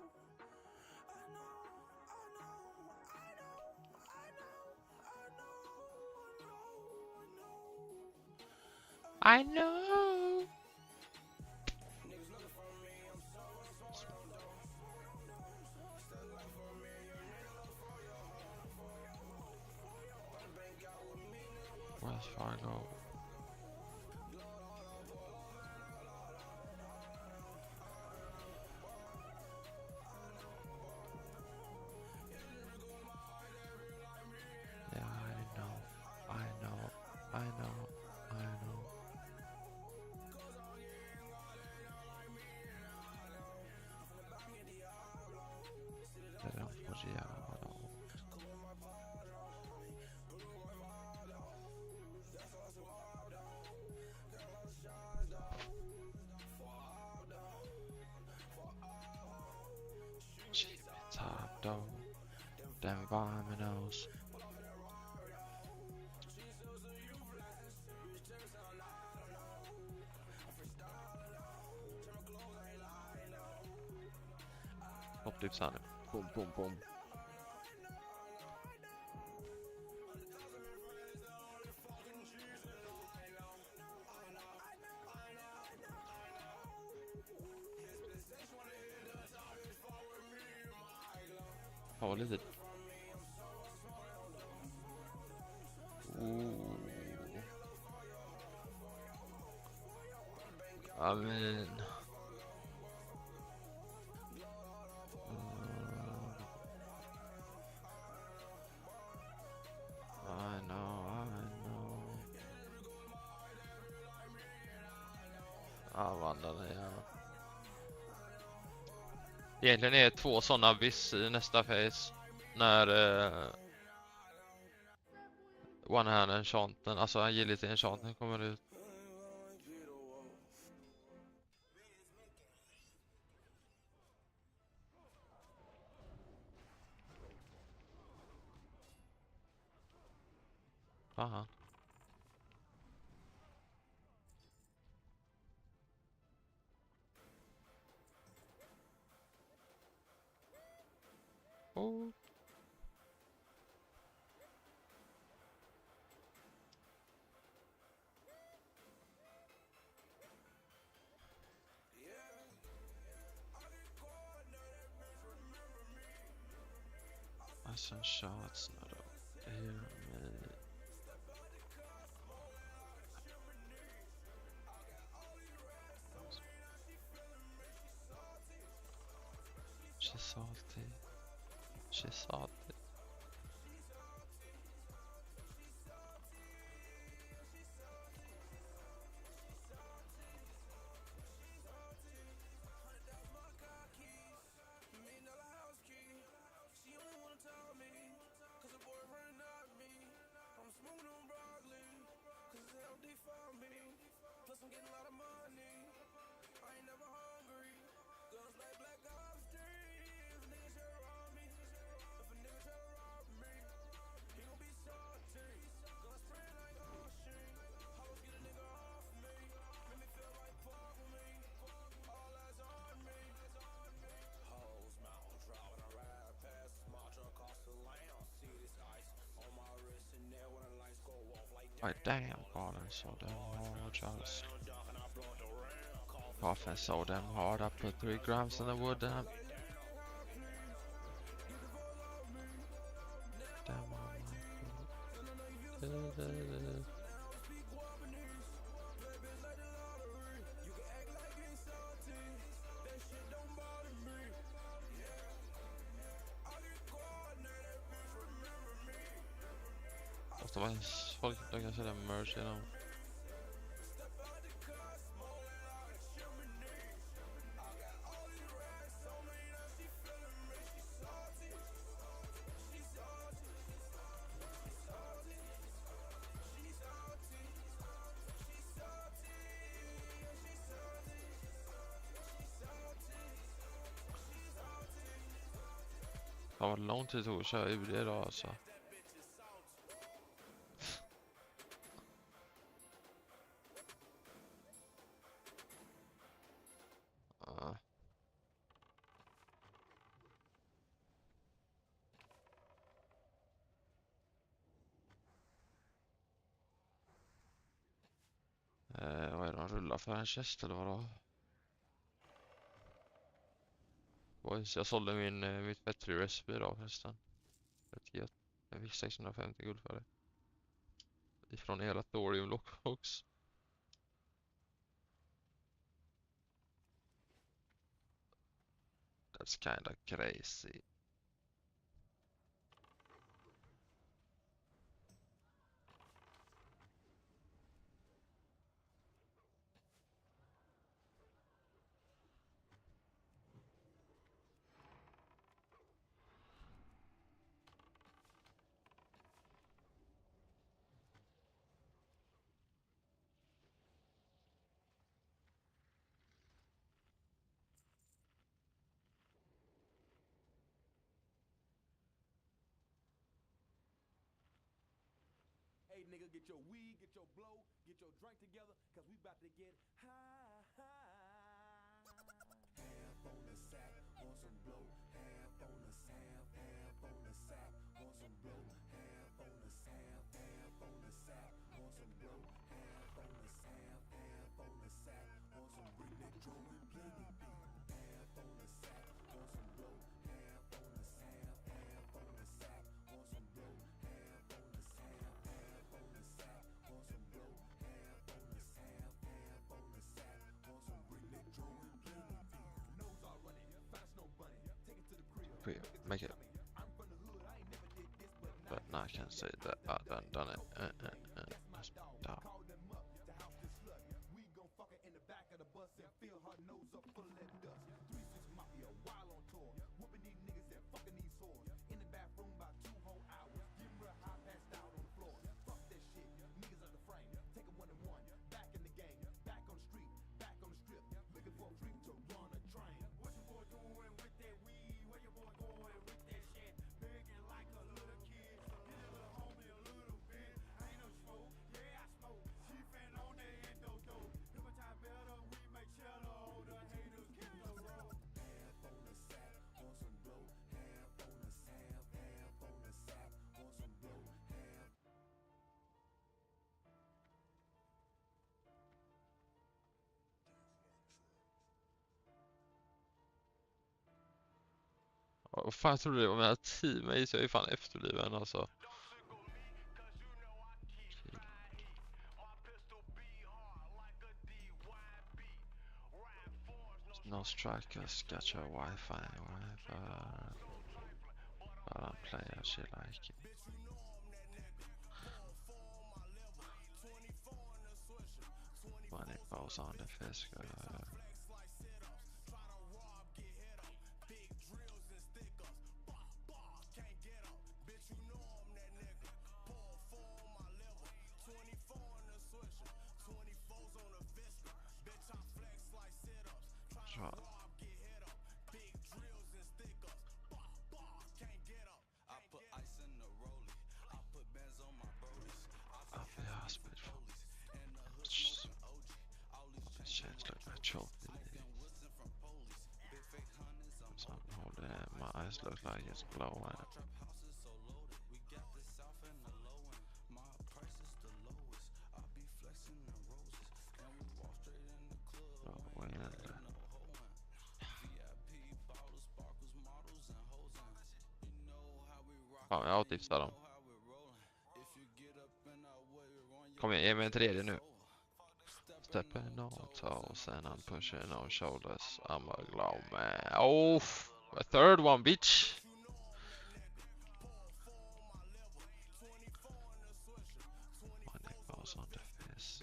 I know. Where's Fargo? Yeah, I know. Top dog, them dominoes. Hopp typ såhär nu. Boom, boom, boom. Ja, lite I mean... I know. Ja, vandrade jag. Egentligen är det 2 sådana viss i nästa phase. När One Hand Enchanten, alltså Agility Enchanten kommer ut. Fan. Oh. Some shots, not a pyramid. She's salty. She's salty. Like damn, God, I'm so damn hard. Just coughing so damn hard. I put 3 grams in the wood and I'm damn on. Ofta man folk de kanske det merge genom. Det har varit lång tid att köra UD idag alltså. Vad är det de rullar för en chest eller vadå? Boys, jag sålde mitt Petri Recipe idag förresten. Jag fick 650 guld för det. Ifrån hela Thorium Lockbox. That's kinda crazy. Hey nigga, get your weed, get your blow, get your drink together, cause we about to get high. Half on the sack, on some blow, half on the sack, half on the sack, on some blow, half on the sack, half on the sack, on some blow, half on the sack, half on the sack, on some bring that drum and play the beat. Half on the sack, on some blow, half on the sack, half on the sack, on some blow, half on the sack, half on the sack, on some blow, half on the sack, half on the sack, on some make it. But now I can say that I done it. Stop. Vad fan tror du det var mina teammates? Jag är fan efterbliven alltså. No strikers, got your Wi-Fi, but I'm playing she like it. When it goes on the fisk, my eyes look like it's glowing. Ja, jag tipsar dem. Kom igen, ge mig en tredje nu. Stepping on toes and I'm pushing on shoulders. I'm a glow man. Oh, a third one, bitch. When it goes on the face.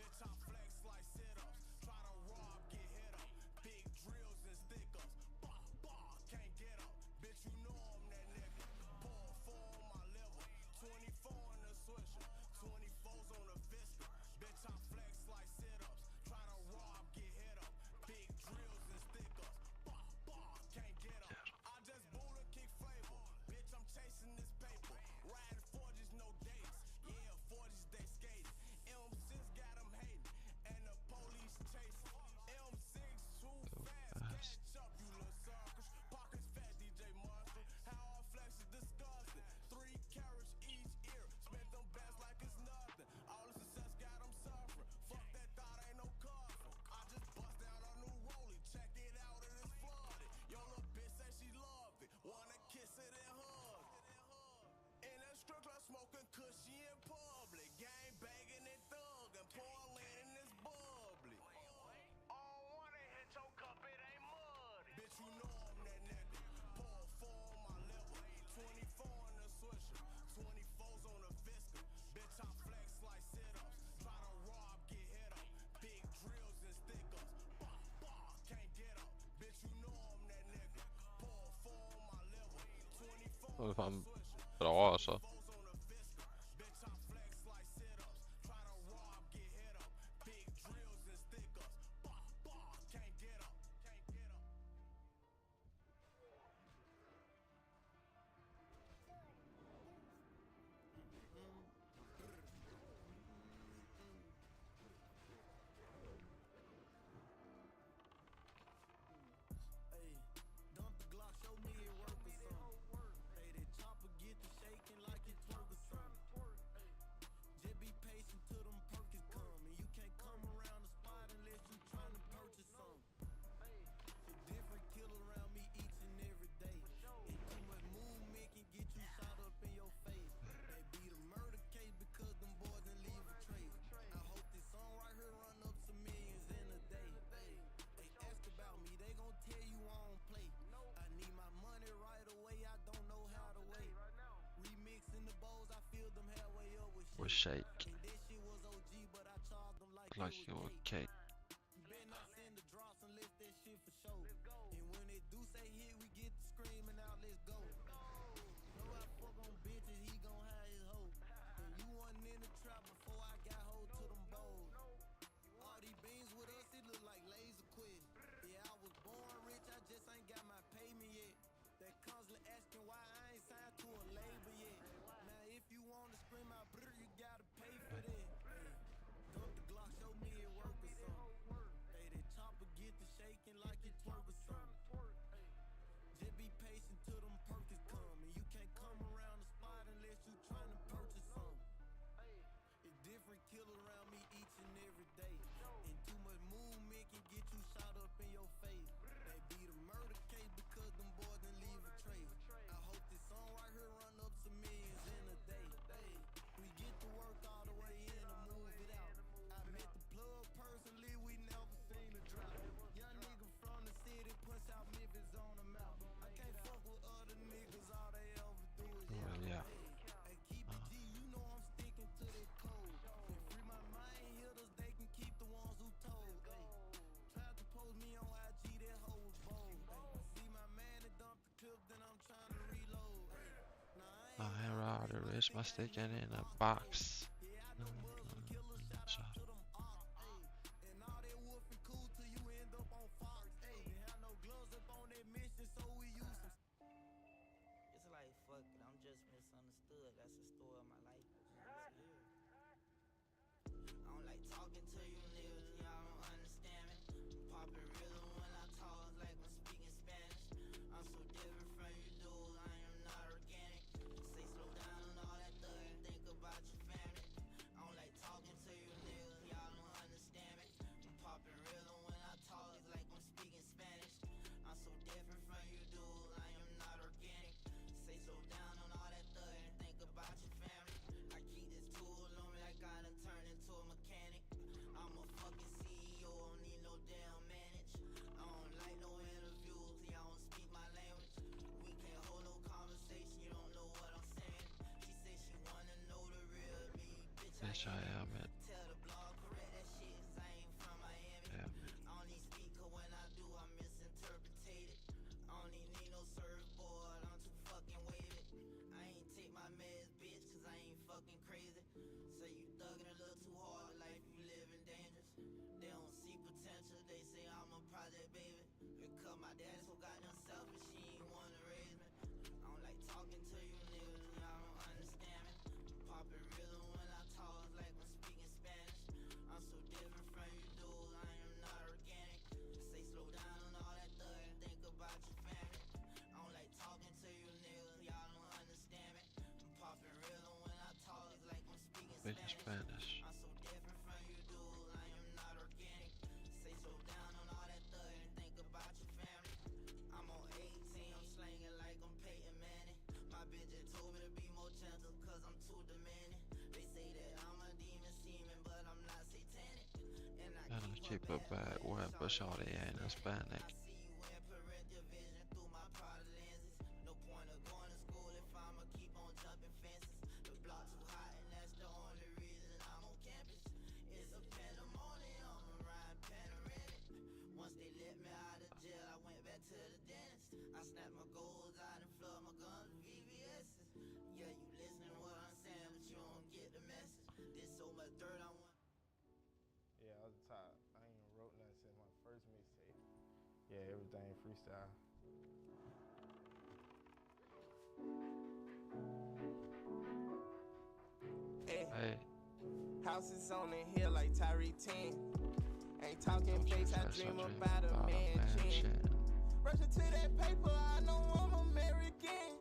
Det är fan bra alltså. with shake. Like your cake. I raise my stick and in a box. It's like, fuck it, I'm just misunderstood. That's the story of my life. I don't like talking to you niggas, y'all don't understand me. Poppin' real when I talk like I'm speaking Spanish. I'm so different from you dudes, I am not organic. Say slow down and all that thug and think about your family. I don't like talking to you niggas, y'all don't understand me. I'm poppin' real when I talk like I'm speaking Spanish. I'm so different from you dudes, I am not organic. Say slow down on all that thug and think about your family. I keep this tool on me like I done turned into a mechanic. I'm a fucking CEO, don't need no damn manage. I don't like no interviews, y'all don't speak my language. We can't hold no conversation, you don't know what I'm saying. She say she wanna know the real me, bitch I am it. Tell the blog correct that shit, 'cause I ain't from Miami. I only speak 'cause when I do I misinterpretate it. I don't even need no surfboard, I'm too fucking wavy. I ain't take my meds, bitch, 'cause I ain't fucking crazy. Say you thugging a little too hard, life you living dangerous. They don't see potential, they say I'm a project baby. Because my dad's so goddamn selfish, she ain't wanna raise me. I don't like talking to you niggas, y'all don't understand me. Poppin' real when I talk like I'm speaking Spanish. I'm so different from you dudes, I am not organic. Say slow down on all that thug and think about your family. I don't like talking to you niggas, y'all don't understand me. I'm poppin' real when I talk like I'm speaking Spanish. I'm so different from you dudes, I am not organic. Say slow down on all that thug and think about your family. I'm on 18, I'm slanging like I'm Peyton Manning. My bitch just told me to be more gentle 'cause I'm too demanding. They say that I'm a demon semen, but I'm not satanic. And I And I keep a bad web, but shawty ain't Hispanic. see you in parental vision through my Prada lenses. No point of going to school if I'ma keep on jumping fences. The block too hot and that's the only reason I'm on campus. It's a pandemonium, I'm riding panoramic. Once they let me out of jail, I went back to the dentist. I snapped my goals out and flood my guns with VVS's. Yeah, you listening to what I'm saying, but you don't get the message. There's so much dirt I want. Yeah, I was top. I ain't even wrote nothing since my first mixtape. Yeah, everything freestyle. Hey. Houses on the hill like Tyree 10. Ain't talking face, I dream about a mansion. Rushing to that paper, I know I'm American.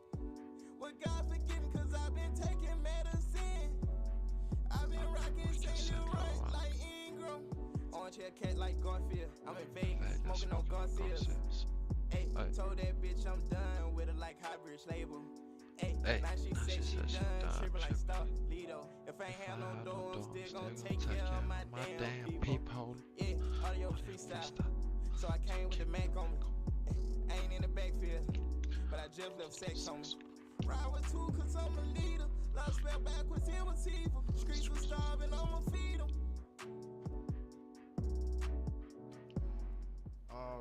What God forgive me, 'cause I've been taking medicine. I've been rocking St. Laurent like Ingram. Orange hair cat like Garfield. I'm in Vegas, smoking on Garfield. Hey, told that bitch I'm done with her like hybrid label. Hey, now she say she done tripping like Star Lido. If I ain't have no dough, I'm still gonna take care of my damn people. Yeah, audio freestyle. So I came with the Mac on me. I ain't in the backfield, but I just left sex on me. Ride with two 'cause I'm a leader. Love spell backwards, it was evil. Streets were starving, I'ma feed them.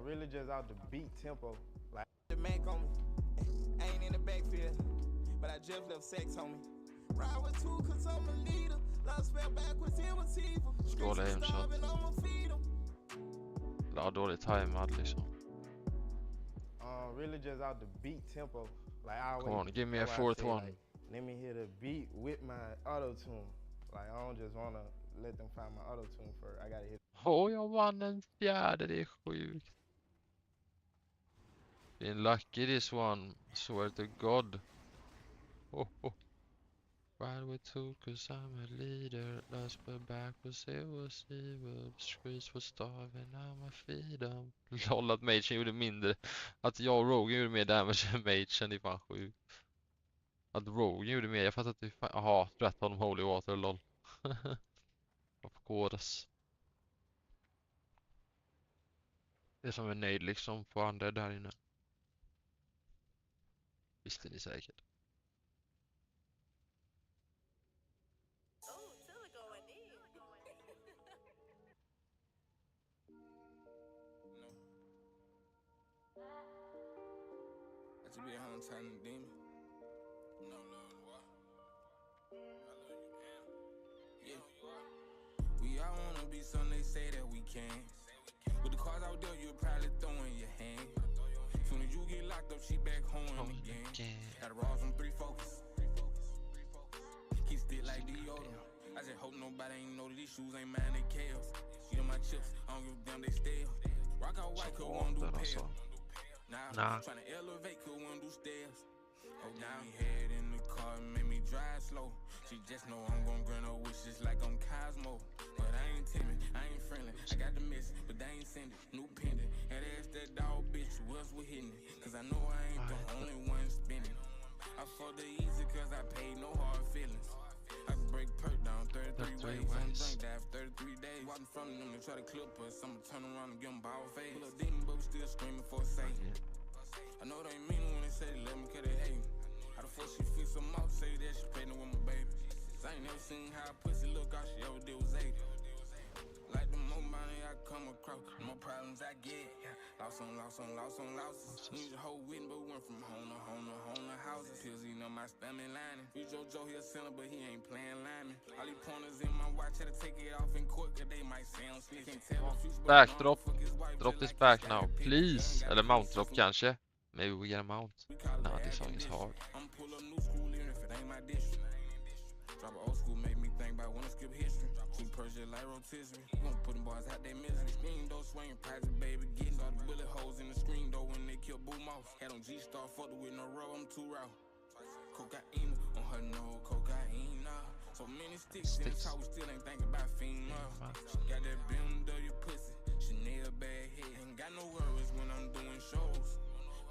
Really just out the beat tempo. Like the Mac on me. I ain't in the backfield, but I just left sex on me. Ride with two, cause I'm a leader. Love spell backwards, it was evil. Streets were starving, I'ma feed them. Ja, dåligt tajmad liksom. Really just out the beat tempo. Like I always. Come on, give me a fourth one. Like, let me hear the beat with my auto tune. Like I don't just wanna let them find my auto tune first. I gotta hit. Jag vann en fjärde, det är sjukt. Been lucky this one, swear to God. Ride with two, cause I'm a leader. Last but backwards, it was evil. Streets were starving, I'ma feed them. Lol, att Magen gjorde mindre. Att jag och Rogan gjorde mer damage än Magen, det är fan sjukt. Att Rogan gjorde mer, jag fattar att det är fan. Jaha, rätt honom Holy Water, lol. Of course. Det är som är nöjd liksom på andra där inne. Visste ni säkert. To be a home time demon. No love, why? I love you, man. Yeah. We all wanna be some, they say that we can. With the cards out there, you'll probably throw in your hand. Soon as you get locked up, she back home again. Gotta roll some 3 focus. Keep still like deodorant. I just hope nobody ain't know that these shoes ain't mine, they chaos. You know my chips, I don't give a damn, they stale. Rock out white, could won't do pale. Nah. Tryna elevate, could one do stairs. Oh, now he head in the car, made me drive slow. She just know I'm gon' grant her wishes like I'm Cosmo. But I ain't timid, I ain't friendly. I got the message, but they ain't send it. New pendant, had to ask that dog bitch who else was hitting it. Cause I know I ain't the only one spinning. I fucked her easy cause I paid no hard feelings. I can break perk down 33 ways. I'm drink dive 33 days. Walking from them to try to clip us. I'ma turn around and give them ball face. Pull a demon, but we still screaming for Satan. I know they mean when they say they love me cause they hate me. How the fuck she fix them out, say that she pregnant with my baby. Cause I ain't never seen how a pussy look, all she ever did was 80. Like the more money I come across, the more problems I get. Loss on losses. Need a whole win, but went from home to houses. Pills eating on my stomach lining. We Joe, he a sinner, but he ain't playing lineman. All these pointers in my watch, had to take it off in court, cause they might say I'm slick. Can't tell the future, Back drop. Drop this back now, please. Eller mount drop kanske. Maybe we get a mount. Nah, this song is hard. I'm pull up new school even if it ain't my district. Drop old school make me think about when I skip history. Two Persia like rotisserie. Gonna put them boys out their misery. Screen door swinging, private baby getting all the bullet holes in the screen door when they kill Boo Mouse. Had on G-Star, fucked with no row, I'm too raw. Cocaine on her nose, cocaine nah. So many sticks in the top, we still ain't thinking about female. Got that BMW pussy, Chanel bad head. Ain't got no worries when I'm doing shows.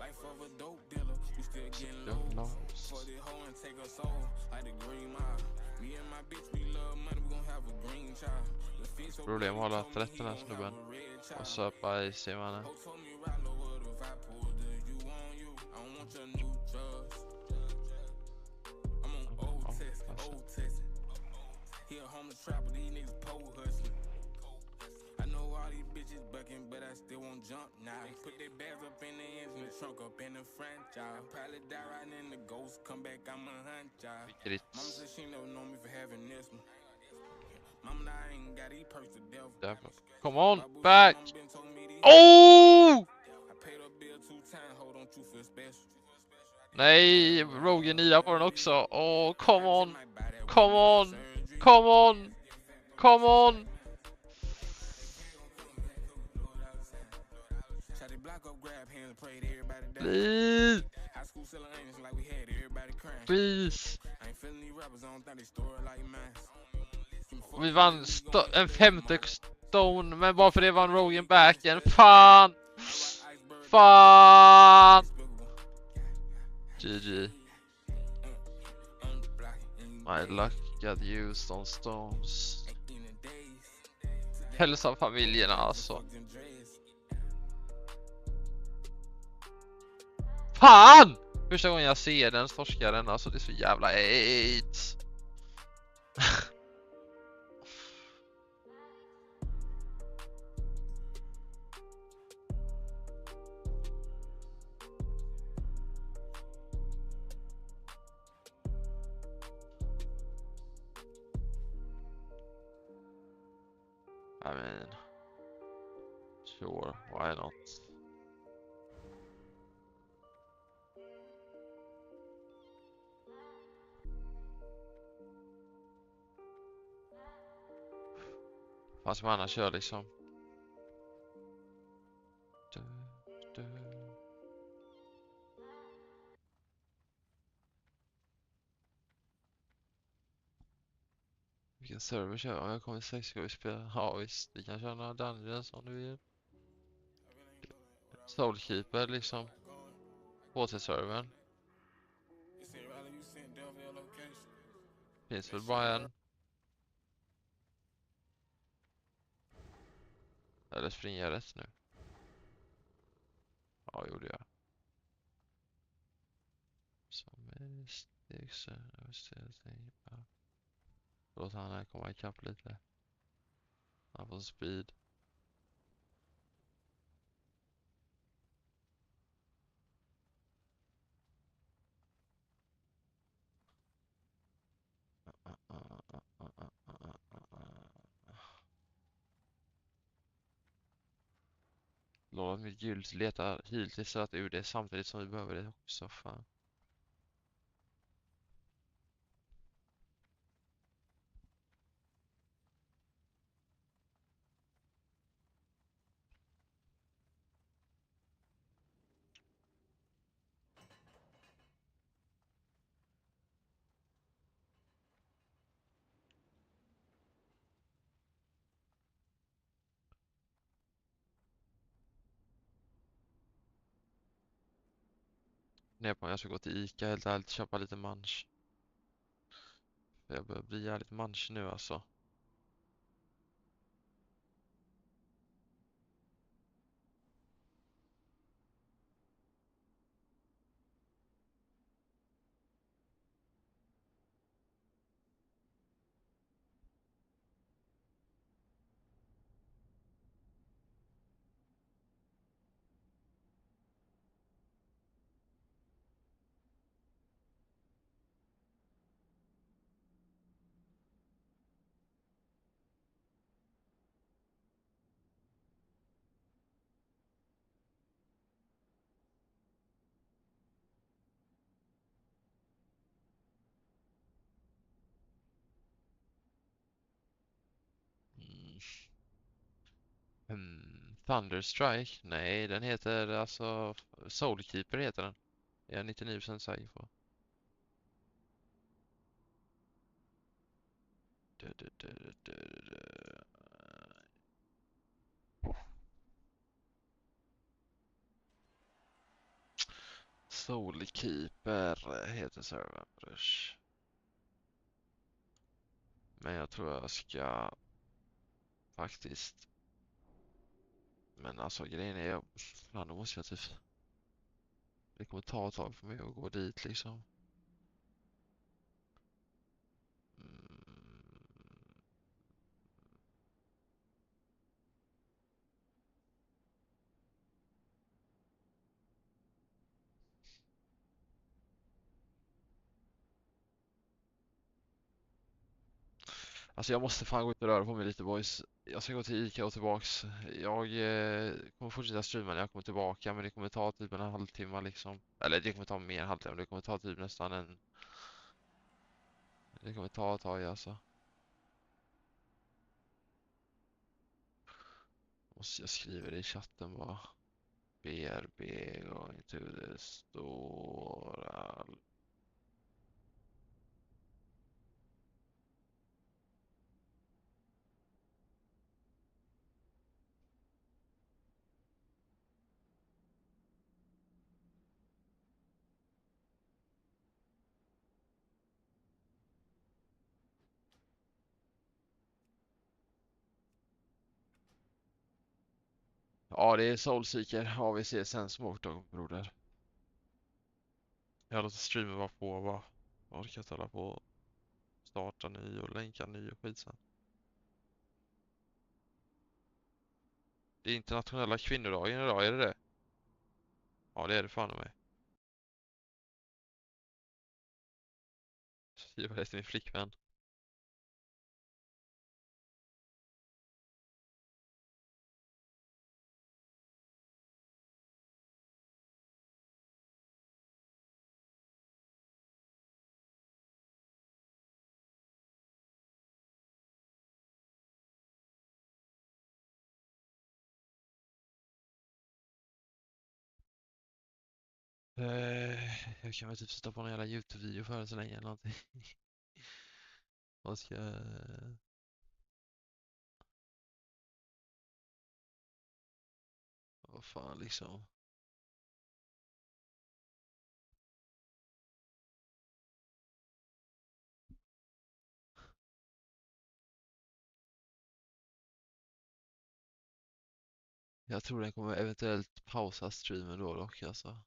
Life of a dope dealer, we still getting low. For the hoe and take her soul, like the green mile. Me and my bitch, we love money, we gon' have a green child. Problem har hållit rätt den här snubben. Och söpa i sig mannen. But I still won't jump now. Put their bags up in the engine, the trunk up in the front, y'all. Probably die riding in the ghost, come back, I'm a hunt, y'all. Mama said she never know me for having this one. Mama, I ain't got these perks to devil. Come on, back. Oh! I paid her bill 2 times, hold on, you feel special. Nej, Rogan nia på den också. Oh, come on. Come on. Come on. Come on. Please. Please. Vi vann en femte stone, men bara för det vann Rogan backen. Fan. Fan. GG. My luck got used on stones. Hälsa familjerna alltså. Fan! Första gången jag ser den torskar den, alltså det är så jävla AIDS. I mean, sure, why not? Fast man annars kör liksom. Du. Vilken server kör jag? Jag kommer 6, ska vi spela? Ja visst, vi kan köra några dungeons om du vill. Soulkeeper liksom. HT-servern. Finns väl bara en. Eller springer jag rätt nu? Ja, gjorde jag. Som är stegsen. Låt han här komma ikapp lite. Han får speed. Låt mitt guld letar hittills att ur det samtidigt som vi behöver det också. Fan. Ner på om jag ska gå till Ica helt ärligt, köpa lite munch. För jag börjar bli jävligt munch nu alltså. Thunderstrike? Nej, den heter alltså Soulkeeper heter den. Jag är 99% säker på. Soulkeeper heter servern. Brush. Men jag tror jag ska faktiskt. Men alltså grejen är jag. Fan, då måste jag typ. Det kommer ta ett tag för mig att gå dit liksom. Alltså jag måste fan gå ut och röra på mig lite boys. Jag ska gå till Ica och tillbaks. Jag kommer fortsätta streama när jag kommer tillbaka. Men det kommer ta typ en halvtimme liksom. Eller det kommer ta mer än en halvtimme. Det kommer ta typ nästan en. Det kommer ta ett tag alltså. Jag skriver det i chatten bara. BRB going to the store. Ja, det är Soulseeker. AVC sen Smoke Dog, broder. Jag låter streamen vara på va. Jag orkar hålla på starta ny och länka ny och skit sen. Det är internationella kvinnodagen idag, är det det? Ja, det är det fan med. Skriva det till min flickvän. Jag kan väl typ sätta på någon jävla YouTube-video för så länge eller någonting. Vad ska jag... Vad fan liksom. Jag tror den kommer eventuellt pausa streamen då dock alltså.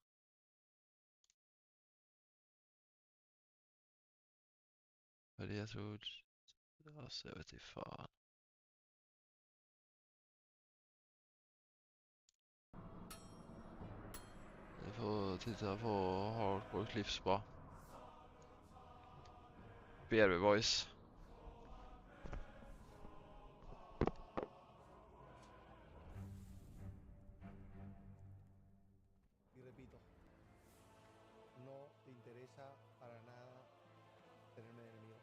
För det jag tror... Alltså jag vet inte fan. Vi får titta på hardcore clips bara. BRB boys. Y repito, no te interesa para nada tenerme de enemigo.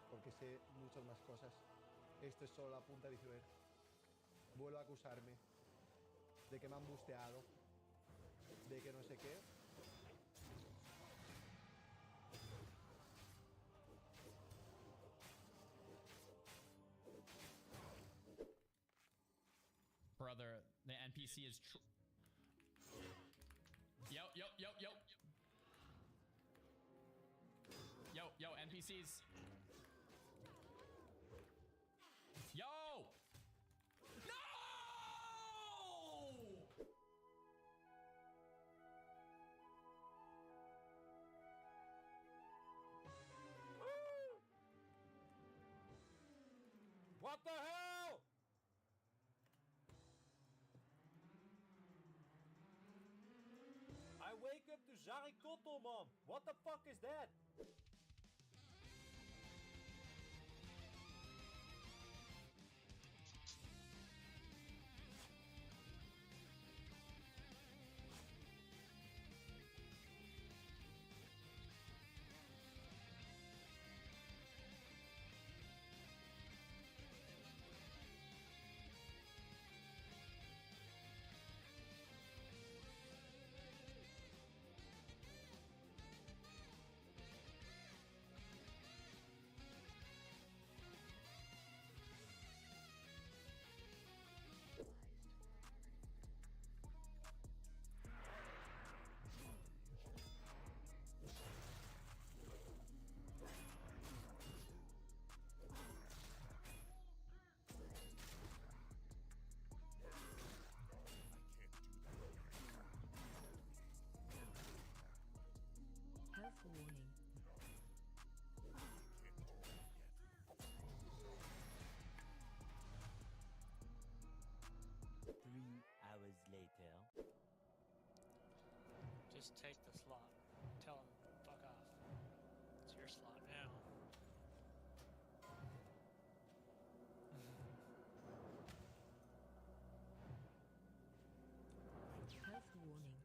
Porque sé muchas más cosas. Esto es solo la punta del iceberg. Vuelvo a acusarme de que me han busteado, de que no sé qué. Brother, the NPC is Yo, yo, yo, yo. Yo, NPCs. Yo! No! What the hell? I wake up to Zarikoto, mom. What the fuck is that? Health warning. Hours later. Just take the slot. Tell him, fuck off. It's your slot now. Health warning.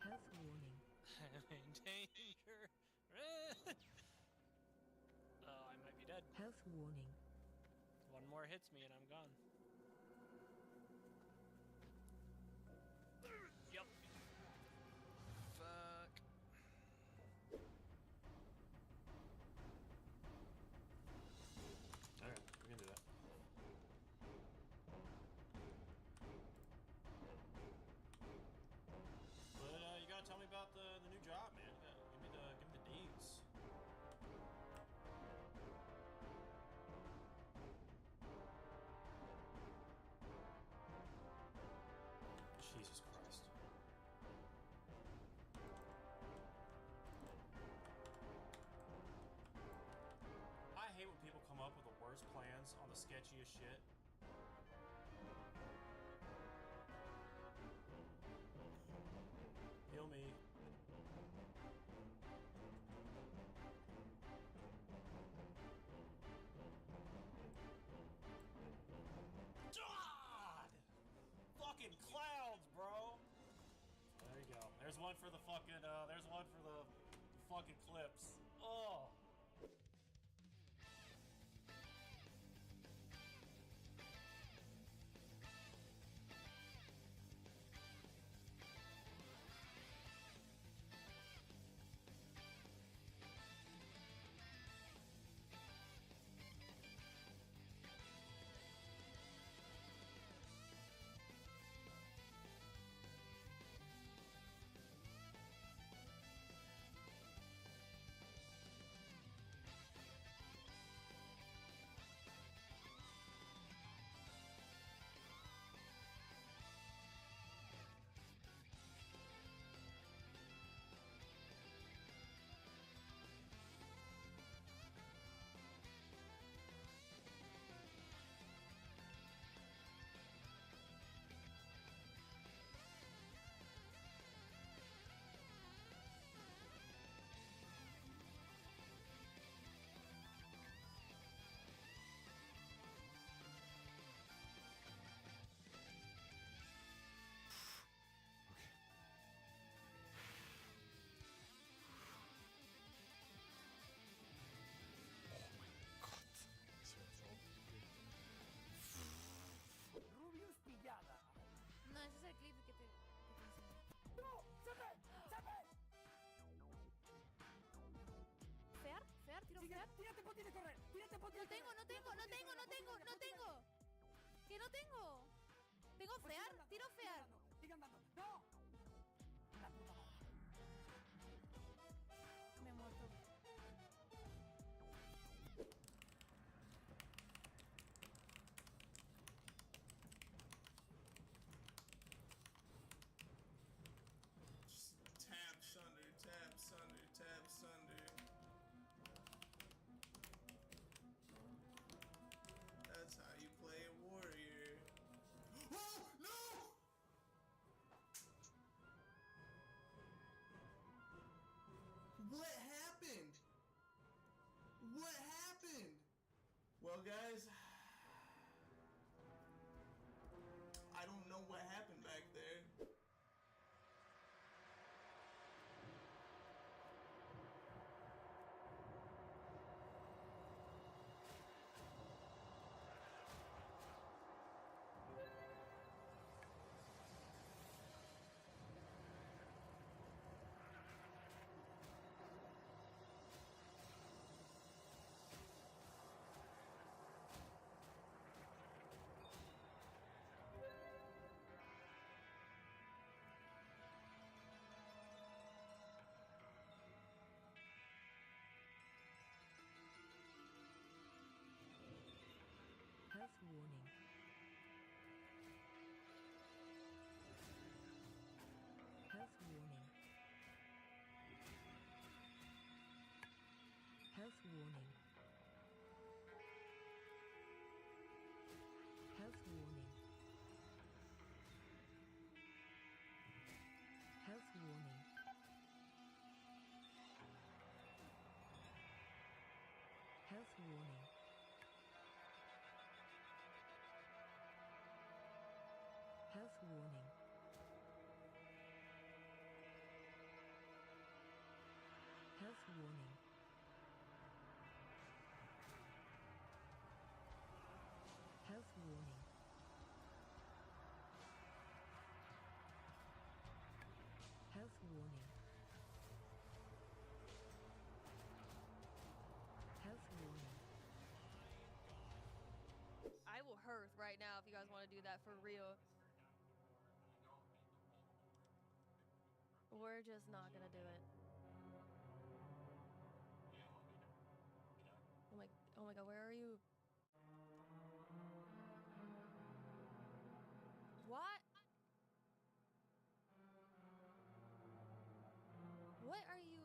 Health warning. I'm in danger. Oh, I might be dead. Health warning. One more hits me and I'm gone. Yep. Fuck. Alright, we can do that. But you gotta tell me about the new job, man. Give me the deeds. Jesus Christ. I hate when people come up with the worst plans on the sketchiest shit. Heal me. one for the fucking, there's one for the fucking clips. Oh! Rubius pillada. No, ese es el clip que te enseñé. ¡No! ¡Sabe! ¡Sabe! ¿Fear? ¿Fear? ¿Tiro fear? Tírate, ponte de correr. Tírate, ponte de correr. No tengo. ¡Que no tengo! ¿Tengo fear? Tiro fear. Sigue andando. ¡No! La puta madre. Me he muerto. Tap sunder, tap sunder, tap sunder. That's how you play a warrior. Oh no! What happened? What happened? Well, guys, I don't know what happened back there. Health warning. Health warning. Health warning. Health warning. Health warning. Health warning. Health warning. Health warning. Health warning. Health warning. Health warning. I will hearth right now if you guys want to do that for real. We're just not gonna do it. Oh my god, where are you? What? What are you?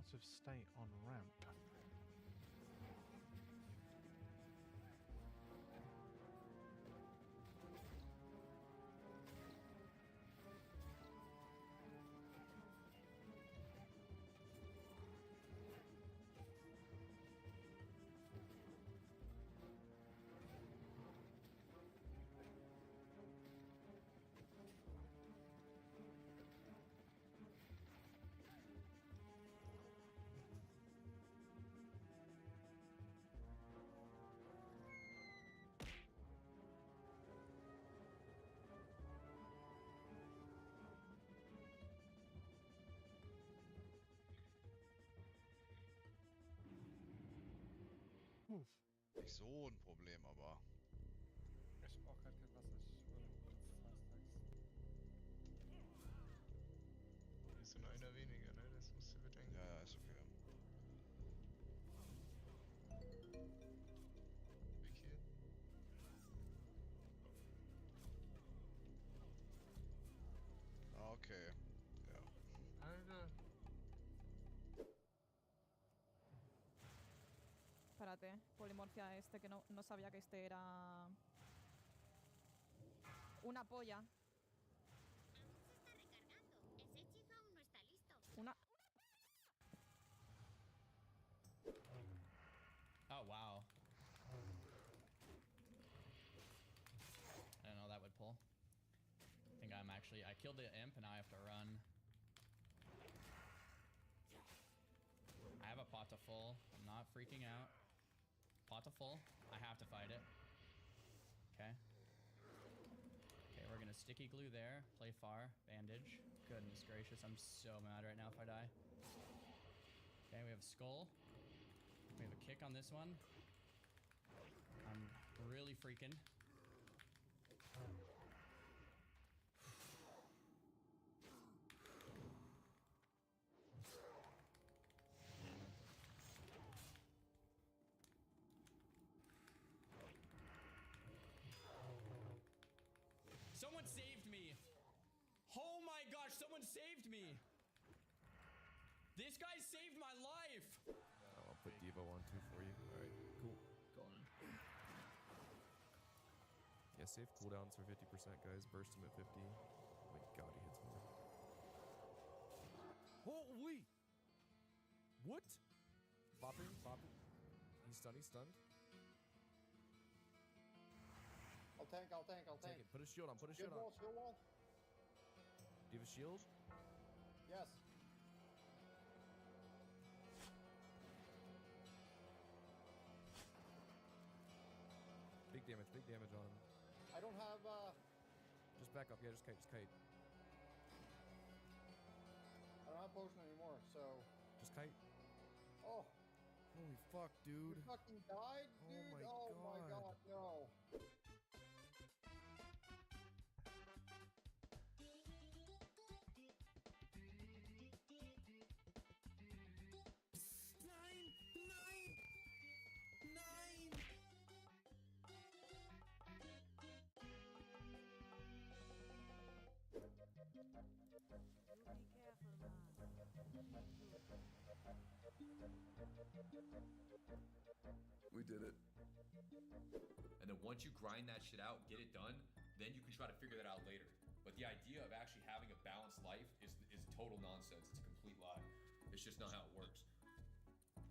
out of state on ramp. Nicht so ein Problem, aber. Ich brauch halt kein Wasser, ich Hier ist nur einer weniger, ne? Das musst du bedenken. Ja, ist okay. Big Hit. Okay. Ja. Alter. Espérate, polimorfia que no sabía que este era una polla. Una... Oh, wow. I didn't know that would pull. I think I'm actually... I killed the imp and I have to run. I have a pot to full. I'm not freaking out. Pot to full. I have to fight it. Okay. Okay, we're gonna sticky glue there. Play far. Bandage. Goodness gracious, I'm so mad right now if I die. Okay, we have a skull. We have a kick on this one. I'm really freaking. Someone saved me! Oh my gosh, someone saved me! This guy saved my life! I'll put Devo on too for you. Alright, cool. Go on. Yeah, save cooldowns for 50%, guys. Burst him at 50. Oh my god, he hits more. Holy! What? Bopping, bopping. He's stunned, he's stunned. I'll tank. Take it. Put a shield on, put a shield on. Shield wall. Do you have a shield? Yes. Big damage on him. I don't have, Just back up, yeah, just kite, I don't have potion anymore, so... Just kite. Oh. Holy fuck, dude. You fucking died, dude? Oh my god, no. We did it. And then once you grind that shit out, get it done, then you can try to figure that out later. But the idea of actually having a balanced life is total nonsense. It's a complete lie. It's just not how it works.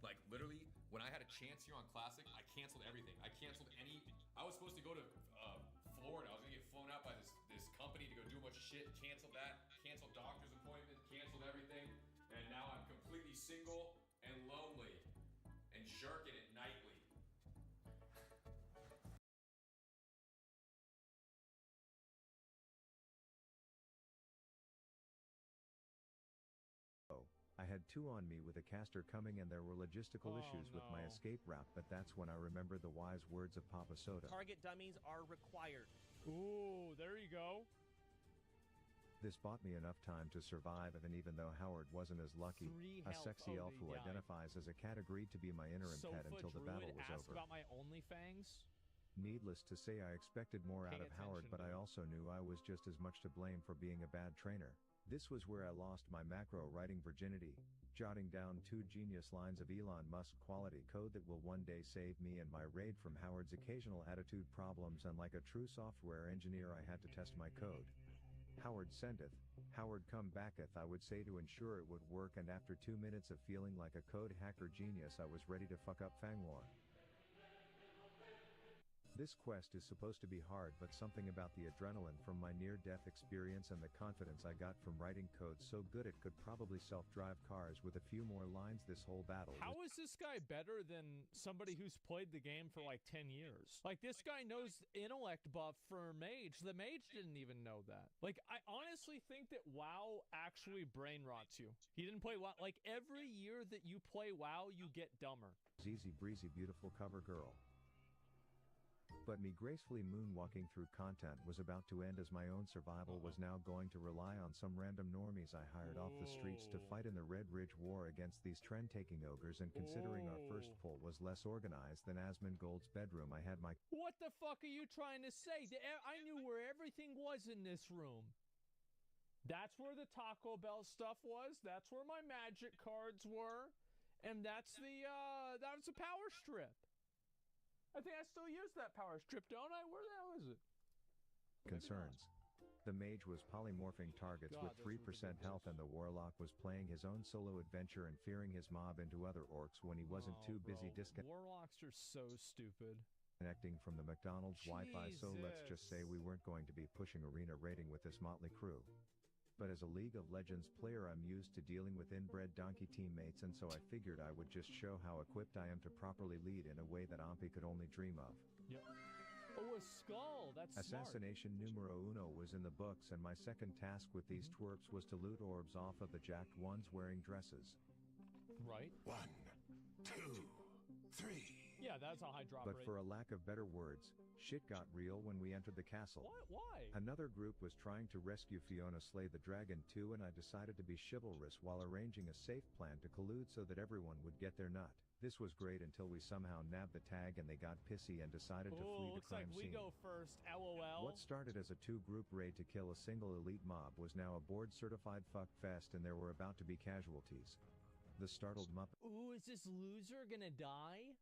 Like literally, when I had a chance here on Classic, I canceled everything. I canceled any. I was supposed to go to Florida. I was gonna get flown out by this company to go do a bunch of shit. Canceled that. Canceled doctor's appointment. Canceled everything. And now I'm completely single and lonely and jerking it nightly. I had two on me with a caster coming and there were logistical issues with my escape route, but that's when I remembered the wise words of Papa Soda. Target dummies are required. Ooh, there you go. This bought me enough time to survive, and even though Howard wasn't as lucky, a sexy elf who identifies as a cat agreed to be my interim pet until the battle was over. About my OnlyFangs? Needless to say, I expected more out of Howard, but I also knew I was just as much to blame for being a bad trainer. This was where I lost my macro writing virginity, jotting down 2 genius lines of Elon Musk quality code that will one day save me and my raid from Howard's occasional attitude problems, and like a true software engineer I had to test my code. Howard sendeth, Howard come backeth, I would say, to ensure it would work, and after 2 minutes of feeling like a code hacker genius I was ready to fuck up Fanglore. This quest is supposed to be hard, but something about the adrenaline from my near-death experience and the confidence I got from writing code so good it could probably self-drive cars with a few more lines. This whole battle How is this guy better than somebody who's played the game for like 10 years? Like, this guy knows intellect buff for mage. The mage didn't even know that. Like, I honestly think that WoW actually brain rots you. He didn't play WoW. Like, every year that you play WoW, you get dumber. Easy breezy beautiful cover girl. But me gracefully moonwalking through content was about to end, as my own survival was now going to rely on some random normies I hired off the streets to fight in the Red Ridge War against these trend-taking ogres, and considering our first pull was less organized than Asmongold's bedroom, I had my... What the fuck are you trying to say? I knew where everything was in this room. That's where the Taco Bell stuff was. That's where my magic cards were. And that's the power strip. I think I still use that power strip, don't I? Where the hell is it? Concerns. The mage was polymorphing targets with 3% health, and the warlock was playing his own solo adventure and fearing his mob into other orcs when he wasn't too busy Warlocks are so stupid. Connecting from the McDonald's Wi-Fi, so let's just say we weren't going to be pushing arena raiding with this motley crew. But as a League of Legends player, I'm used to dealing with inbred donkey teammates, and so I figured I would just show how equipped I am to properly lead in a way that Ompi could only dream of. Yep. Oh, a skull! That's Assassination numero uno was in the books, and my second task with these twerps was to loot orbs off of the jacked ones wearing dresses. Right. 1, 2, 3. Yeah, that's a high drop But rate. for a lack of better words, shit got real when we entered the castle. What? Why? Another group was trying to rescue Fiona Slay the Dragon too, and I decided to be chivalrous while arranging a safe plan to collude so that everyone would get their nut. This was great until we somehow nabbed the tag and they got pissy and decided to flee the looks crime like we scene. go first. LOL. What started as a 2-group raid to kill a single elite mob was now a board-certified fuck fest, and there were about to be casualties. The startled Muppet Ooh, is this loser gonna die?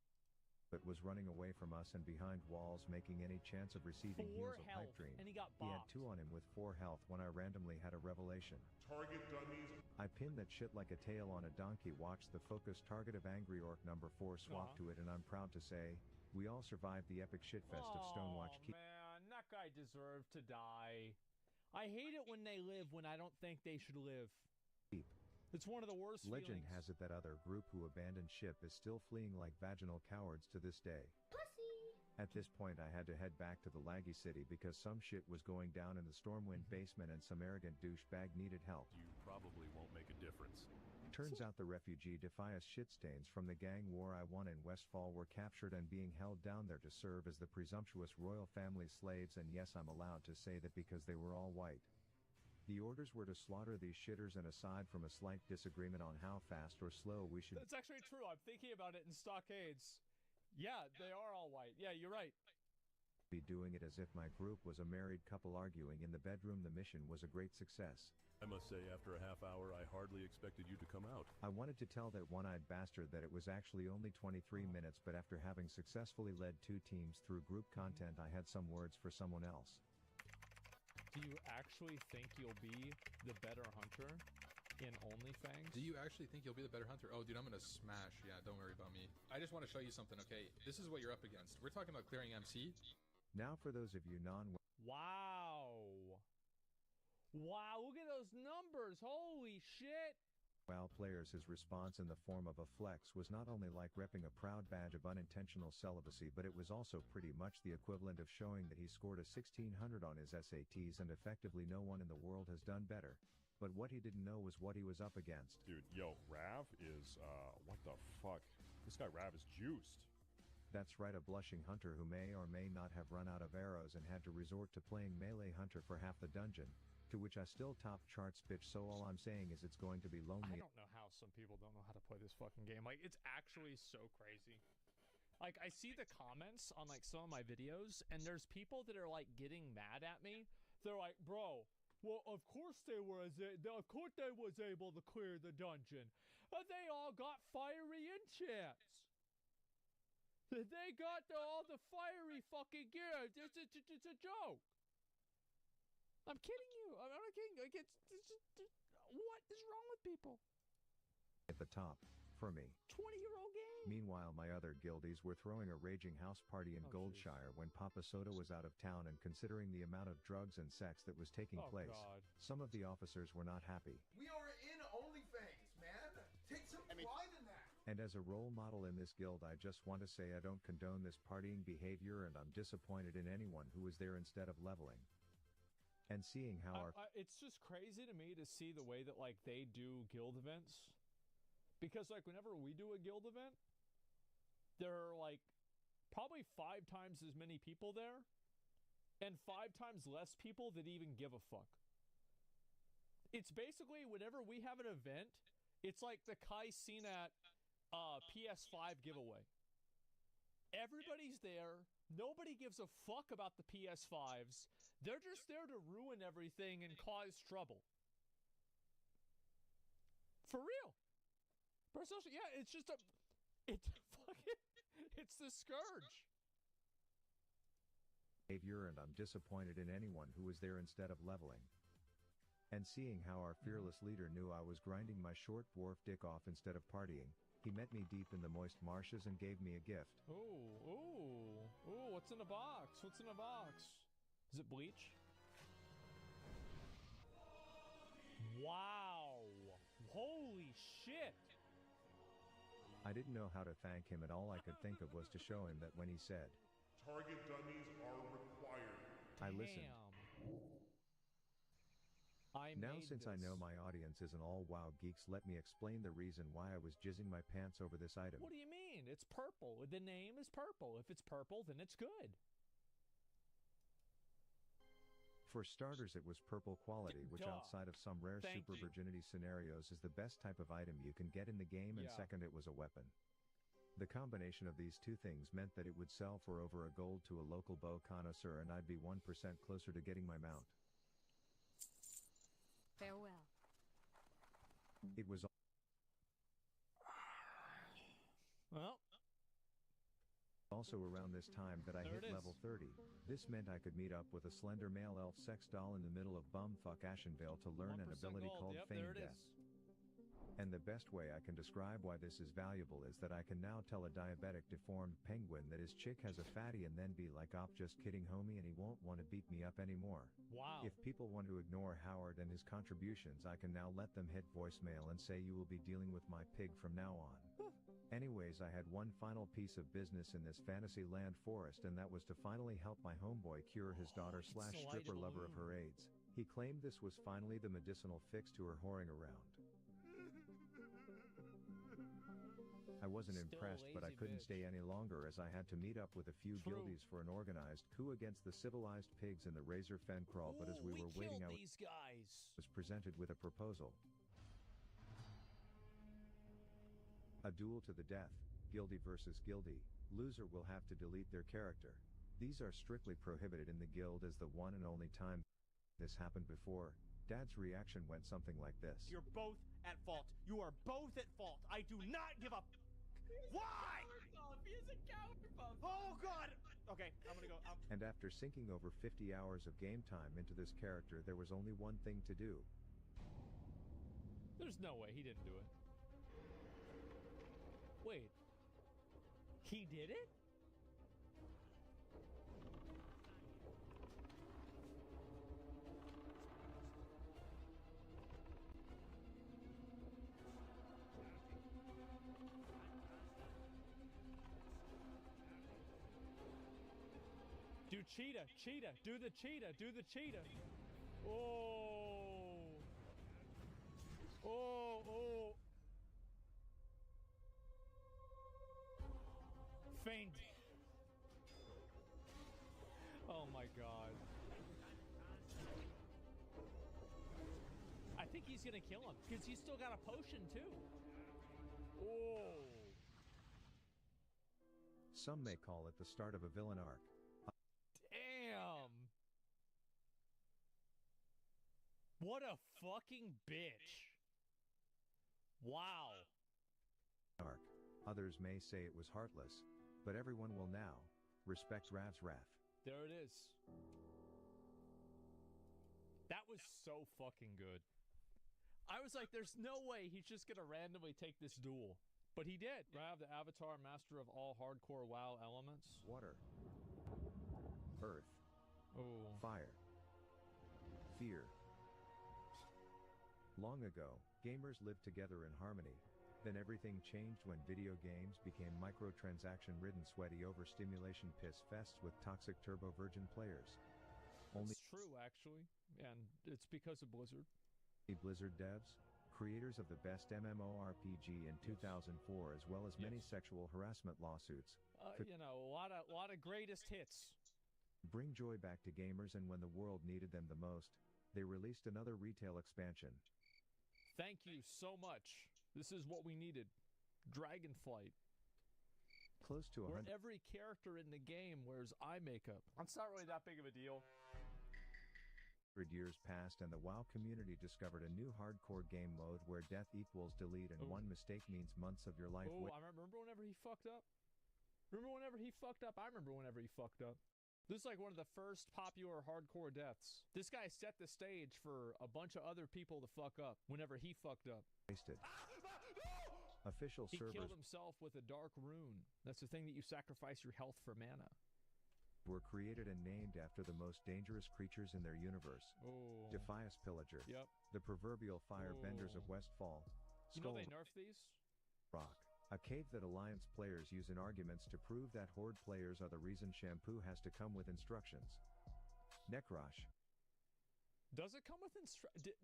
was running away from us and behind walls, making any chance of receiving 4 heals a pipe health, dream. and he got He had bopped. 2 on him with 4 health when I randomly had a revelation. Target dummies. I pinned that shit like a tail on a donkey, watched the focus target of Angry Orc number 4 swap to it, and I'm proud to say, we all survived the epic shitfest of Stonewatch Keep. Man, that guy deserved to die. I hate it when they live when I don't think they should live. It's one of the worst Legend feelings. has it that other group who abandoned ship is still fleeing like vaginal cowards to this day. At this point I had to head back to the laggy city because some shit was going down in the Stormwind basement and some arrogant douchebag needed help. You probably won't make a difference. Turns out the refugee defias shitstains from the gang war I won in Westfall were captured and being held down there to serve as the presumptuous royal family slaves, and yes, I'm allowed to say that because they were all white. The orders were to slaughter these shitters, and aside from a slight disagreement on how fast or slow we should... That's actually true. I'm thinking about it in stockades. Yeah, they are all white. Yeah, you're right. ...be doing it as if my group was a married couple arguing in the bedroom. The mission was a great success. I must say, after a half hour, I hardly expected you to come out. I wanted to tell that one-eyed bastard that it was actually only 23 minutes, but after having successfully led 2 teams through group content, I had some words for someone else. Do you actually think you'll be the better hunter in OnlyFans? Do you actually think you'll be the better hunter? Oh, dude, I'm gonna smash. Yeah, don't worry about me. I just want to show you something, okay? This is what you're up against. We're talking about clearing MC. Now for those of you Wow. Wow, look at those numbers. Holy shit. WoW players, his response in the form of a flex was not only like repping a proud badge of unintentional celibacy, but it was also pretty much the equivalent of showing that he scored a 1600 on his SATs, and effectively no one in the world has done better. But what he didn't know was what he was up against. Dude, yo, Rav is, what the fuck? This guy Rav is juiced. That's right, a blushing hunter who may or may not have run out of arrows and had to resort to playing melee hunter for half the dungeon. To which I still top charts bitch, so all I'm saying is it's going to be lonely. I don't know how some people don't know how to play this fucking game. Like, it's actually so crazy. Like, I see the comments on, like, some of my videos, and there's people that are, like, getting mad at me. They're like, bro, Well, of course they was able to clear the dungeon. They all got fiery enchants. They got all the fiery fucking gear. It's a joke. I'm kidding you. I'm not kidding. Like what is wrong with people? At the top, for me. 20-year-old game. Meanwhile, my other guildies were throwing a raging house party in Goldshire when Papa Soda was out of town, and considering the amount of drugs and sex that was taking place, some of the officers were not happy. We are in OnlyFans, man. Take some pride in that. And as a role model in this guild, I just want to say I don't condone this partying behavior, and I'm disappointed in anyone who was there instead of leveling. And seeing how it's just crazy to me to see the way that like they do guild events. Because like whenever we do a guild event, there are like probably 5 times as many people there and 5 times less people that even give a fuck. It's basically whenever we have an event, it's like the Kai Cenat PS5 giveaway. Everybody's there. Nobody gives a fuck about the PS5s. They're just there to ruin everything and cause trouble. For real. Yeah, it's just it's the scourge. Behavior, and I'm disappointed in anyone who was there instead of leveling. And seeing how our fearless leader knew I was grinding my short dwarf dick off instead of partying, he met me deep in the moist marshes and gave me a gift. Ooh, what's in the box? What's in the box? Is it bleach? Wow. Holy shit. I didn't know how to thank him, and all I could think of was to show him that when he said, "Target dummies are required." I listened. Now, since I know my audience isn't all WoW geeks, let me explain the reason why I was jizzing my pants over this item. What do you mean? It's purple. The name is purple. If it's purple, then it's good. For starters, it was purple quality, which outside of some rare super virginity scenarios is the best type of item you can get in the game, and second, it was a weapon. The combination of these two things meant that it would sell for over $1 to a local bow connoisseur, and I'd be 1% closer to getting my mount. Farewell. It was also around this time that I hit level 30. This meant I could meet up with a slender male elf sex doll in the middle of bumfuck Ashenvale to learn an ability called Feign Death. And the best way I can describe why this is valuable is that I can now tell a diabetic deformed penguin that his chick has a fatty and then be like, "Op, just kidding homie," and he won't want to beat me up anymore. Wow. If people want to ignore Howard and his contributions, I can now let them hit voicemail and say, "You will be dealing with my pig from now on." Anyways, I had one final piece of business in this fantasy land forest, and that was to finally help my homeboy cure his daughter / stripper lover of her AIDS. He claimed this was finally the medicinal fix to her whoring around. I wasn't impressed, but I couldn't stay any longer, as I had to meet up with a few guildies for an organized coup against the civilized pigs in the Razor Fen Crawl. But as we were waiting, I was presented with a proposal. A duel to the death, guildie versus guildie. Loser will have to delete their character. These are strictly prohibited in the guild, as the one and only time this happened before. Dad's reaction went something like this. You're both at fault. You are both at fault. I do not give up. Why? He's a coward buff. Oh God. Okay, I'm gonna go. And after sinking over 50 hours of game time into this character, there was only one thing to do. There's no way he didn't do it. Wait. He did it? Do cheetah, do the cheetah. Oh. Faint. Oh my God. I think he's gonna kill him, because he's still got a potion too. Oh. Some may call it the start of a villain arc. Damn. What a fucking bitch. Wow. Dark. Others may say it was heartless, but everyone will now respect Rav's wrath. There it is. That was so fucking good. I was like, there's no way he's just gonna randomly take this duel. But he did. Rav, the avatar master of all hardcore WoW elements. Water. Earth. Oh. Fire. Fear. Long ago, gamers lived together in harmony. Then everything changed when video games became microtransaction-ridden sweaty overstimulation piss fests with toxic turbo-virgin players. Only It's true, actually. And it's because of Blizzard. Blizzard devs, creators of the best MMORPG in 2004, as well as many sexual harassment lawsuits, could You know, a lot of greatest hits. bring joy back to gamers, and when the world needed them the most, they released another retail expansion. Thank you so much. This is what we needed. Dragonflight. Close to Where 100 every character in the game wears eye makeup. It's not really that big of a deal. years passed, and the WoW community discovered a new hardcore game mode where death equals delete, and one mistake means months of your life. Oh, I remember whenever he fucked up. Remember whenever he fucked up? I remember whenever he fucked up. This is like one of the first popular hardcore deaths. This guy set the stage for a bunch of other people to fuck up whenever he fucked up. Wasted. Official He servers killed himself with a dark rune. That's the thing that you sacrifice your health for mana. were created and named after the most dangerous creatures in their universe. Oh. Defias Pillager. Yep. The proverbial firebenders of Westfall. You know Skull they nerfed these? Rock. A cave that Alliance players use in arguments to prove that Horde players are the reason shampoo has to come with instructions. Necrosh. Does it come with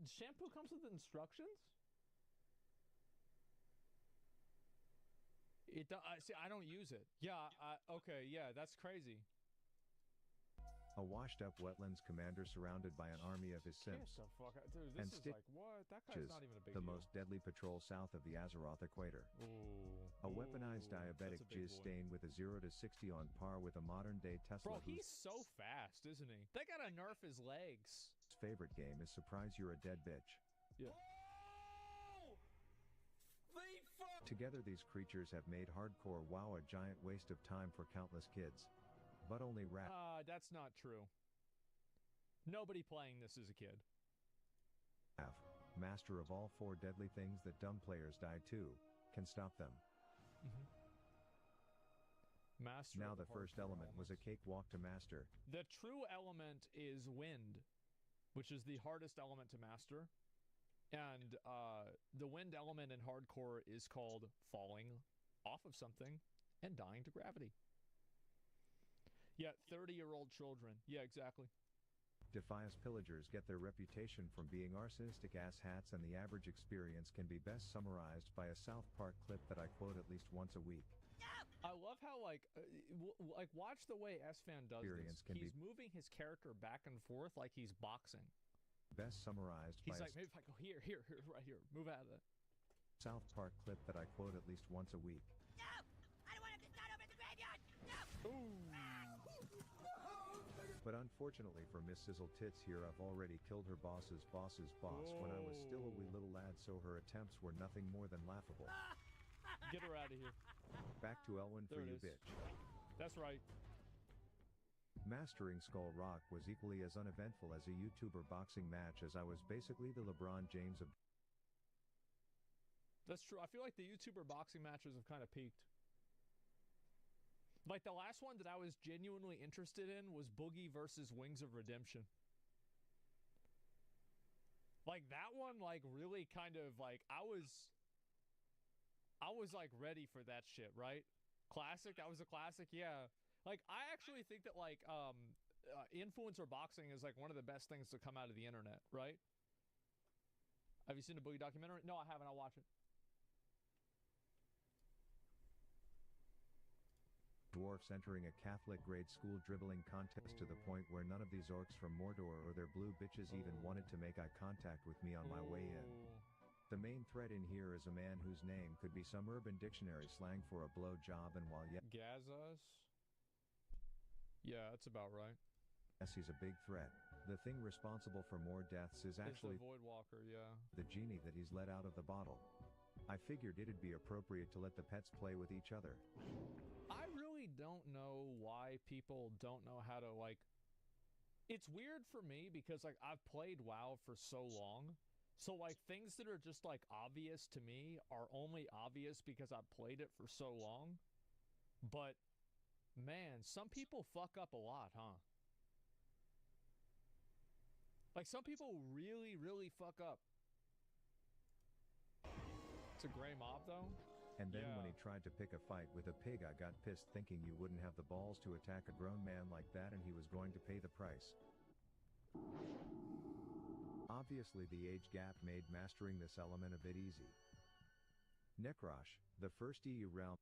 shampoo comes with instructions? It see, I don't use it. Yeah, okay, yeah, that's crazy. A washed-up wetlands commander surrounded by an army of his Get simps. the fuck out. Dude, And this is like, what? That guy's not even a big the deal. most deadly patrol south of the Azeroth equator. Ooh. A weaponized Ooh, diabetic that's a big jizz boy. stain with a 0 to 60 on par with a modern-day Tesla. Bro, he's so fast, isn't he? They gotta nerf his legs. whose favorite game is Surprise You're a Dead Bitch. Yeah. Together these creatures have made hardcore WoW a giant waste of time for countless kids. But only Rat, That's not true. Nobody playing this is a kid. master of all 4 deadly things that dumb players die to, can stop them. Master Now of the first hardcore element was a cakewalk to master. The true element is wind, which is the hardest element to master. And the wind element in hardcore is called falling off of something and dying to gravity. Yeah, 30-year-old children. Yeah, exactly. Defias pillagers get their reputation from being arsonistic asshats, and the average experience can be best summarized by a South Park clip that I quote at least once a week. I love how like watch the way S-Fan does Experience this. can He's be- moving his character back and forth like he's boxing. Best summarized He's by like, maybe if I go here, right here, move out of that. South Park clip that I quote at least once a week. No! I don't want to start over at the graveyard! No! But unfortunately for Miss Sizzle Tits here, I've already killed her boss's boss's boss when I was still a wee little lad, so her attempts were nothing more than laughable. Get her out of here. Back to Elwyn for There you, it is. bitch. That's right. Mastering Skull Rock was equally as uneventful as a YouTuber boxing match, as I was basically the LeBron James of... That's true. I feel like the YouTuber boxing matches have kind of peaked. Like the last one that I was genuinely interested in was Boogie versus Wings of Redemption. Like that one, like really kind of like I was like ready for that shit, right? Classic, that was a classic, yeah. Like I actually think that like influencer boxing is like one of the best things to come out of the internet, right? Have you seen the Boogie documentary? No, I haven't. I'll watch it. Dwarfs entering a Catholic grade school dribbling contest to the point where none of these orcs from Mordor or their blue bitches even wanted to make eye contact with me on my way in. The main threat in here is a man whose name could be some Urban Dictionary slang for a blow job, and while Gazas? Yeah, that's about right. yes, he's a big threat, The thing responsible for more deaths is actually It's the Void Walker, yeah. the genie that he's let out of the bottle. I figured it'd be appropriate to let the pets play with each other. I really don't know why people don't know how to, like... It's weird for me because, like, I've played WoW for so long. So, like, things that are just, like, obvious to me are only obvious because I've played it for so long. But, man, some people fuck up a lot, huh? Like, some people really, really fuck up. It's a gray mob, though? And then when he tried to pick a fight with a pig, I got pissed thinking you wouldn't have the balls to attack a grown man like that and he was going to pay the price. Obviously the age gap made mastering this element a bit easy. Necrosh, the first EU realm,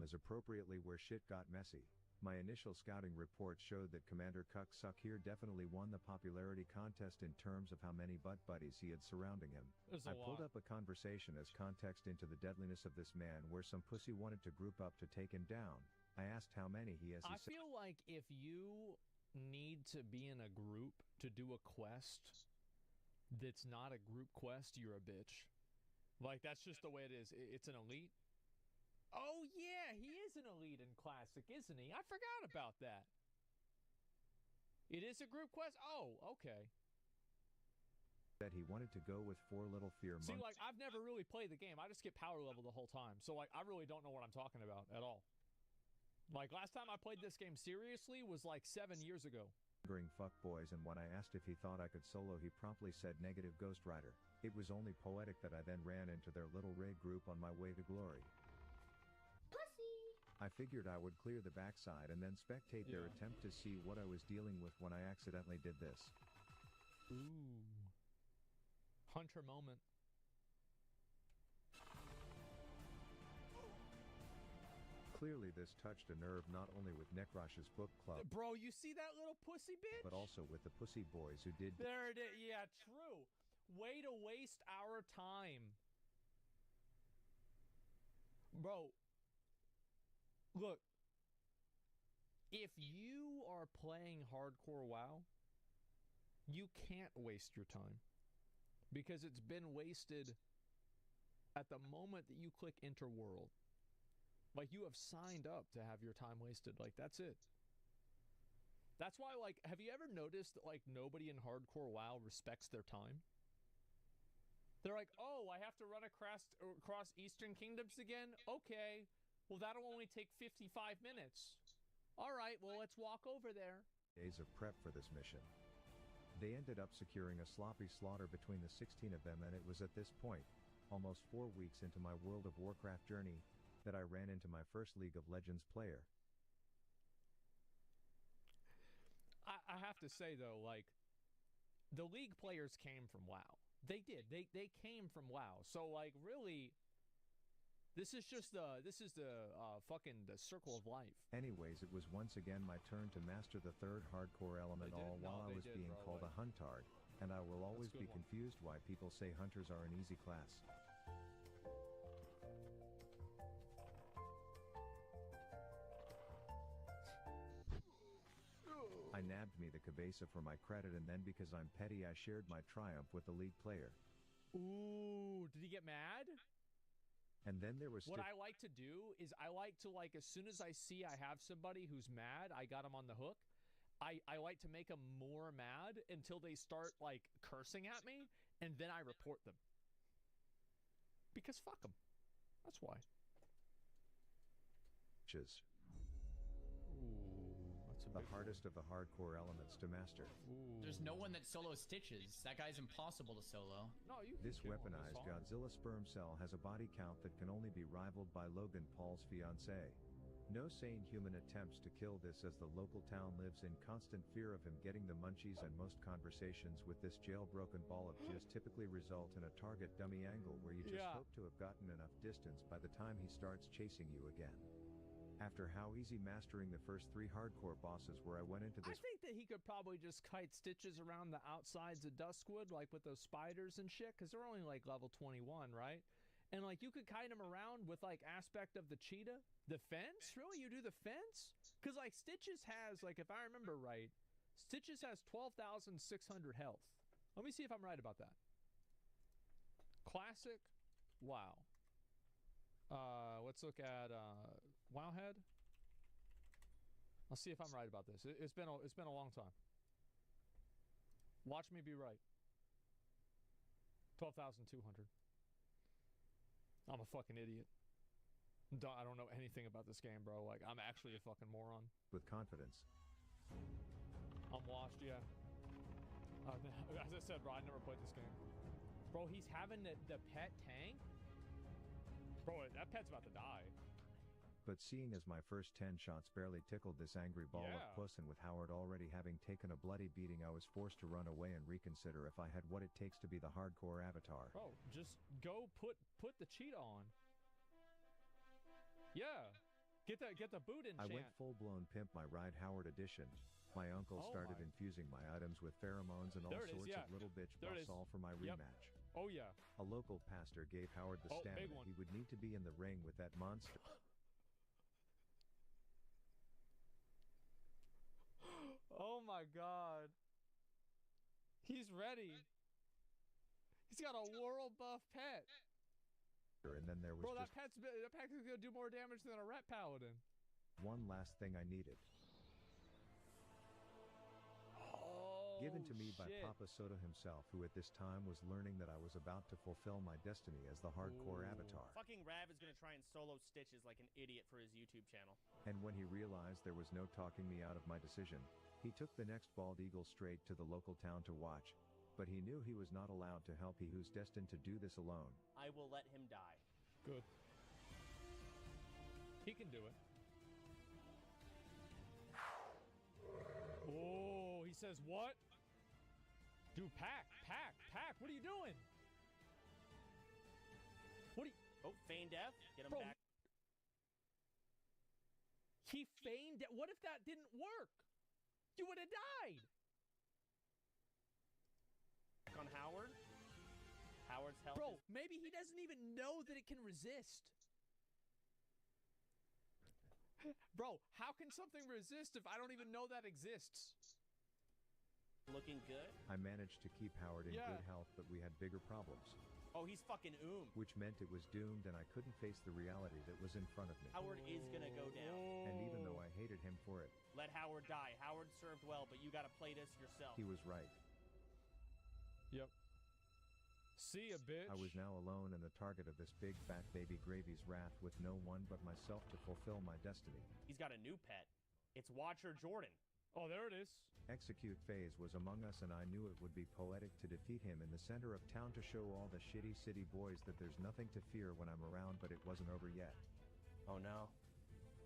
is appropriately where shit got messy. My initial scouting report showed that Commander Cucksuck here definitely won the popularity contest in terms of how many butt buddies he had surrounding him. I pulled up a conversation as context into the deadliness of this man where some pussy wanted to group up to take him down. I asked how many he has. I feel like if you need to be in a group to do a quest that's not a group quest, you're a bitch. Like, that's just the way it is. It's an elite. Oh, yeah, he is an elite in Classic, isn't he? I forgot about that. It is a group quest? Oh, okay. Said he wanted to go with 4 little fear monks. See, like, I've never really played the game. I just get power level the whole time. So, like, I really don't know what I'm talking about at all. Like, last time I played this game seriously was, like, 7 years ago. Fuckboys, and when I asked if he thought I could solo, he promptly said negative Ghost Rider. It was only poetic that I then ran into their little raid group on my way to glory. I figured I would clear the backside and then spectate their attempt to see what I was dealing with when I accidentally did this. Ooh. Hunter moment. Clearly this touched a nerve not only with Necrosh's book club, Bro, you see that little pussy bitch? but also with the pussy boys who did. There it is. Yeah, true. Way to waste our time. Bro. Look, if you are playing hardcore WoW, you can't waste your time because it's been wasted at the moment that you click enter world. Like, you have signed up to have your time wasted. Like, that's it. That's why, like, have you ever noticed that, like, nobody in hardcore WoW respects their time? They're like, oh, I have to run across Eastern Kingdoms again? Okay. Well, that'll only take 55 minutes. All right, well, let's walk over there. Days of prep for this mission. They ended up securing a sloppy slaughter between the 16 of them, and it was at this point, almost 4 weeks into my World of Warcraft journey, that I ran into my first League of Legends player. I have to say, though, like, the League players came from WoW. They did. They came from WoW. So, like, really... This is just the fucking the circle of life. Anyways, it was once again my turn to master the third hardcore element while I was being called a huntard, and I will always be confused why people say hunters are an easy class. I nabbed me the cabeza for my credit, and then because I'm petty I shared my triumph with the League player. Ooh, did he get mad? And then there was what I like to do is I like to, like, as soon as I see I have somebody who's mad, I got them on the hook, I like to make them more mad until they start, like, cursing at me, and then I report them. Because fuck them. That's why. Ooh, that's the hardest of the hardcore elements to master. Ooh. There's no one that solo stitches. That guy's impossible to solo. No, this weaponized Godzilla sperm cell has a body count that can only be rivaled by Logan Paul's fiancée. No sane human attempts to kill this, as the local town lives in constant fear of him getting the munchies, and most conversations with this jailbroken ball of jizz typically result in a target dummy angle where you just hope to have gotten enough distance by the time he starts chasing you again. After how easy mastering the first 3 hardcore bosses where I went into this... I think that he could probably just kite stitches around the outsides of Duskwood, like with those spiders and shit, because they're only like level 21, right? And like you could kite him around with like aspect of the cheetah. The fence? Really? You do the fence? Because like Stitches has, like if I remember right, Stitches has 12,600 health. Let me see if I'm right about that. Classic WoW. Let's look at Wowhead. I'll see if I'm right about this. It's been a long time. Watch me be right. 12,200. I'm a fucking idiot. I don't know anything about this game, bro. Like, I'm actually a fucking moron. With confidence. I'm washed, yeah. As I said, bro, I never played this game. Bro, he's having the pet tank? Bro, that pet's about to die. But seeing as my first 10 shots barely tickled this angry ball of puss, and with Howard already having taken a bloody beating, I was forced to run away and reconsider if I had what it takes to be the hardcore avatar. Bro, just go put the cheetah on. Yeah. Get the boot enchant. I went full-blown pimp my ride Howard edition. My uncle started infusing my items with pheromones and all sorts of little bitch buffs, all for my rematch. Oh yeah. A local pastor gave Howard the stamina he would need to be in the ring with that monster. Oh my god. He's ready. He's got a world buff pet. And then there was Bro, that pet's gonna do more damage than a ret paladin. One last thing I needed. Given to me by Papa Soto himself, who at this time was learning that I was about to fulfill my destiny as the hardcore avatar. Fucking Rav is gonna try and solo Stitches like an idiot for his YouTube channel. And when he realized there was no talking me out of my decision, he took the next bald eagle straight to the local town to watch. But he knew he was not allowed to help he who's destined to do this alone. I will let him die. Good. He can do it. Oh, he says what? Dude, pack. What are you doing? What are you... Oh, feign death. Get him back. He feigned it. What if that didn't work? You would have died. On Howard. Howard's health. Bro, maybe he doesn't even know that it can resist. Bro, how can something resist if I don't even know that exists? Looking good. I managed to keep Howard in good health, but we had bigger problems. Oh, he's fucking Which meant it was doomed and I couldn't face the reality that was in front of me. Howard is gonna go down. And even though I hated him for it. Let Howard die. Howard served well, but you gotta play this yourself. He was right. Yep. See ya, bitch. I was now alone and the target of this big fat baby Gravy's wrath, with no one but myself to fulfill my destiny. He's got a new pet. It's Watcher Jordan. Oh, there it is. Execute phase was among us, and I knew it would be poetic to defeat him in the center of town to show all the shitty city boys that there's nothing to fear when I'm around, but it wasn't over yet. Oh no.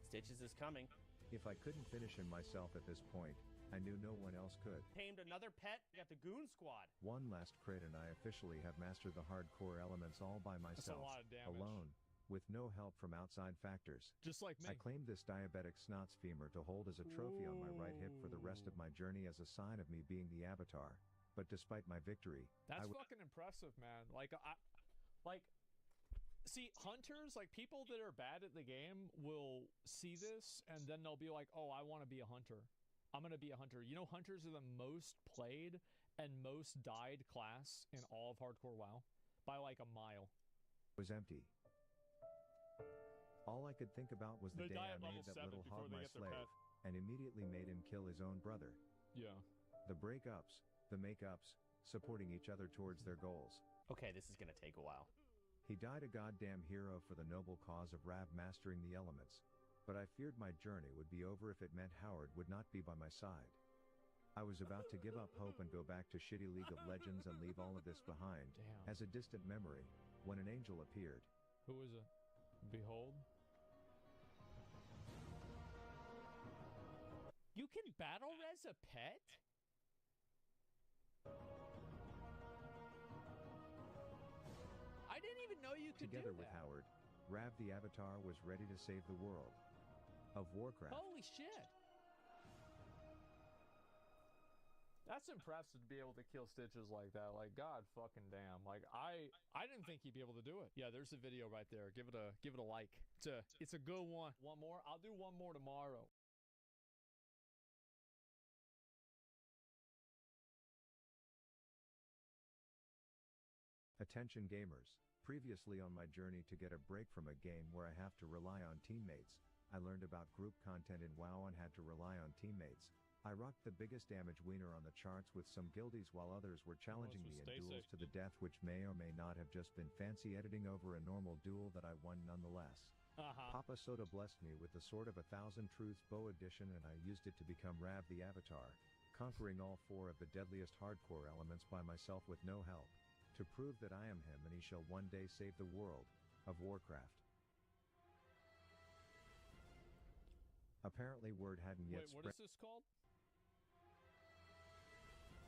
Stitches is coming. If I couldn't finish him myself at this point, I knew no one else could. Tamed another pet. You got the Goon Squad. One last crit and I officially have mastered the hardcore elements all by myself. That's a lot of damage. Alone, with no help from outside factors. Just like me. I claimed this diabetic snots femur to hold as a trophy on my right hip for the rest of my journey as a sign of me being the avatar. But despite my victory, that's fucking impressive, man. See, hunters, like people that are bad at the game will see this and then they'll be like, oh, I want to be a hunter. I'm going to be a hunter. You know, hunters are the most played and most died class in all of hardcore WoW by like a mile. Was empty. All I could think about was the day I made that little hog my slave, and immediately made him kill his own brother. Yeah. The breakups, the makeups, supporting each other towards their goals. Okay, this is gonna take a while. He died a goddamn hero for the noble cause of Rav mastering the elements, but I feared my journey would be over if it meant Howard would not be by my side. I was about to give up hope and go back to shitty League of Legends and leave all of this behind as a distant memory, when an angel appeared. Who is it? Behold. You can battle res a pet? I didn't even know you could Together do with that. Howard, Rav the Avatar was ready to save the world of Warcraft. Holy shit. That's impressive to be able to kill Stitches like that. Like, God fucking damn. Like, I didn't think he'd be able to do it. Yeah, there's a video right there. Give it a like. It's a good one. One more? I'll do one more tomorrow. Attention gamers. Previously on my journey to get a break from a game where I have to rely on teammates, I learned about group content in WoW and had to rely on teammates. I rocked the biggest damage wiener on the charts with some guildies while others were challenging me in duels to the death, which may or may not have just been fancy editing over a normal duel that I won nonetheless. Papa Soda blessed me with the Sword of 1,000 Truths bow edition and I used it to become Rav the Avatar, conquering all 4 of the deadliest hardcore elements by myself with no help, to prove that I am him and he shall one day save the world of Warcraft. Apparently word hadn't yet spread. What is this called?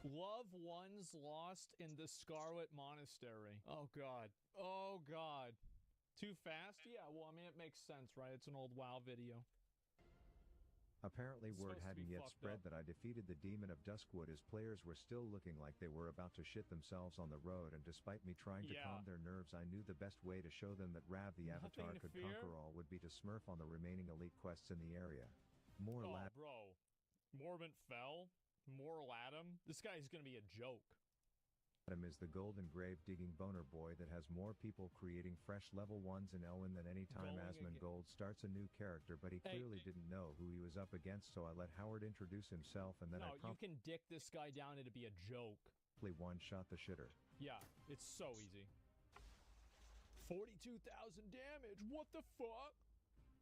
Loved ones lost in the Scarlet Monastery. Oh god. Oh god. Too fast? Yeah, well, I mean, it makes sense, right? It's an old WoW video. Apparently word hadn't yet spread that I defeated the Demon of Duskwood as players were still looking like they were about to shit themselves on the road, and despite me trying to calm their nerves, I knew the best way to show them that Rav the Avatar could conquer all would be to smurf on the remaining elite quests in the area. More bro. Morbant fell? Moral Adam? This guy's gonna be a joke. Adam is the golden grave digging boner boy that has more people creating fresh level 1s in Elwyn than any time Asmongold starts a new character, but he clearly didn't know who he was up against, so I let Howard introduce himself and then I you can dick this guy down, it'd be a joke. One-shot the shitter. Yeah, it's so easy. 42,000 damage, what the fuck?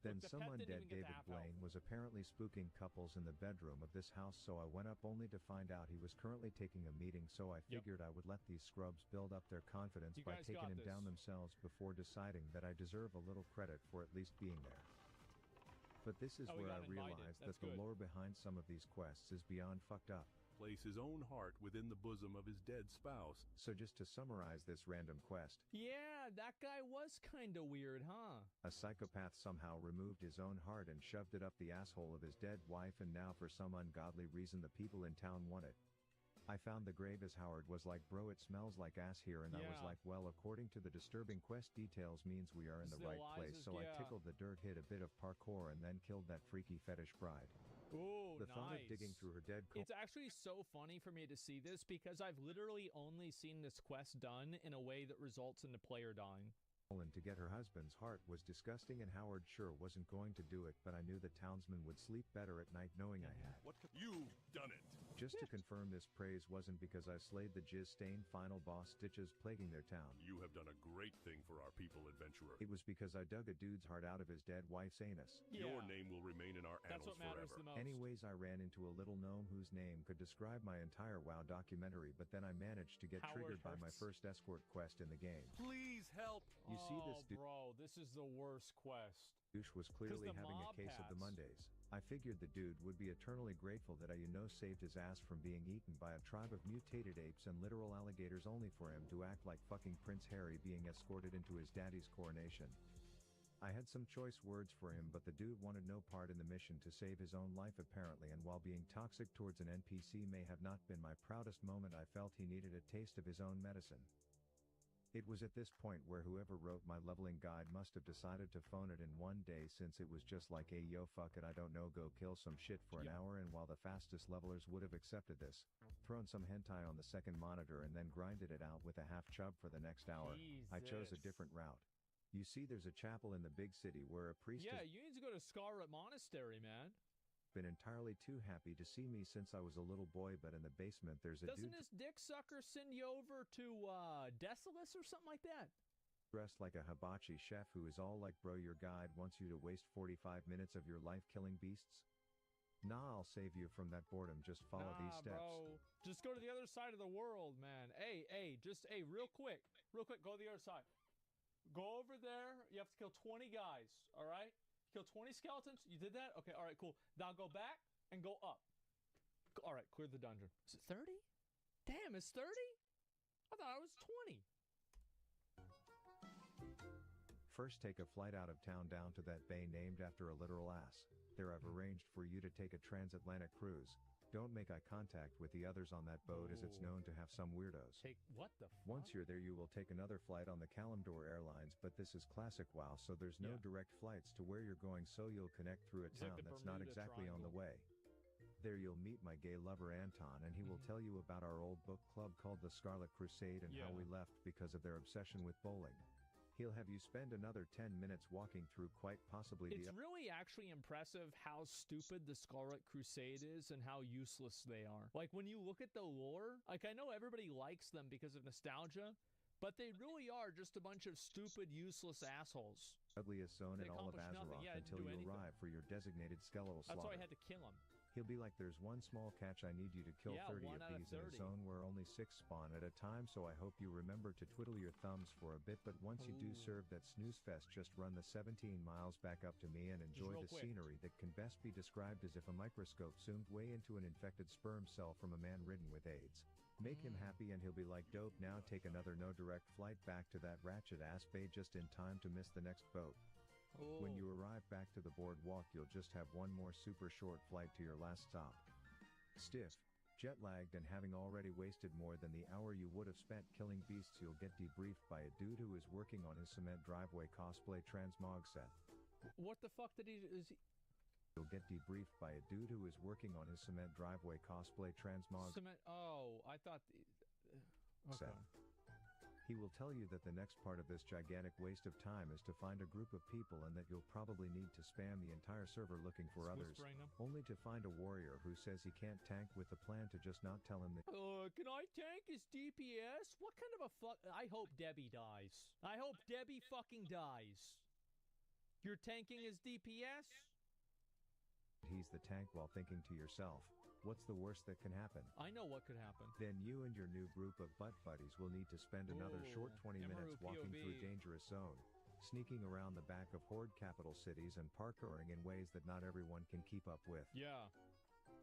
Then some undead David Blaine was apparently spooking couples in the bedroom of this house, so I went up only to find out he was currently taking a meeting, so I figured I would let these scrubs build up their confidence by taking him down themselves before deciding that I deserve a little credit for at least being there. But this is where I realized that the lore behind some of these quests is beyond fucked up. Place his own heart within the bosom of his dead spouse. So just to summarize this random quest. Yeah, that guy was kinda weird, huh? A psychopath somehow removed his own heart and shoved it up the asshole of his dead wife, and now for some ungodly reason the people in town want it. I found the grave as Howard was like, bro, it smells like ass here, and I was like, well, according to the disturbing quest details means we are in the right place, so I tickled the dirt, hit a bit of parkour, and then killed that freaky fetish bride. Ooh, the thought of digging through her dead It's actually so funny for me to see this because I've literally only seen this quest done in a way that results in the player dying. To get her husband's heart was disgusting, and Howard sure wasn't going to do it, but I knew the townsman would sleep better at night knowing I had. You've done it. Just to confirm, this praise wasn't because I slayed the jizz-stained final boss Stitches plaguing their town. You have done a great thing for our people, adventurer. It was because I dug a dude's heart out of his dead wife's anus. Your name will remain in our annals what matters forever. the most. Anyways, I ran into a little gnome whose name could describe my entire WoW documentary, but then I managed to get triggered by my first escort quest in the game. Please help. You see this dude? Bro, this is the worst quest. Douche was clearly having a case of the Mondays. I figured the dude would be eternally grateful that I saved his ass from being eaten by a tribe of mutated apes and literal alligators, only for him to act like fucking Prince Harry being escorted into his daddy's coronation. I had some choice words for him, but the dude wanted no part in the mission to save his own life apparently, and while being toxic towards an NPC may have not been my proudest moment, I felt he needed a taste of his own medicine. It was at this point where whoever wrote my leveling guide must have decided to phone it in one day, since it was just like, hey yo, fuck it, I don't know, go kill some shit for an hour, and while the fastest levelers would have accepted this, thrown some hentai on the second monitor and then grinded it out with a half chub for the next hour, I chose a different route. You see, there's a chapel in the big city where a priest you need to go to Scarlet Monastery, man. Been entirely too happy to see me since I was a little boy, but in the basement there's a Doesn't this dick sucker send you over to Decimus or something like that? Dressed like a hibachi chef who is all like, bro, your guide wants you to waste 45 minutes of your life killing beasts? Nah, I'll save you from that boredom, just follow these steps. Bro. Just go to the other side of the world, man. Hey, real quick, go to the other side. Go over there, you have to kill 20 guys, alright? Kill 20 skeletons. You did that? Okay, all right, cool. Now go back and go up. All right, clear the dungeon. Is it 30? Damn, it's 30? I thought it was 20. First, take a flight out of town down to that bay named after a literal ass. There I've arranged for you to take a transatlantic cruise. Don't make eye contact with the others on that boat as it's known to have some weirdos. Take what the fuck? Once you're there you will take another flight on the Kalimdor Airlines, but this is Classic WoW, so there's no direct flights to where you're going, so you'll connect through a It's like town the that's not Bermuda exactly on the way. There you'll meet my gay lover Anton, and he will tell you about our old book club called the Scarlet Crusade and how we left because of their obsession with bowling. He'll have you spend another 10 minutes walking through quite possibly It's really actually impressive how stupid the Scarlet Crusade is and how useless they are. Like, when you look at the lore, like, I know everybody likes them because of nostalgia, but they really are just a bunch of stupid, useless assholes. ugliest zone They in all of accomplish nothing. Azeroth Yeah, until do you anything. arrive for your designated skeletal That's slaughter. why I had to kill him. He'll be like, there's one small catch, I need you to kill Yeah, 30 1 of out of these in a 30. zone where only 6 spawn at a time, so I hope you remember to twiddle your thumbs for a bit, but once you do serve that snooze fest, just run the 17 miles back up to me and enjoy real the quick. scenery that can best be described as if a microscope zoomed way into an infected sperm cell from a man ridden with AIDS. Make him happy and he'll be like, dope, now take another no direct flight back to that ratchet ass bay just in time to miss the next boat. When you arrive back to the boardwalk, you'll just have one more super short flight to your last stop. Stiff, jet-lagged, and having already wasted more than the hour you would have spent killing beasts, you'll get debriefed by a dude who is working on his cement driveway cosplay transmog set. What the fuck did he... You'll get debriefed by a dude who is working on his cement driveway cosplay transmog Oh, I thought... set. He will tell you that the next part of this gigantic waste of time is to find a group of people and that you'll probably need to spam the entire server looking for others, whispering them. only to find a warrior who says he can't tank with the plan to just not tell him that Can I tank his DPS? What kind of a fuck... I hope Debbie dies. I hope Debbie fucking dies. You're tanking his DPS? he's the tank while thinking to yourself, what's the worst that can happen? I know what could happen. Then you and your new group of butt buddies will need to spend another short 20 minutes walking through dangerous zone, sneaking around the back of horde capital cities and parkouring in ways that not everyone can keep up with. Yeah.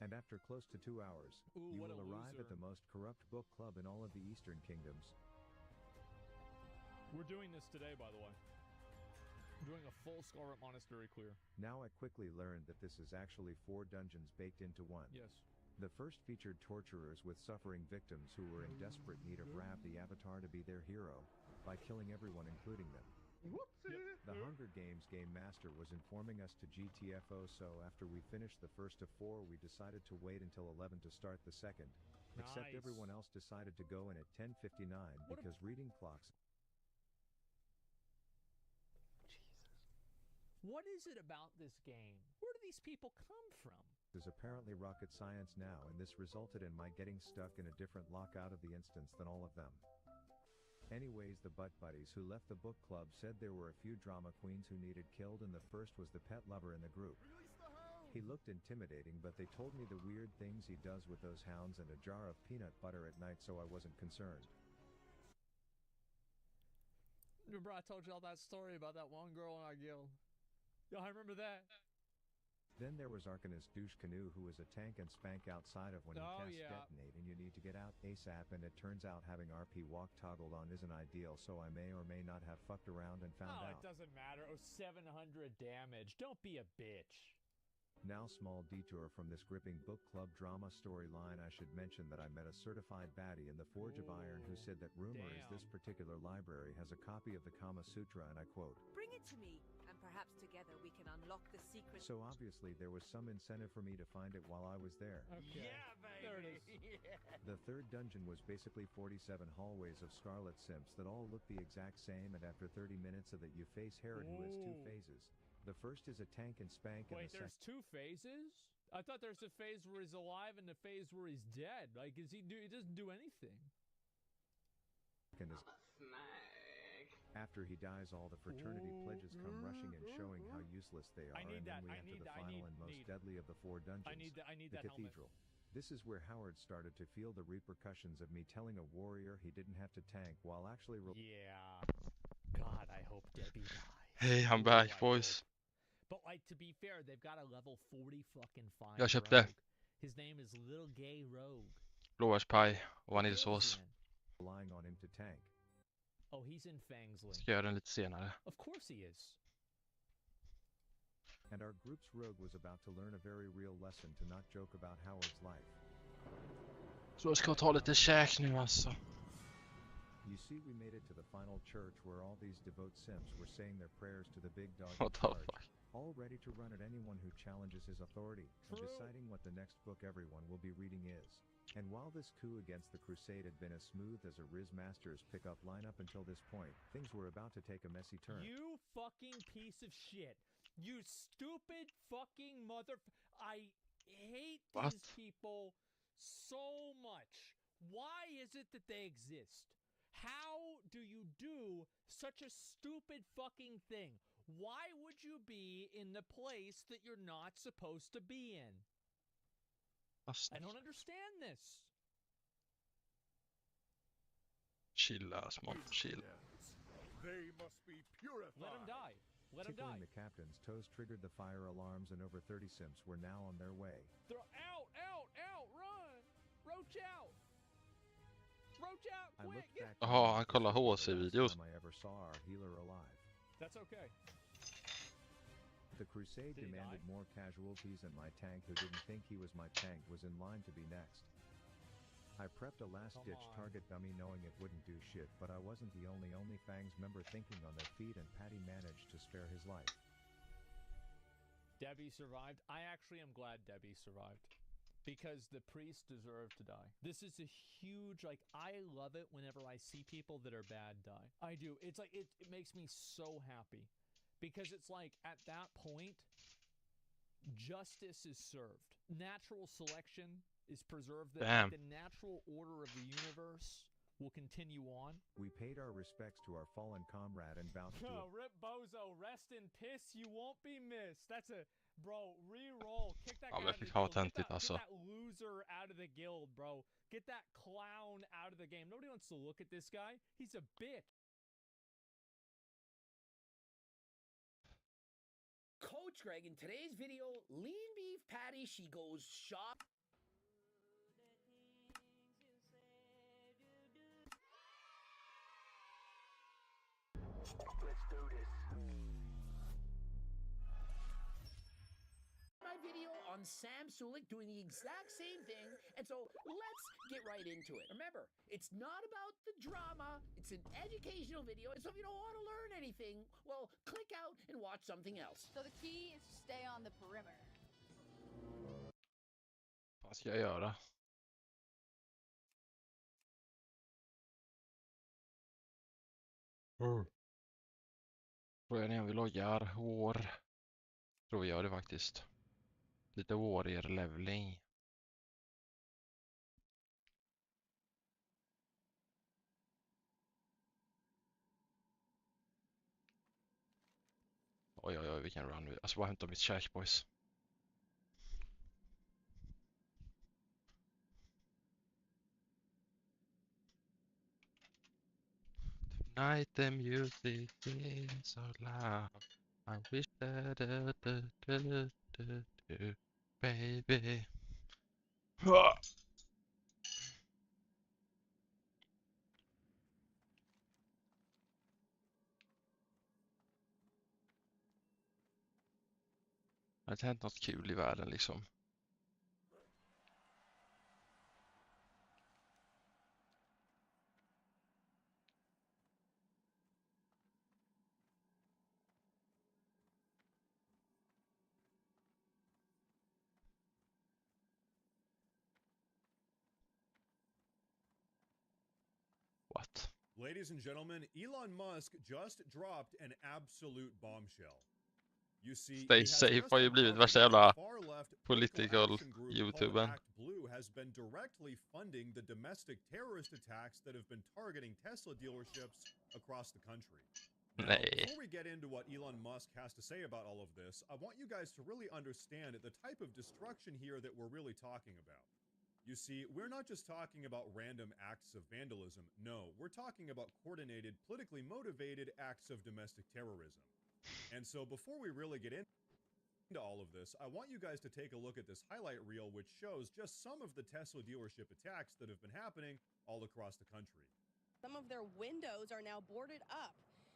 And after close to 2 hours, you will arrive at the most corrupt book club in all of the Eastern Kingdoms. We're doing this today, by the way. We're doing a full Scarlet Monastery clear. Now I quickly learned that this is actually 4 dungeons baked into one. Yes. The first featured torturers with suffering victims who were in desperate need of Rav the Avatar to be their hero, by killing everyone including them. The Hunger Games Game Master was informing us to GTFO, so after we finished the first of 4 we decided to wait until 11 to start the second. Except everyone else decided to go in at 10:59 because reading clocks. What is it about this game? Where do these people come from? Is apparently rocket science now, and this resulted in my getting stuck in a different lockout of the instance than all of them. Anyways, the butt buddies who left the book club said there were a few drama queens who needed killed, and the first was the pet lover in the group. He looked intimidating, but they told me the weird things he does with those hounds and a jar of peanut butter at night, so I wasn't concerned. Remember I told you all that story about that one girl in our guild? Yeah, I remember that. Then there was Arcanist Douche Canoe, who was a tank and spank outside of when you cast detonate and you need to get out ASAP, and it turns out having RP walk toggled on isn't ideal, so I may or may not have fucked around and found out. It doesn't matter. Oh, 700 damage. Don't be a bitch. Now, small detour from this gripping book club drama storyline, I should mention that I met a certified baddie in the Forge of Iron who said that rumor is this particular library has a copy of the Kama Sutra, and I quote, "Bring it to me, and perhaps together we can unlock the secret." So obviously there was some incentive for me to find it while I was there. Okay. Yeah, baby. There it is. The third dungeon was basically 47 hallways of Scarlet Simps that all look the exact same, and after 30 minutes of it you face Herod, who has 2 phases. The first is a tank and spank, and Wait, there's 2 phases? I thought there's a phase where he's alive and a phase where he's dead. Like, he doesn't do anything. After he dies, all the fraternity pledges come rushing in, showing how useless they are, and then we enter the final and most deadly of the 4 dungeons, I need the that Cathedral. This is where Howard started to feel the repercussions of me telling a warrior he didn't have to tank while actually... Yeah. God, I hope Debbie dies. Hey, I'm back, boys. But like, to be fair, they've got a level 40 fucking 5 Jag köpte. rogue. His name is Little Gay Rogue. Blåbärspaj och vaniljsås. Relying on him to tank. Oh, he's in Fangsley. Ska göra den lite senare. Of course he is. And our group's rogue was about to learn a very real lesson to not joke about Howard's life. Så jag ska ta lite käk nu alltså. You see, we made it to the final church where all these devout simps were saying their prayers to the big dog in What the charge, fuck? all ready to run at anyone who challenges his authority, and deciding what the next book everyone will be reading is. And while this coup against the crusade had been as smooth as a Riz Master's pickup lineup until this point, things were about to take a messy turn. You fucking piece of shit. You stupid fucking mother... I hate What? these people so much. Why is it that they exist? How do you do such a stupid fucking thing? Why would you be in the place that you're not supposed to be in? I don't understand this. Chilla, smart, chill. They must be purified. Let him die. Let him Tickling die. the captain's toes triggered the fire alarms, and over 30 simps were now on their way. Throw out, run! Roach out! Roach out, I quick! looked back. Jaha, han kollar HC-videos. I ever saw our healer alive. That's okay. The crusade Did he demanded die? more casualties, and my tank, who didn't think he was my tank, was in line to be next. I prepped a last-ditch target dummy knowing it wouldn't do shit, but I wasn't the only OnlyFangs member thinking on their feet, and Patty managed to spare his life. Debbie survived. I actually am glad Debbie survived. Because the priest deserved to die. This is a huge, like, I love it whenever I see people that are bad die. I do. It's like, it makes me so happy. Because it's like, at that point, justice is served. Natural selection is preserved. Damn. The natural order of the universe will continue on. We paid our respects to our fallen comrade and vouched to Oh, Rip Bozo, rest in piss, you won't be missed. That's a... Bro, re-roll. Kick that Ja, guy men out fy of the fan vad guild. töntigt alltså. Get that loser out of the guild, bro. Get that clown out of the game. Nobody wants to look at this guy. He's a bitch. Coach Greg, in today's video, lean beef patty, she goes shop. Let's do this. My video on Sam Sulik doing the exact same thing, and so let's get right into it. Remember, it's not about the drama, it's an educational video, and so if you don't want to learn anything, well, click out and watch something else. So the key is to stay on the perimeter. Vad ska jag göra? Frågan är om vi loggar hår. Tror vi gör det faktiskt. Lite warrior leveling. Oj, oj, oj, vilken run. Alltså bara hämta mitt käk, boys. Tonight the music is so loud. I wish that baby. Det har inte hänt något kul i världen liksom. What? Ladies and gentlemen, Elon Musk just dropped an absolute bombshell. You see, Stay safe har ju blivit värsta jävla political YouTuben. Blue has been directly funding the domestic terrorist attacks that have been targeting Tesla dealerships across the country. Now, before we get into what Elon Musk has to say about all of this, I want you guys to really understand the type of destruction here that we're really talking about. You see, we're not just talking about random acts of vandalism. No, we're talking about coordinated, politically motivated acts of domestic terrorism. And so before we really get into all of this, I want you guys to take a look at this highlight reel, which shows just some of the Tesla dealership attacks that have been happening all across the country. Some of their windows are now boarded up.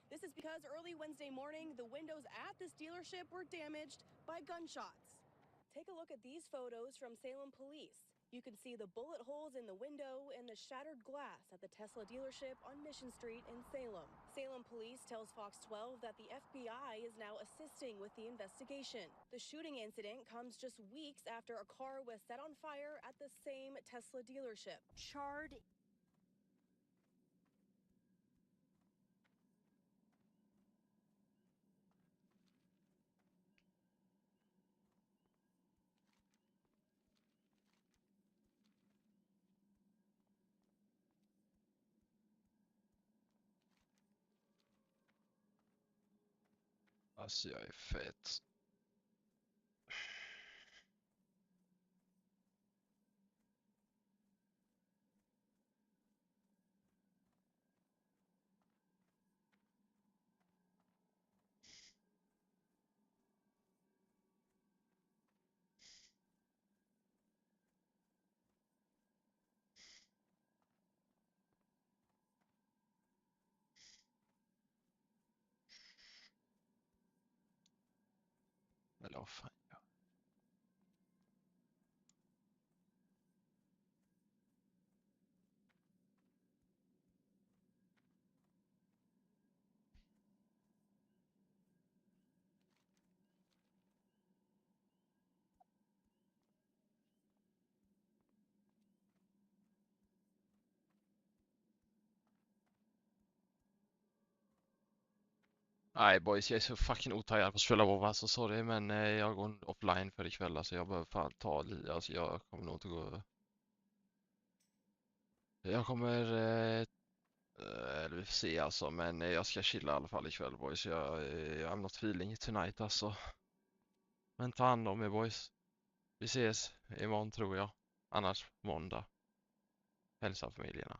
This is because early Wednesday morning, the windows at this dealership were damaged by gunshots. Take a look at these photos from Salem Police. You can see the bullet holes in the window and the shattered glass at the Tesla dealership on Mission Street in Salem. Salem Police tells Fox 12 that the FBI is now assisting with the investigation. The shooting incident comes just weeks after a car was set on fire at the same Tesla dealership. Charred. Alltså jag är fett. Eller vad fan. Nej boys, jag är så fucking otaggad på att spela WoW alltså, sorry men jag går offline för ikväll alltså, jag behöver fan ta alltså jag kommer nog inte gå. Jag kommer, vi får se alltså, men jag ska chilla i alla fall ikväll boys, I'm not feeling it tonight alltså. Men ta hand om er boys. Vi ses imorgon tror jag, annars måndag. Hälsa familjerna.